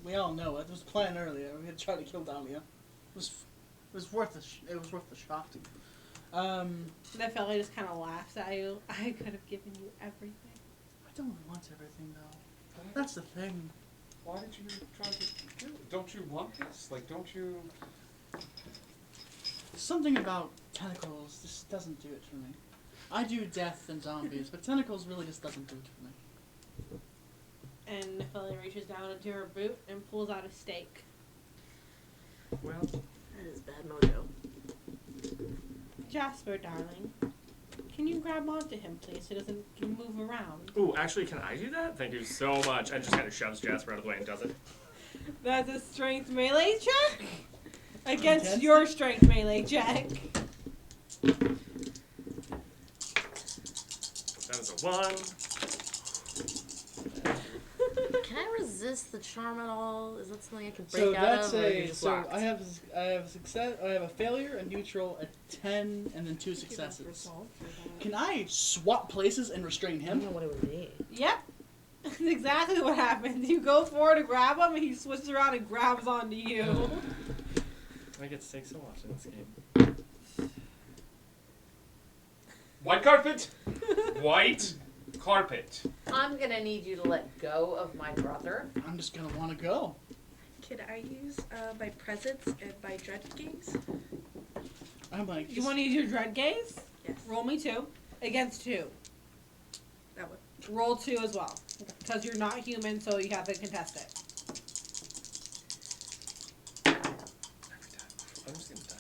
We all know it. It was planned earlier. We had to try to kill Dahlia. It was worth the shot. The fella just kind of laughs at you. I could have given you everything. I don't want everything though. That's the thing. Why did you try to do it? Don't you want this? Like, don't you... Something about tentacles just doesn't do it for me. I do death and zombies, but tentacles really just doesn't do it for me. And Nephili reaches down into her boot and pulls out a steak. Well, that is bad mojo. Jasper, darling, can you grab onto him, please, so he doesn't move around? ooh, actually, can I do that? Thank you so much. I just kind of shoves Jasper out of the way and does it. That's a strength melee check against Contested? your strength melee check. That is a 1. Can I resist the charm at all? Is that something I can break So out that's of? Or are you a just so locked? I have success. I have a failure, a neutral, a 10, and then 2 successes. Can I swap places and restrain I don't him? know what it would be. Yep. That's exactly what happens. You go forward to grab him, and he switches around and grabs onto you. I get sick so much in this game. White carpet? White carpet. I'm gonna need you to let go of my brother. I'm just gonna want to go. Can I use my presence and my dread gaze? I'm like, You want to use your dread gaze? Yes. Roll me 2 against 2. That one. Roll 2 as well, because you're not human, so you have to contest it. I'm just gonna die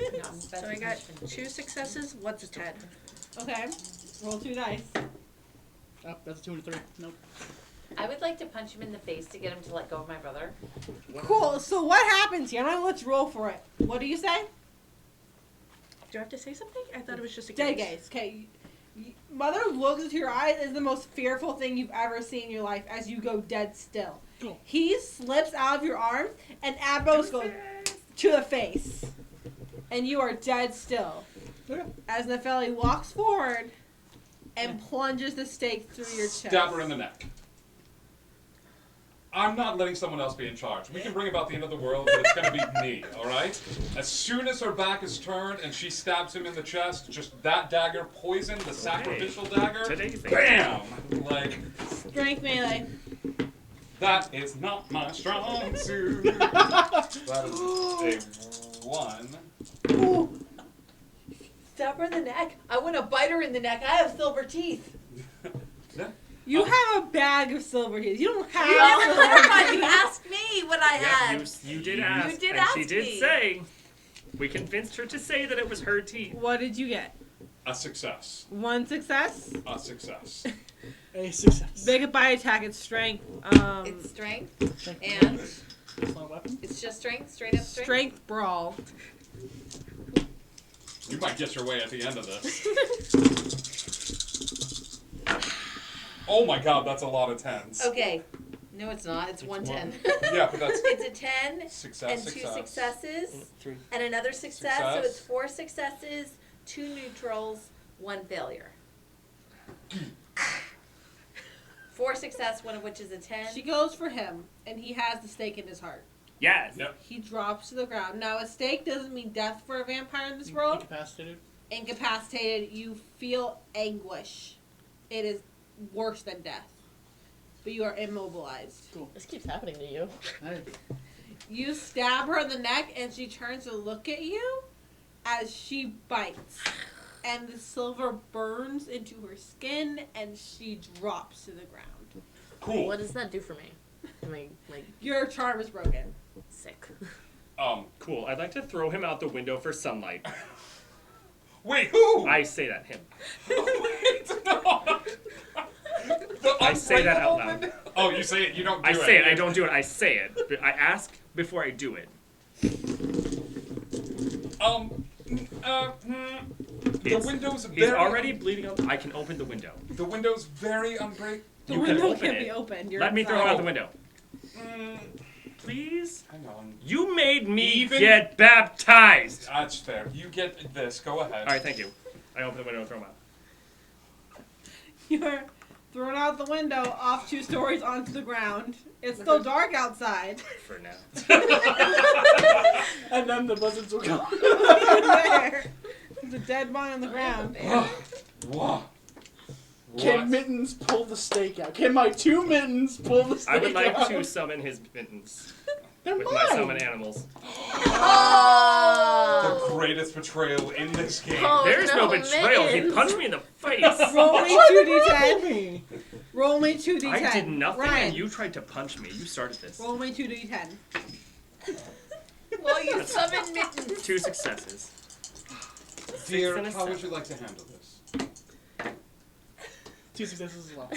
every time. So I got 2 successes, 1's a 10. Okay. Roll 2 dice. Oh, that's a 2 and a 3. Nope. I would like to punch him in the face to get him to let go of my brother. Cool. So what happens here? Now let's roll for it. What do you say? Do I have to say something? I thought it was just a Dead gaze. gaze. Okay. Mother looks into your eyes is the most fearful thing you've ever seen in your life as you go dead still. Cool. He slips out of your arms and Abos goes to the face. And you are dead still. Okay. As Nephili walks forward and plunges the stake through your chest. Stab her in the neck. I'm not letting someone else be in charge. We can bring about the end of the world, but it's going to be me, alright? As soon as her back is turned and she stabs him in the chest, just that dagger, poison, the sacrificial dagger, Today's the BAM! Like, Strength melee. that is not my strong suit. That is a 1. Ooh. Stab her in the neck. I want to bite her in the neck. I have silver teeth. You have a bag of silver teeth. You don't have You never silver clarified. You teeth. asked me what I had. You did ask. You did and ask she did me. say. We convinced her to say that it was her teeth. What did you get? A success. 1 success. A success. A success. Make it by attack. It's strength. It's strength, and It's not a weapon. it's just strength, straight up strength. Strength brawl. You might get your way at the end of this. Oh my god, that's a lot of 10s. Okay. No, it's not. It's 110. Yeah, but that's It's a 10 success, and 2 success. successes 3. and another success. So Success. it's 4 successes, 2 neutrals, 1 failure. 4 success, one of which is a 10. She goes for him, and he has the stake in his heart. Yes. Yep. He drops to the ground. Now, a stake doesn't mean death for a vampire in this world. Incapacitated. Incapacitated, you feel anguish. It is worse than death. But you are immobilized. Cool. This keeps happening to you. Hey. You stab her in the neck, and she turns to look at you as she bites. And the silver burns into her skin, and she drops to the ground. Cool. What does that do for me? Your charm is broken. Sick. Cool. I'd like to throw him out the window for sunlight. Wait, who? I say that him. The I say that out unbreakable loud. window? Oh, you say it. You don't do I it. say it. I don't do it. I say it. But I ask before I do it. The window's He's very. already bleeding out. I can open the window. The window's very unbreakable. The window can't be opened. You're Let me throw him inside. out the window. Please? Hang on. You made me Even- get baptized. That's fair. You get this. Go ahead. All right, thank you. I open the window and throw him out. You're thrown out the window, off 2 stories onto the ground. It's still dark outside. For now. And then the buzzards will come. There. There's a dead body on the ground. Whoa. Can Mittens pull the stake out? Can my 2 mittens pull the stake out? I would like to summon his mittens. They're with mine. my summon animals. The greatest betrayal in this game. Oh, There's no betrayal. He punched me in the face. Roll me 2d10. Roll me 2d10. I did nothing Ryan, and you tried to punch me. You started this. roll me 2d10. Well, you summon mittens. 2 successes. Dear, and a how would 7. you like to handle this? 2 successes as well.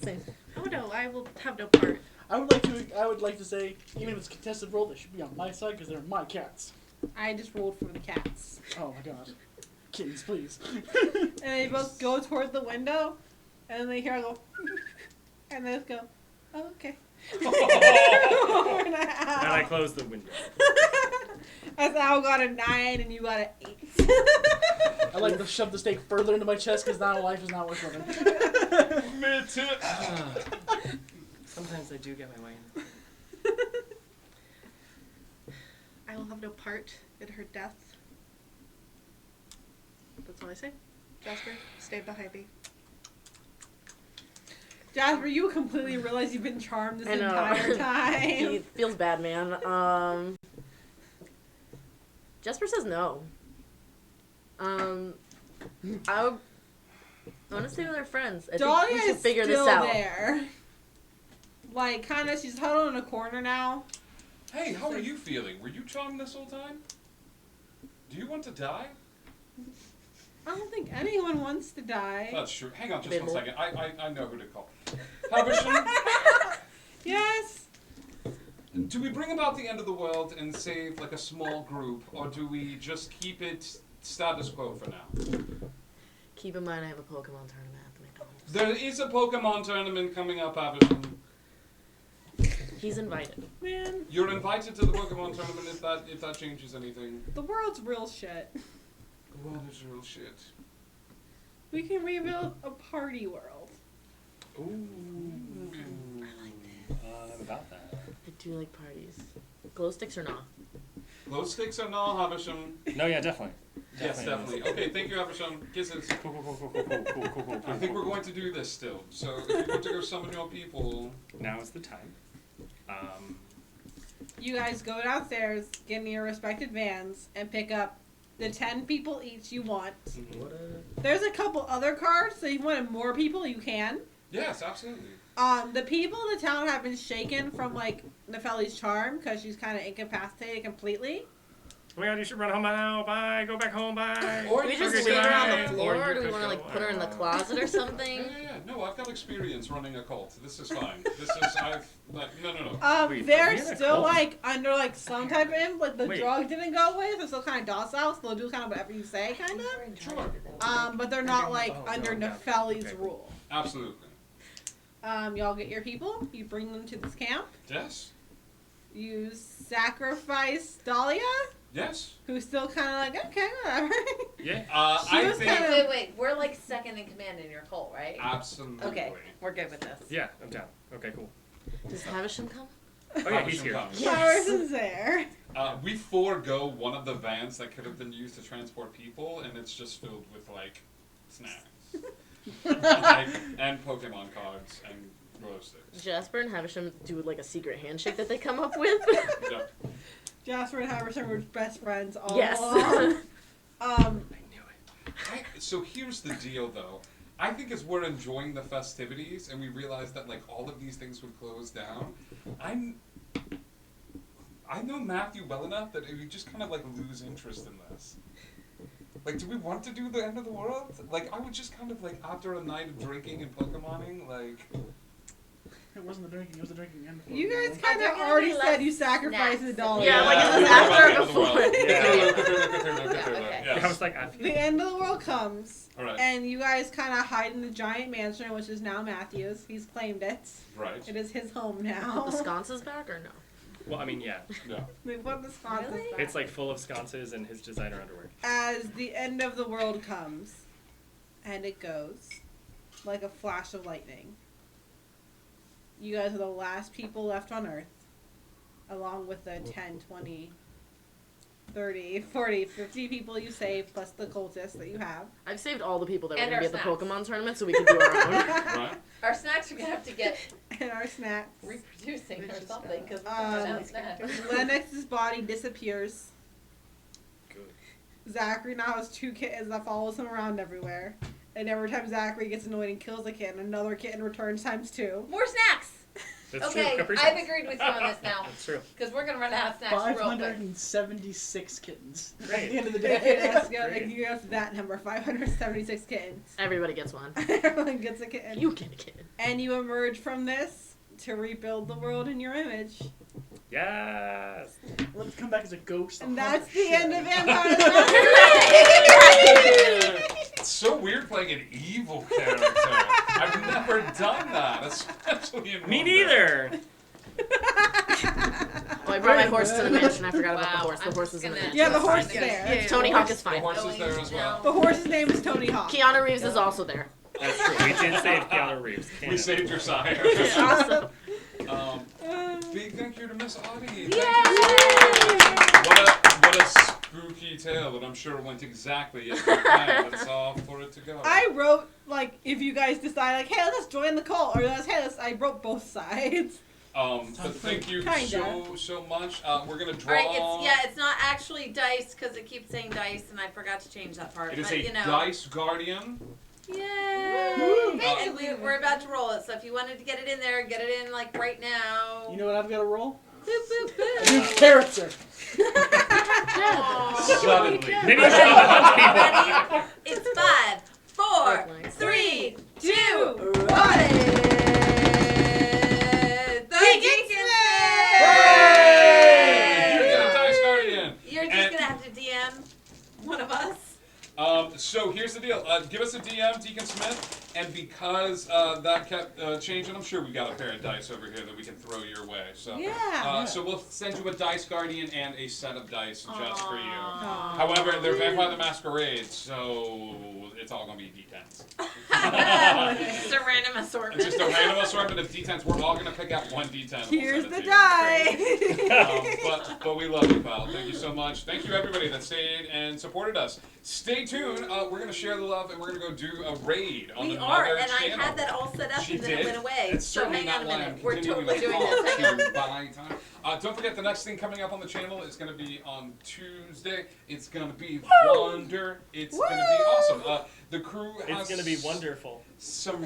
Same. Oh no, I will have no part. I would like to say, even if it's a contested roll, they should be on my side because they're my cats. I just rolled for the cats. Oh my god. Kittens, please. And they both go toward the window, and then they hear I go, and they just go, oh, okay. And I close the window. As Al got a 9 and you got an 8. I like to shove the stake further into my chest because now life is not worth living. Sometimes I do get my way in. I will have no part in her death. That's all I say. Jasper, stay behind me. Jasper, you completely realize you've been charmed this I know. entire time. He feels bad, man. Jasper says no. I want to stay with our friends. I Dahlia think we should is figure still this out. there. Like, kind of, she's huddled in a corner now. Hey, how are you feeling? Were you charmed this whole time? Do you want to die? I don't think anyone wants to die. That's true. Hang on just one Debatable. second. I know who to call. Habersham, Yes. do we bring about the end of the world and save like a small group, or do we just keep it status quo for now? Keep in mind I have a Pokemon tournament at the McDonald's. There is a Pokemon tournament coming up, Habersham. He's invited. Man, You're invited to the Pokemon tournament if that changes anything. the world's real shit. The world is real shit. We can rebuild a party world. Ooh. I'm about that. I do like parties. Glow sticks or not? Glow sticks or no, Habersham? No, yeah, definitely. Yes, definitely. Okay, thank you, Habersham. Kisses. Cool. I think we're going to do this still. So if you want to go summon your people, Now is the time. You guys go downstairs, get in your respected vans, and pick up the 10 people each you want. What a... There's a couple other cards, so if you wanted more people, you can. yes, absolutely. The people in the town have been shaken from, like, Nefeli's charm, because she's kind of incapacitated completely. Oh my god, you should run home now. Bye. Go back home. Bye. Or Do we you just could leave her on bye. the floor, Or or you do we could want to, like, go, put her in the closet or something? Yeah. No, I've got experience running a cult. This is fine. This is no. Wait, They're we had a still, cult? like, under, like, some type of imp. Like, the Wait. drug didn't go away. They're still kind of docile, so they'll do kind of whatever you say, kind of. Sure. But they're not, like, Oh, under no, no. Nefeli's Okay. rule. Absolutely. Y'all get your people. You bring them to this camp. Yes. You sacrifice Dahlia. Yes. Who's still kind of like, okay, whatever. Yeah. I think. Wait. We're like second in command in your cult, right? Absolutely. Okay, we're good with this. Yeah, I'm down. Okay, cool. Does Havisham come? Oh yeah, he's here. Harrison's there. We forego one of the vans that could have been used to transport people, and it's just filled with like snacks, and Pokemon cards and glow sticks. Jasper and Havisham do like a secret handshake that they come up with. Yep. Jasper and Harrison were best friends all Yes. along. So here's the deal, though. I think as we're enjoying the festivities and we realize that like all of these things would close down, I know Matthew well enough that we just kind of like lose interest in this. Like, do we want to do the end of the world? Like, I would just kind of like after a night of drinking and Pokemoning, like. It wasn't the drinking, it was the drinking and You guys kind of already said you sacrificed the dollar. Yeah, like it was after or before. Yeah. I was like, I feel The end of the world comes, Alright. and you guys kind of hide in the giant mansion, which is now Matthew's. He's claimed it. Right. It is his home now. Put the sconces back or no? Well, I mean, yeah. We put the sconces back. It's like full of sconces and his designer underwear. As the end of the world comes, and it goes like a flash of lightning. You guys are the last people left on Earth, along with the 10, 20, 30, 40, 50 people you saved, plus the cultists that you have. I've saved all the people that And were going to be our at the Pokemon tournament so we could do our own. Right. Our snacks are gonna have to get And our snacks. reproducing or something because we don't have snacks. Lennox's body disappears. Good. Zachary now has 2 kittens that follows him around everywhere. And every time Zachary gets annoyed and kills a kitten, another kitten returns times 2. More snacks! That's okay, true. I've agreed with you on this now. That's true. Because we're gonna run out of snacks real quick. 576 kittens. Great. At the end of the Yes, day. you have that number, 576 kittens. Everybody gets one. Everyone gets a kitten. You get a kitten. And you emerge from this to rebuild the world in your image. Yes. Let's come back as a ghost. And that's the end of Vampire It's so weird playing an evil character. I've never done that, especially in Me one neither. Oh, I brought my horse to the mansion. I forgot about the horse. The horse is in the mansion. Yeah, the That's horse fine. is there. Tony Hawk is fine. The horse is there as well. The horse's name is Tony Hawk. Keanu Reeves is also there. That's true. We did save Keanu Reeves. We saved your sire. Awesome. Big thank you to Miss Audie. Yay! What a spooky tale that I'm sure went exactly as you planned. That's all for it to go. I wrote, like, if you guys decide, like, hey, let's join the cult, or I wrote both sides. But thank you so much. We're gonna draw. Alright, it's not actually dice because it keeps saying dice and I forgot to change that part. It is but, a you know. Dice Guardian. Yay! And we're about to roll it, so if you wanted to get it in there, get it in like right now. You know what I've got to roll? Boop, boop, boop. A new character. Suddenly. Maybe you should hunt people. Ready? It's 5, 4, 3, 2, 1. You get a Dice Guardian. You're just gonna have to DM one of us. So here's the deal. Give us a DM, Deacon Smith, and because that kept changing, I'm sure we got a pair of dice over here that we can throw your way. So so we'll send you a Dice Guardian and a set of dice just for you. However, they're Vampire the Masquerade, so it's all gonna be D10s. Just a random assortment. It's just a random assortment of D10s. We're all gonna pick out one D10. and we'll Here's send the it to you. die. But we love you, pal. Thank you so much. Thank you everybody that stayed and supported us. Stay tuned. We're gonna share the love and we're gonna go do a raid on We another are, and channel. I had that all set up She and then did. it went away. It's So certainly hang not on a why minute. I'm We're continuing totally to doing call this. Hang on. to buy time. Don't forget the next thing coming up on the channel is gonna be on Tuesday. It's gonna be Wonder. It's gonna be awesome. The crew has It's gonna be wonderful. some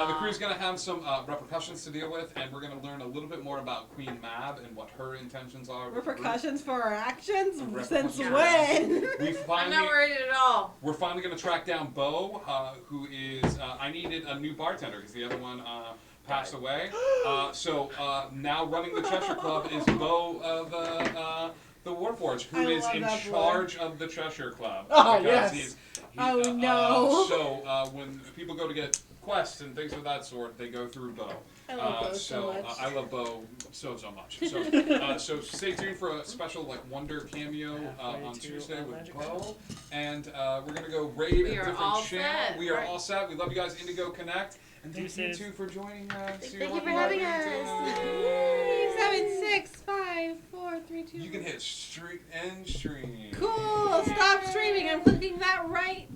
the crew's gonna have some repercussions to deal with, and we're gonna learn a little bit more about Queen Mab and what her intentions are. with the group. Repercussions for our actions? Since Repercussions. when? We I'm finally, not worried at all. we're finally gonna track down Bo, who is. I needed a new bartender because the other one passed away. So now running the Cheshire Club is Bo of the Warforged, who is in charge of the Cheshire Club. Oh, because yes. Oh, no. So when people go to get quests and things of that sort, they go through Bo. I love Bo so much. I love Bo so much. So stay tuned for a special like Wonder cameo on Tuesday with Bo, and we're gonna go raid a different channel. We are all set. We love you guys, Indigo Connect, and thank you too for joining us. Thank you for having us. 7, 6, 5, 4, 3, 2. You can hit end stream. Cool. Stop streaming. I'm clicking that right